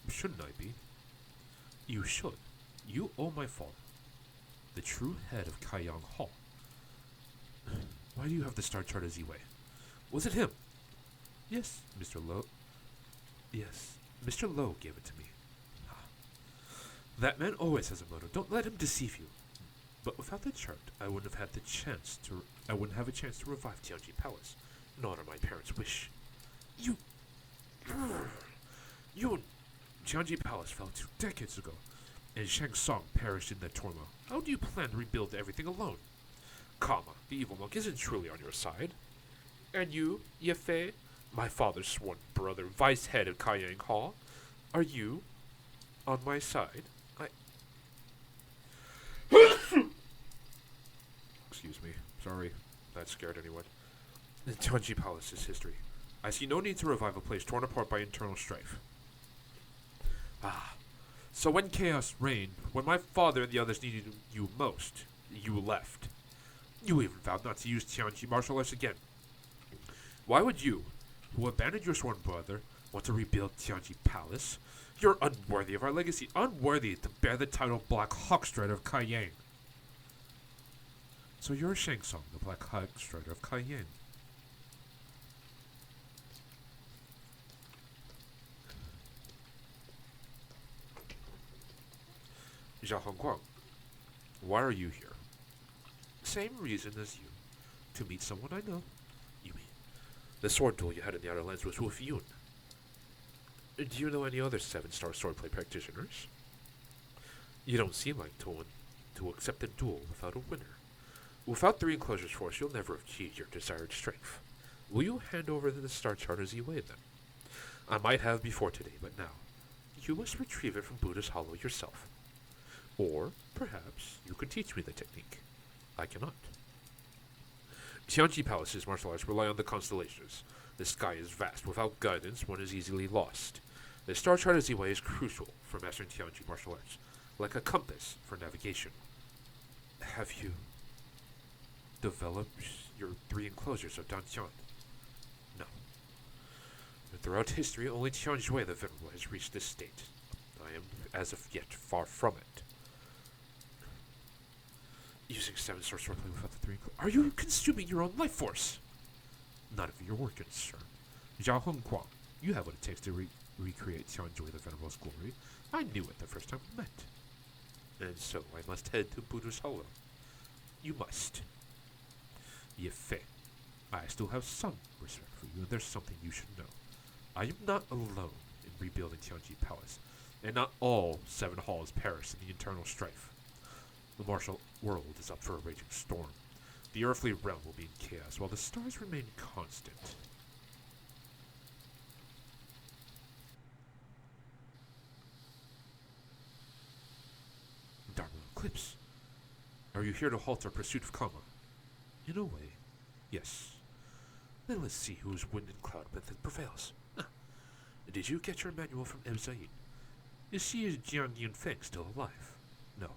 Shouldn't I be? You should. You owe my father, the true head of Kaiyang Hall. Why do you have the star chart as Ziwei? Was it him? Yes, Mr. Lowe. Yes, Mr. Lowe gave it to me. That man always has a motive. Don't let him deceive you. But without the chart, I wouldn't have a chance to revive Tianji Palace, not on my parents' wish. You and Tianji Palace fell 2 decades ago, and Shang Tsung perished in that turmoil. How do you plan to rebuild everything alone? Kama, the evil monk, isn't truly on your side. And you, Ye Fei, my father's sworn brother, vice head of Kaiyang Hall, are you on my side? Excuse me. Sorry. That scared anyone. The Tianji Palace's history. I see no need to revive a place torn apart by internal strife. So when chaos reigned, when my father and the others needed you most, you left. You even vowed not to use Tianji martial arts again. Why would you, who abandoned your sworn brother, want to rebuild Tianji Palace? You're unworthy of our legacy, unworthy to bear the title Black Hawk Strider of Kaiyang. So you're Shang Tsung, the Black Hawk Strider of Cayenne. Zhao Hongguang, why are you here? Same reason as you. To meet someone I know. You mean the sword duel you had in the Outer Lands was with Yun? Do you know any other 7-star swordplay practitioners? You don't seem like one to accept a duel without a winner. Without 3 enclosures force, you'll never achieve your desired strength. Will you hand over the star chart as Iwei then? I might have before today, but now, you must retrieve it from Buddha's Hollow yourself. Or, perhaps, you could teach me the technique. I cannot. Tianji Palace's martial arts rely on the constellations. The sky is vast. Without guidance, one is easily lost. The star chart as Iwei is crucial for mastering Tianji martial arts, like a compass for navigation. Have you developed your 3 enclosures of Dantian? No. But throughout history, only Tianjue the Venerable has reached this state. I am, as of yet, far from it. Using 7-star swordplay without the 3 Are you consuming your own life force? None of your concern. Zhao Hongguang, you have what it takes to recreate Tianjue the Venerable's glory. I knew it the first time we met. And so I must head to Buddha's Hollow. You must. Ye Fei, I still have some respect for you, and there's something you should know. I am not alone in rebuilding Tianji Palace, and not all 7 halls perish in the internal strife. The martial world is up for a raging storm. The earthly realm will be in chaos, while the stars remain constant. Dharma Eclipse, are you here to halt our pursuit of Kama? In a way, yes. Then let's see whose wind and cloud method prevails. Did you get your manual from Ebzayin? Is she and Jiang Yunfeng still alive? No,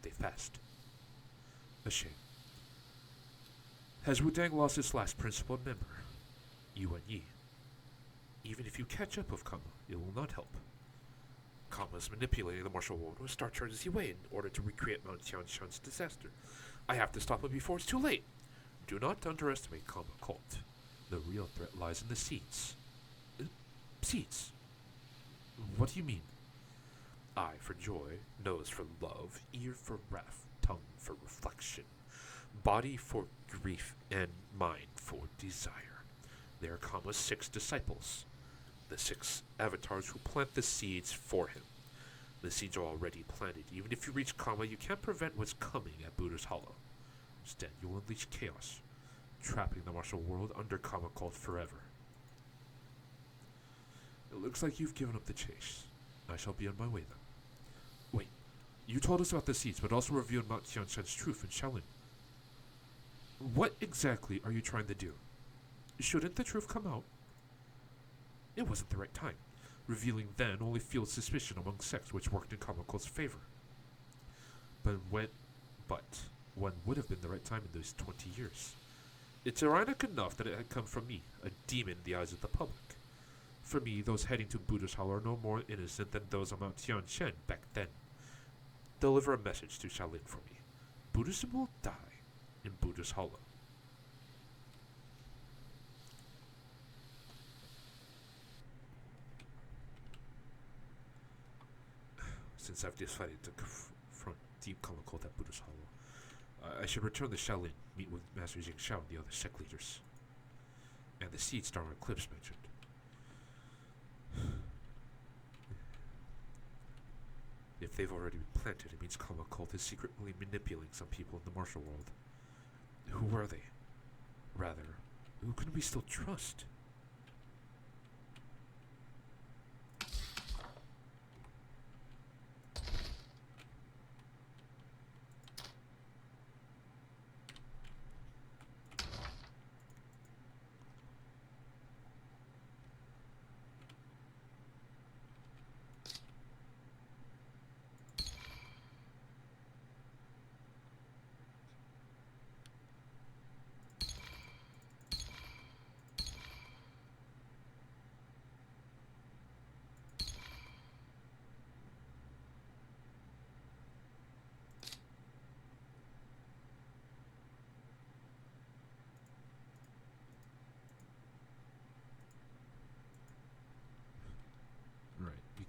they've passed. A shame. Has Wudang lost its last principal member? Yuan Yi. Even if you catch up with Kama, it will not help. Kama is manipulating the martial world with star charges Iwei in order to recreate Mount Tianshan's disaster. I have to stop him before it's too late. Do not underestimate Kama cult. The real threat lies in the seeds. Seeds? What do you mean? Eye for joy, nose for love, ear for wrath, tongue for reflection, body for grief, and mind for desire. They are Kama's 6 disciples, the 6 avatars who plant the seeds for him. The seeds are already planted. Even if you reach Kama, you can't prevent what's coming at Buddha's Hollow. Instead, you will unleash chaos, trapping the martial world under Kama cult forever. It looks like you've given up the chase. I shall be on my way then. Wait, you told us about the seeds, but also revealed Mount Tianshan's truth in Shaolin. What exactly are you trying to do? Shouldn't the truth come out? It wasn't the right time. Revealing then only fueled suspicion among sects which worked in Kama cult's favor. But when would have been the right time in those 20 years? It's ironic enough that it had come from me, a demon in the eyes of the public. For me, those heading to Buddha's Hollow are no more innocent than those on Mount Tianshan back then. Deliver a message to Shaolin for me. Buddhism will die in Buddha's Hollow. Since I've decided to confront Deep Kama cult at Buddha's Hollow, I should return to Shaolin, meet with Master Jing Shao and the other sect leaders. And the seed star eclipse mentioned. If they've already been planted, it means Kama cult is secretly manipulating some people in the martial world. Who are they? Rather, who can we still trust?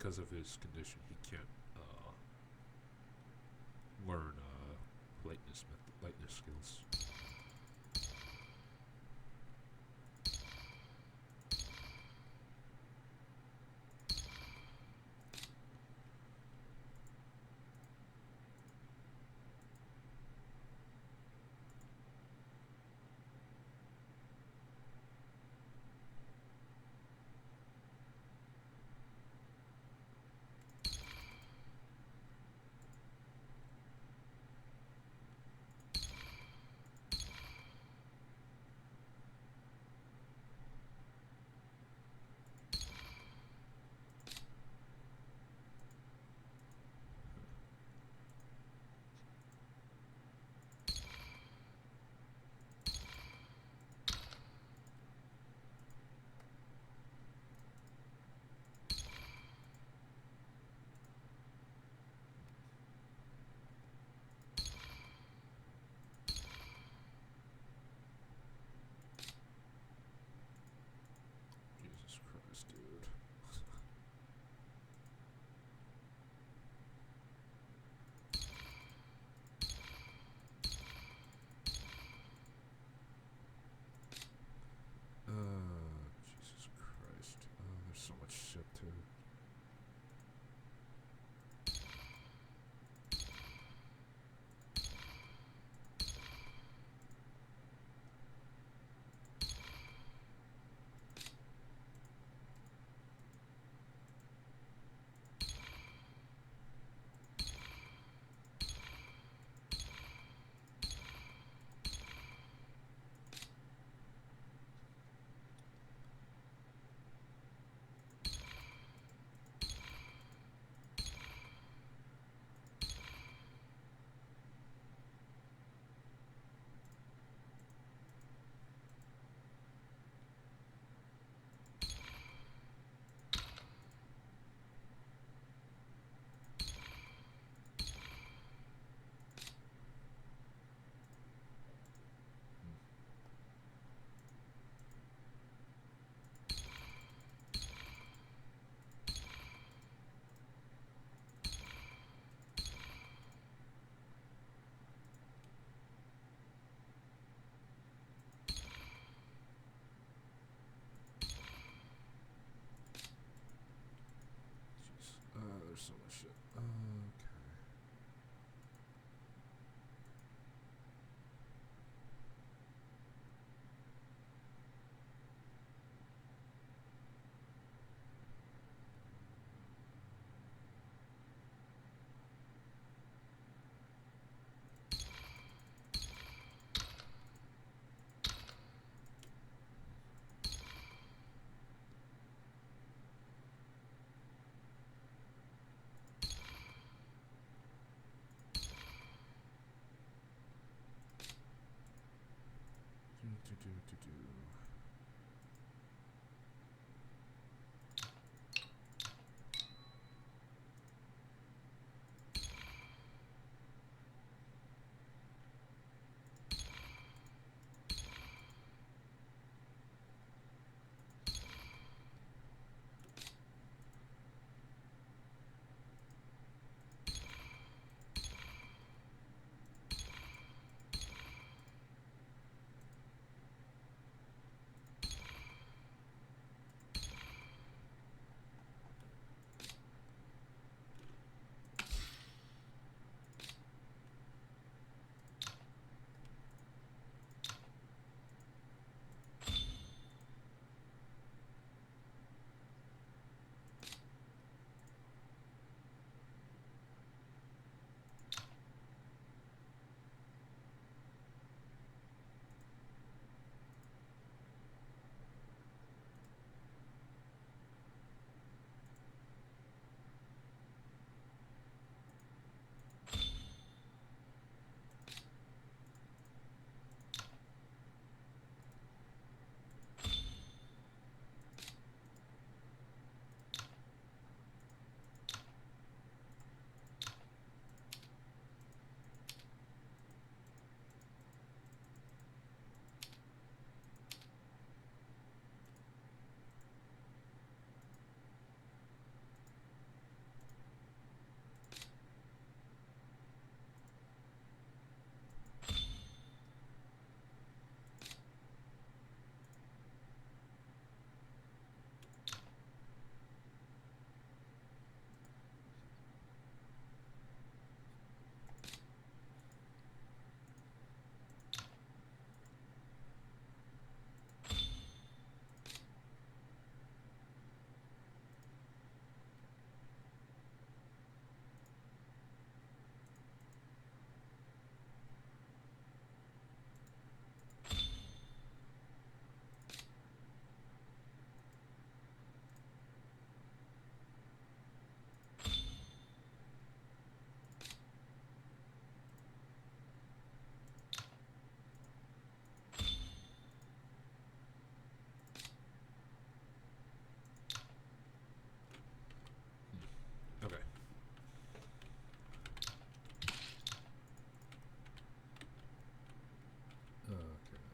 because of his condition, he can't learn lightness skills. Jesus Christ, dude. Jesus Christ. There's so much shit too. There's so much shit. Okay. Do.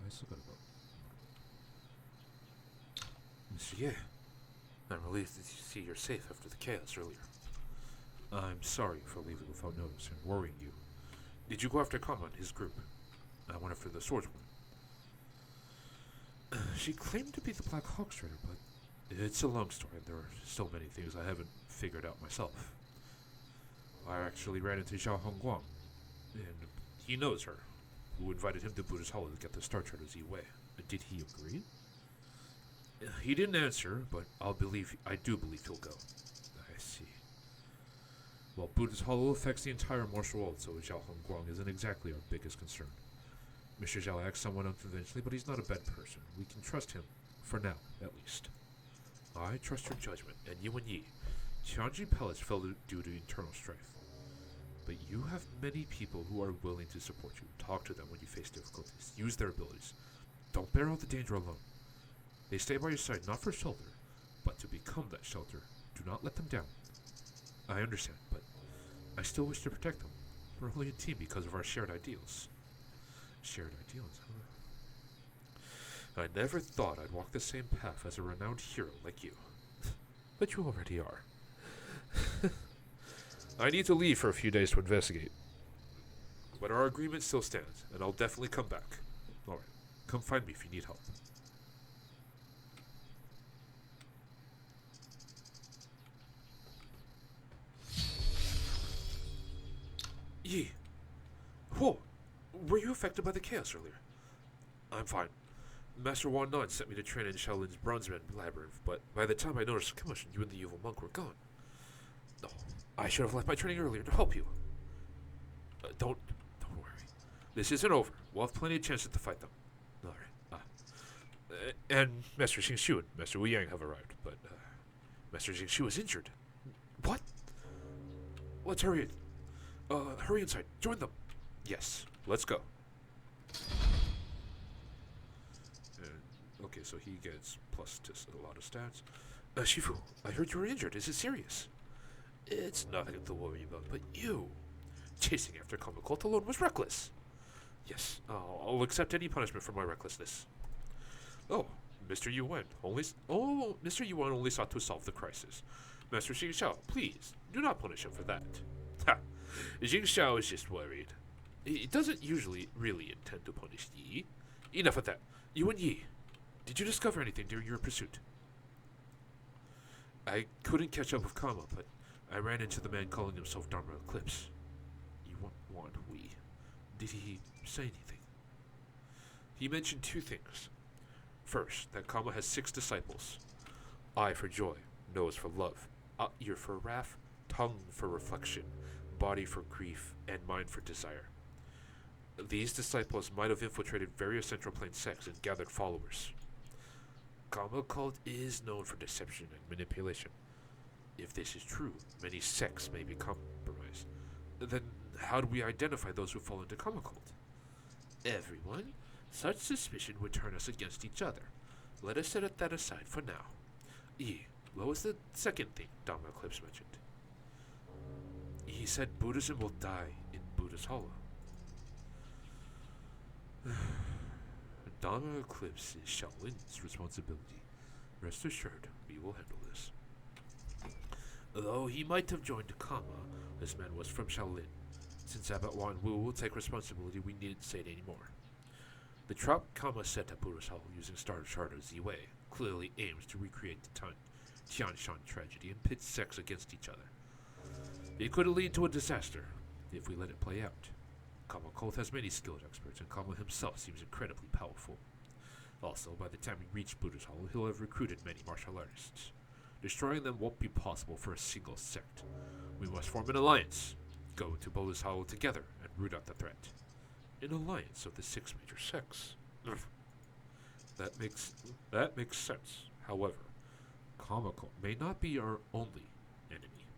I still got about. Mr. Ye, I'm relieved to see you're safe after the chaos earlier. I'm sorry for leaving without notice and worrying you. Did you go after Kama and his group? I went after the swordswoman. She claimed to be the Black Hawk Strider, but it's a long story, and there are so many things I haven't figured out myself. I actually ran into Xiao Hongguang, and he knows her, who invited him to Buddha's Hollow to get the Star Charter Z Wei. Did he agree? He didn't answer, but I do believe he'll go. I see. Well, Buddha's Hollow affects the entire martial world, so Xiao Hongguang isn't exactly our biggest concern. Mr. Zhao acts somewhat unconventionally, but he's not a bad person. We can trust him, for now, at least. I trust your judgment, and you and Yi. Tianji Palace fell due to internal strife. But you have many people who are willing to support you. Talk to them when you face difficulties. Use their abilities. Don't bear all the danger alone. They stay by your side not for shelter, but to become that shelter. Do not let them down. I understand, but I still wish to protect them. We're only a team because of our shared ideals. Shared ideals, huh? I never thought I'd walk the same path as a renowned hero like you. But you already are. I need to leave for a few days to investigate. But our agreement still stands, and I'll definitely come back. Alright, come find me if you need help. Yi. Whoa. Were you affected by the chaos earlier? I'm fine. Master Wan Nan sent me to train in Shaolin's Bronzeman Labyrinth, but by the time I noticed the commotion, you and the evil monk were gone. Oh, I should have left my training earlier to help you. Don't worry. This isn't over. We'll have plenty of chances to fight them. Alright. And Master Xingxiu and Master Wu Yang have arrived, but Master Xingxiu is injured. What? Let's hurry. Hurry inside. Join them. Yes. Let's go. Okay, so he gets plus to a lot of stats. Shifu, I heard you were injured. Is it serious? It's nothing to worry about, but you. Chasing after Kama Cult alone was reckless. Yes, I'll accept any punishment for my recklessness. Oh, Mr. Yuan Mr. Yuan only sought to solve the crisis. Master Xing Xiao, please, do not punish him for that. Ha! Xing Xiao is just worried. He doesn't usually really intend to punish Yi. Enough of that. You and Yi, did you discover anything during your pursuit? I couldn't catch up with Kama, but I ran into the man calling himself Dharma Eclipse. You want we? Did he say anything? He mentioned two things. First, that Kama has 6 disciples. Eye for joy, nose for love, ear for wrath, tongue for reflection, body for grief, and mind for desire. These disciples might have infiltrated various Central Plain sects and gathered followers. Kama cult is known for deception and manipulation. If this is true, many sects may be compromised. Then how do we identify those who fall into Kama cult? Everyone? Such suspicion would turn us against each other. Let us set that aside for now. What was the second thing Dharma Eclipse mentioned? He said Buddhism will die in Buddha's Hollow. Dharma Eclipse is Shaolin's responsibility. Rest assured, we will handle this. Though he might have joined Kama, this man was from Shaolin. Since Abbot Wan Wu will take responsibility, we needn't say it anymore. The trap Kama set at Buddha's Hollow using Star Charter Z Wei clearly aims to recreate the Tianshan tragedy and pit sects against each other. It could lead to a disaster if we let it play out. Kama cult has many skilled experts, and Kama himself seems incredibly powerful. Also, by the time we reach Buddha's Hollow, he'll have recruited many martial artists. Destroying them won't be possible for a single sect. We must form an alliance, go to Buddha's Hollow together, and root out the threat. An alliance of the 6 major sects. That makes sense. However, Kama cult may not be our only enemy.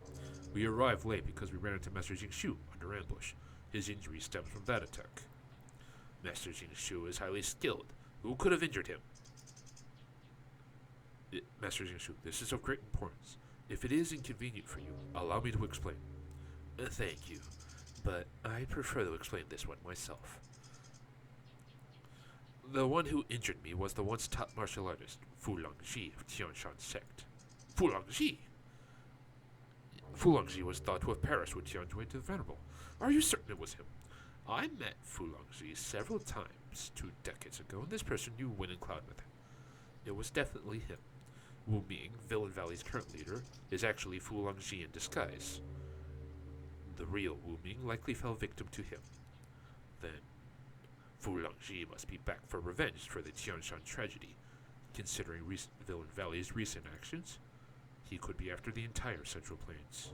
We arrived late because we ran into Master Xingxiu under ambush. His injury stems from that attack. Master Xingxiu is highly skilled. Who could have injured him? Master Xingxiu, this is of great importance. If it is inconvenient for you, allow me to explain. Thank you, but I prefer to explain this one myself. The one who injured me was the once top martial artist, Fu Longji of Tianshan sect. Fu Longji? Fu Longji was thought to have perished when Tian joined the Venerable. Are you certain it was him? I met Fu Longji several times 2 decades ago, and this person knew Win and Cloud with him. It was definitely him. Wu Ming, Villain Valley's current leader, is actually Fu Longji in disguise. The real Wu Ming likely fell victim to him. Then, Fu Longji must be back for revenge for the Tianshan tragedy. Considering Villain Valley's recent actions, he could be after the entire Central Plains.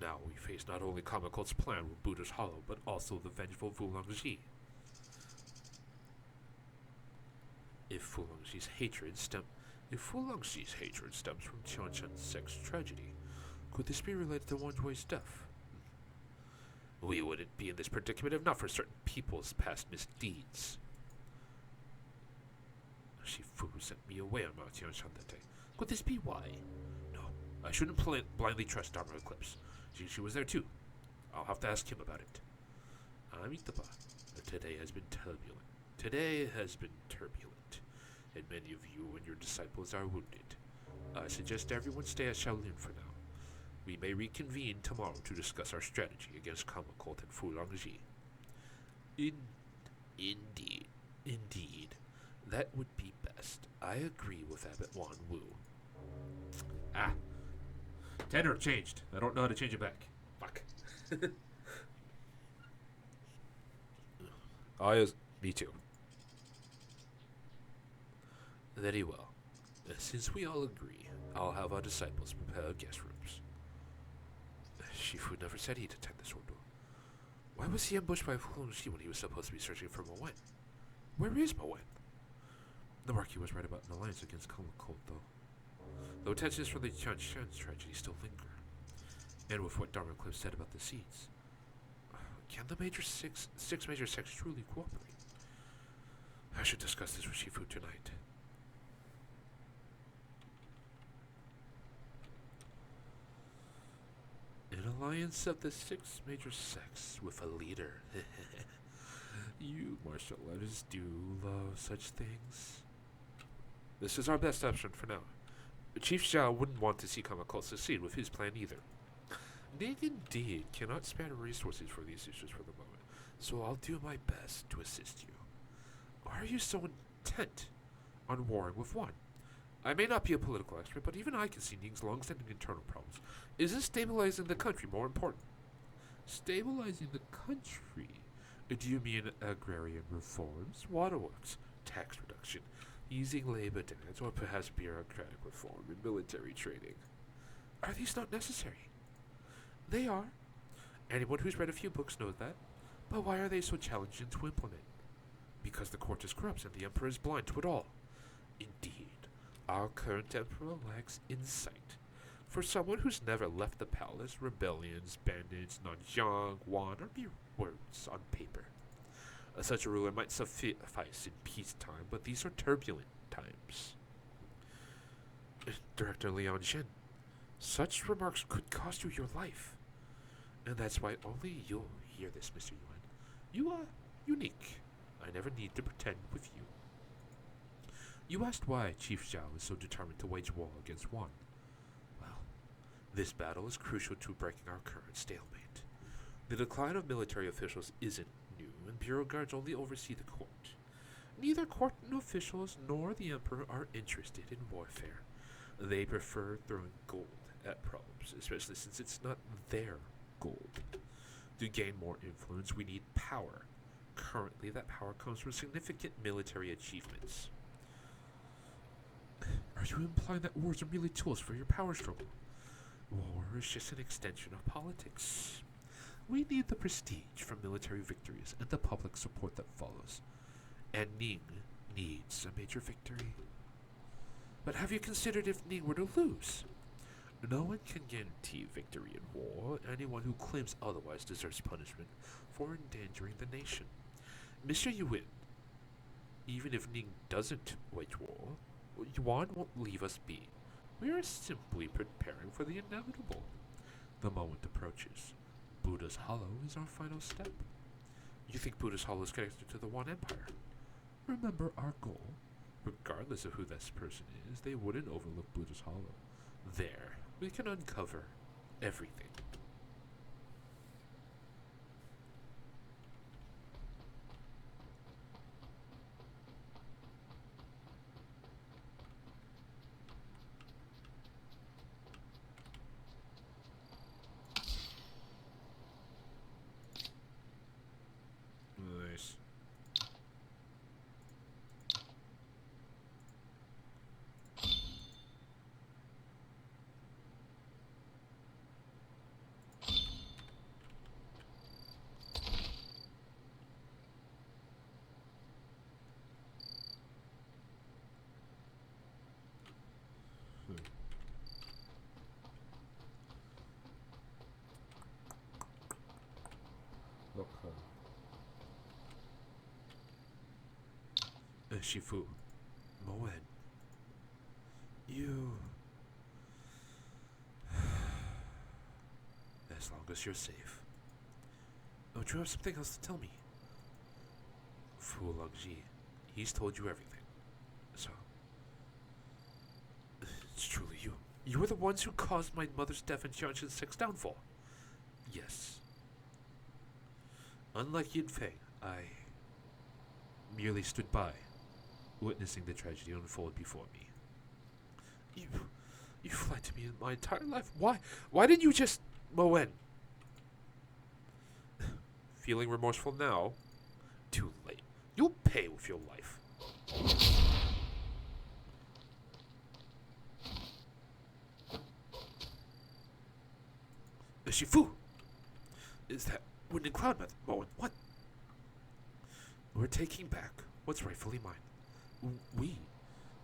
Now we face not only Kamakult's plan with Buddha's Hollow, but also the vengeful Fu Longji. If Fu Longji's hatred stems from Tianshan's sex tragedy, could this be related to Wanjui's death? We wouldn't be in this predicament if not for certain people's past misdeeds. Shifu sent me away on Mount Tianshan that day. Could this be why? No, I shouldn't blindly trust Dharma Eclipse. She was there too. I'll have to ask him about it. Amitabha, today has been turbulent, and many of you and your disciples are wounded. I suggest everyone stay at Shaolin for now. We may reconvene tomorrow to discuss our strategy against Kamakult and Fu Longji. Indeed. That would be best. I agree with Abbot Wan Wu. Tenor changed. I don't know how to change it back. Fuck. Me too. Very well. Since we all agree, I'll have our disciples prepare guest rooms. Shifu never said he'd attend this ordeal. Why was he ambushed by Fu Longji when he was supposed to be searching for Moen? Where is Moen? The Marquis was right about an alliance against Kamakult, though tensions from the Tianshan tragedy still linger. And with what Dharma Cliff said about the seeds, can the six major sects truly cooperate? I should discuss this with Shifu tonight. An alliance of the 6 major sects with a leader. You martial artists do love such things. This is our best option for now. Chief Xiao wouldn't want to see Kamakult succeed with his plan either. Ning indeed cannot spare resources for these issues for the moment, so I'll do my best to assist you. Why are you so intent on warring with one? I may not be a political expert, but even I can see Ning's long-standing internal problems. Isn't stabilizing the country more important? Stabilizing the country? Do you mean agrarian reforms, waterworks, tax reduction, easing labor demands, or perhaps bureaucratic reform and military training? Are these not necessary? They are. Anyone who's read a few books knows that. But why are they so challenging to implement? Because the court is corrupt and the emperor is blind to it all. Indeed, our current emperor lacks insight. For someone who's never left the palace, rebellions, bandits, Nanjiang, Wan are mere words on paper. Such a ruler might suffice in peacetime, but these are turbulent times. Director Liang Zhen, such remarks could cost you your life. And that's why only you'll hear this, Mr. Yuan. You are unique. I never need to pretend with you. You asked why Chief Zhao is so determined to wage war against Wan. Well, this battle is crucial to breaking our current stalemate. The decline of military officials isn't new, and bureau guards only oversee the court. Neither court officials nor the emperor are interested in warfare. They prefer throwing gold at problems, especially since it's not their gold. To gain more influence, we need power. Currently, that power comes from significant military achievements. Are you implying that wars are merely tools for your power struggle? War is just an extension of politics. We need the prestige from military victories and the public support that follows. And Ning needs a major victory. But have you considered if Ning were to lose? No one can guarantee victory in war. Anyone who claims otherwise deserves punishment for endangering the nation. Mr. Yuan, even if Ning doesn't wage war, Yuan won't leave us be. We are simply preparing for the inevitable. The moment approaches. Buddha's Hollow is our final step. You think Buddha's Hollow is connected to the One Empire? Remember our goal. Regardless of who this person is, they wouldn't overlook Buddha's Hollow. There, we can uncover everything. Nice. Okay. Shifu, Moen, you... As long as you're safe. Oh, do you have something else to tell me? Fu Longji, he's told you everything. So... It's truly you. You were the ones who caused my mother's death and Jianshin's sixth downfall. Yes. Unlike Yin Fei, I merely stood by, witnessing the tragedy unfold before me. You lied to me in my entire life. Why didn't you just... Moen. Feeling remorseful now? Too late. You'll pay with your life. Shifu! Is that Wind and Cloud Method? Moen, what? We're taking back what's rightfully mine. We?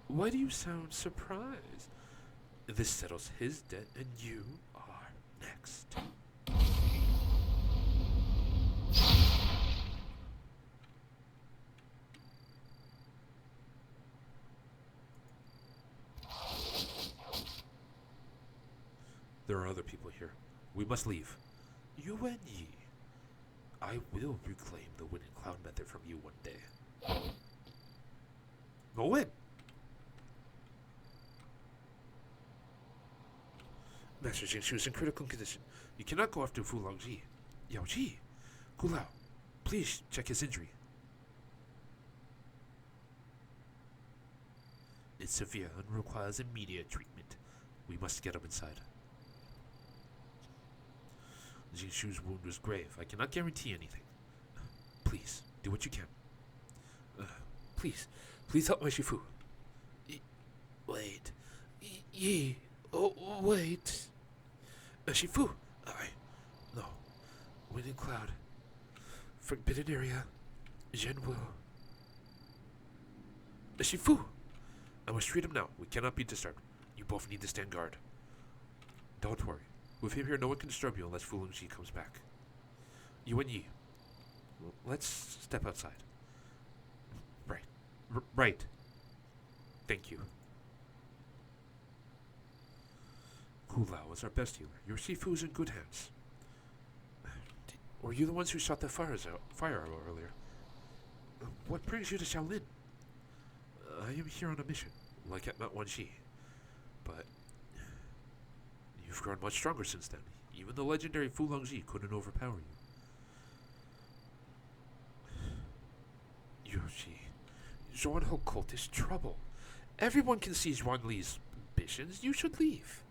Why do you sound surprised? This settles his debt, and you are next. There are other people here. We must leave. You and ye. I will reclaim the Wind and Cloud Method from you one day. Go in! Master Jingshu is in critical condition. You cannot go after Fu Longji. Yao Ji! Kulao, please check his injury. It's severe and requires immediate treatment. We must get him inside. Jingshu's wound was grave. I cannot guarantee anything. Please, do what you can. Please help my Shifu. Wait. Wait. Shifu! No. Wind and Cloud. Forbidden area. Zhen will. Shifu! I must treat him now. We cannot be disturbed. You both need to stand guard. Don't worry. With him here, no one can disturb you unless Fu Longji comes back. You and Yi. Let's step outside. Right. Thank you. Kulao is our best healer. Your Shifu is in good hands. Were you the ones who shot the fire arrow earlier? What brings you to Shaolin? I am here on a mission, like at Mount Wanxi. But you've grown much stronger since then. Even the legendary Fu Longji couldn't overpower you. Yoshi, Zhuan Ho cult is trouble. Everyone can see Zhuan Li's ambitions. You should leave.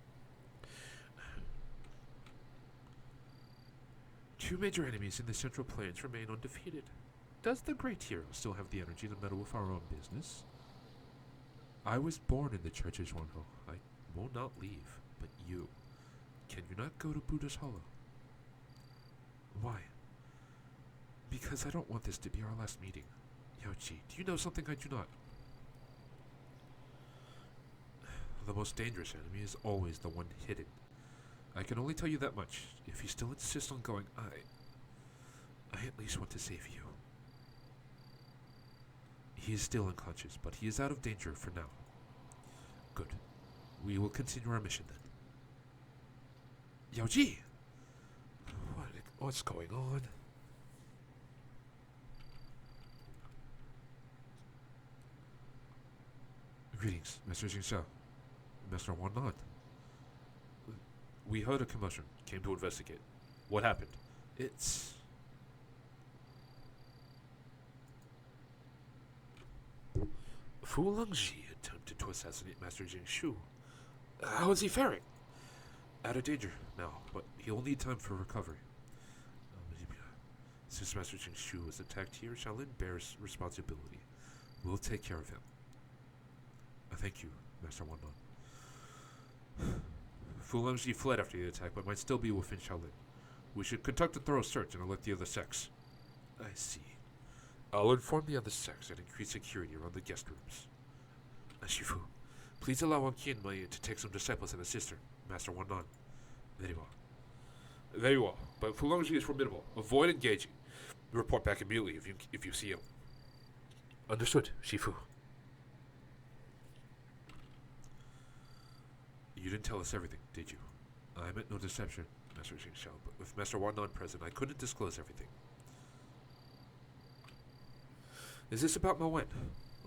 Two major enemies in the Central Plains remain undefeated. Does the great hero still have the energy to meddle with our own business? I was born in the Church of Zhuan Ho. I will not leave. But you, can you not go to Buddha's Hollow? Why? Because I don't want this to be our last meeting. Yaoji, do you know something I do not? The most dangerous enemy is always the one hidden. I can only tell you that much. If you still insist on going, I at least want to save you. He is still unconscious, but he is out of danger for now. Good. We will continue our mission then. Yaoji! What's going on? Greetings, Mr. Jingxiao. Mr. Wannan. We heard a commotion. Came to investigate. What happened? It's... Fu Longji attempted to assassinate Master Jing Shu. How is he faring? out of danger now, but he'll need time for recovery. Since Master Jing Shu was attacked here, Shaolin bears responsibility. We'll take care of him. Thank you, Master Wandan. Fu Longji fled after the attack, but might still be within Shaolin. We should conduct a thorough search and alert the other sects. I see. I'll inform the other sects and increase security around the guest rooms. Shifu, please allow Wang Qin Mei to take some disciples and assist her, Master Wandan. Very well. Very well, but Fu Longji is formidable. Avoid engaging. Report back immediately if you see him. Understood, Shifu. You didn't tell us everything, did you? I meant no deception, Master Jingxiao, but with Master Wandan present, I couldn't disclose everything. Is this about Mo Wen?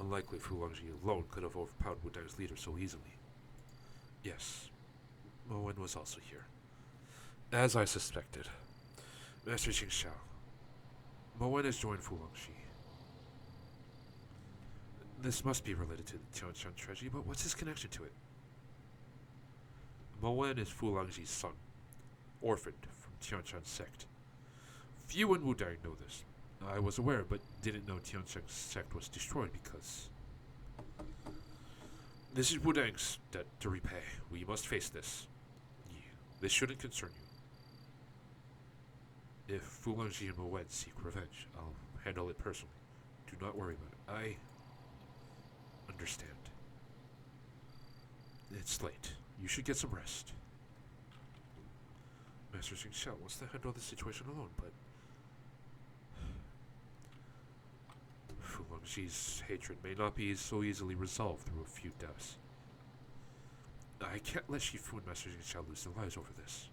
Unlikely Fu Longji alone could have overpowered Wu Dang's leader so easily. Yes, Mo Wen was also here. As I suspected. Master Jingxiao, Mo Wen has joined Fu Longji. This must be related to the Tianshan tragedy, but what's his connection to it? Mo Wen is Fu Longji's son, orphaned from Tianshan sect. Few in Wu Dang know this. I was aware, but didn't know Tianshan sect was destroyed because... This is Wu Dang's debt to repay. We must face this. This shouldn't concern you. If Fu Longji and Mo Wen seek revenge, I'll handle it personally. Do not worry about it. I understand. It's late. You should get some rest. Master Jingxiao wants to handle the situation alone, but... Fu Longji's hatred may not be so easily resolved through a few deaths. I can't let Shifu and Master Jingxiao lose their lives over this.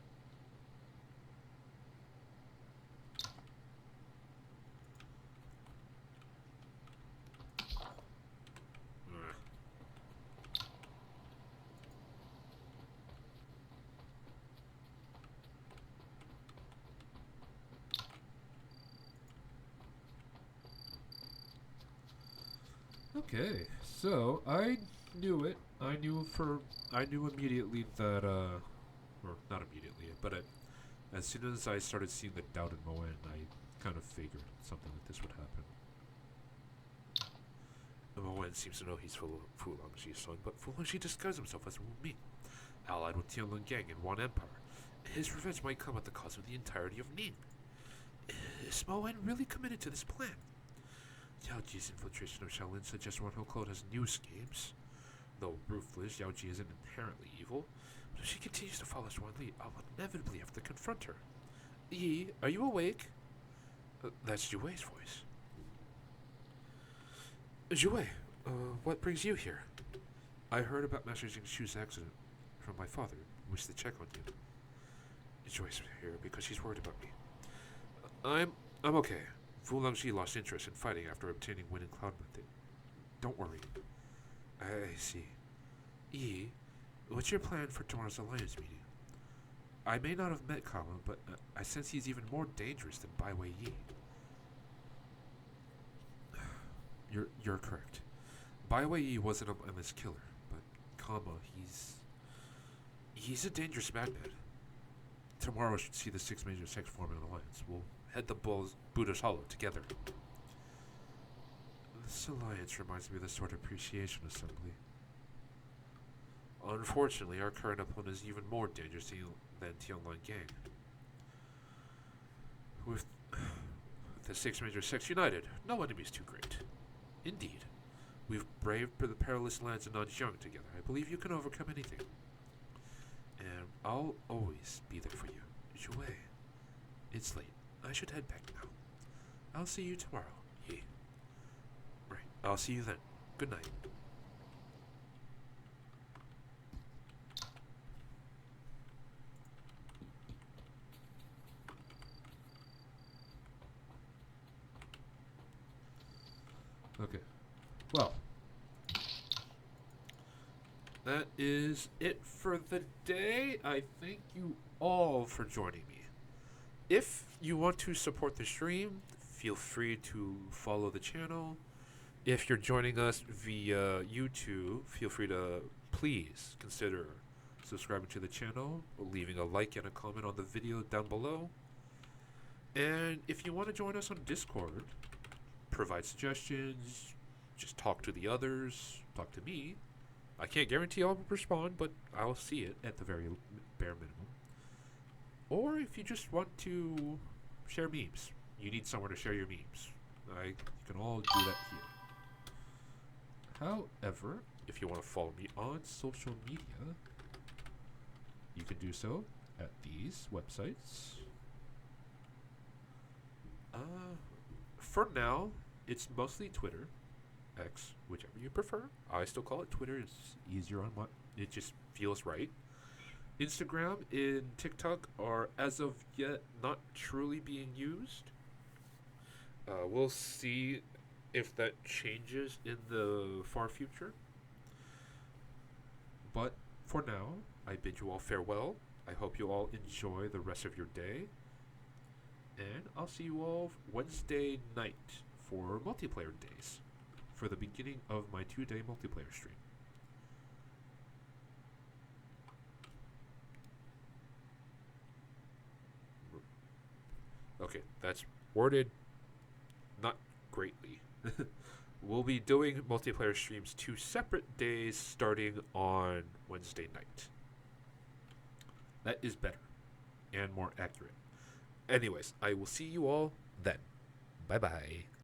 Okay, so I knew it. I knew immediately that, or not immediately, but as soon as I started seeing the doubt in Mo Wen, I kind of figured something like this would happen. Mo Wen seems to know he's Fu Longji's son, but Fu Longji disguised himself as Wu Ming, allied with Tianlong Gang and Wan Empire. His revenge might come at the cost of the entirety of Ning. Is Mo Wen really committed to this plan? Yao Ji's infiltration of Shaolin suggests Wan Hoklo has new schemes. Though ruthless, Yao Ji isn't inherently evil. But if she continues to follow Swan Li, I'll inevitably have to confront her. Yi, are you awake? That's Juwei's voice. Juwei, what brings you here? I heard about Master Jing Shu's accident from my father. Wish to check on you. Juwei's here because she's worried about me. I'm okay. Fu Longji lost interest in fighting after obtaining Wind and Cloud Method. Don't worry. I see. Yi, what's your plan for tomorrow's alliance meeting? I may not have met Kama, but I sense he's even more dangerous than Bai Wei Yi. You're correct. Bai Wei Yi wasn't a mindless killer, but Kama, he's a dangerous magnet. Tomorrow should see the six major sects form an alliance. We'll head the Buddha's Hollow together. This alliance reminds me of the Sword Appreciation Assembly. Unfortunately, our current opponent is even more dangerous than Tianlong Gang. With the six major sects united, no enemy is too great. Indeed. We've braved the perilous lands of Nanjiang together. I believe you can overcome anything. And I'll always be there for you. Jouer. It's late. I should head back now. I'll see you tomorrow. Yeah. Right. I'll see you then. Good night. Okay. Well. that is it for the day. I thank you all for joining me. If you want to support the stream, feel free to follow the channel. If you're joining us via YouTube, feel free to please consider subscribing to the channel, leaving a like and a comment on the video down below. And if you want to join us on Discord, provide suggestions, just talk to the others, talk to me. I can't guarantee I'll respond, but I'll see it at the very bare minimum. Or if you just want to share memes, you need somewhere to share your memes. You can all do that here. However, if you want to follow me on social media, you can do so at these websites. For now, it's mostly Twitter, X, whichever you prefer. I still call it Twitter. It's easier on what it just feels right. Instagram and TikTok are, as of yet, not truly being used. We'll see if that changes in the far future. But for now, I bid you all farewell. I hope you all enjoy the rest of your day. And I'll see you all Wednesday night for multiplayer days, for the beginning of my 2-day multiplayer stream. Okay, that's worded not greatly. We'll be doing multiplayer streams 2 separate days starting on Wednesday night. That is better and more accurate. Anyways, I will see you all then. Bye-bye.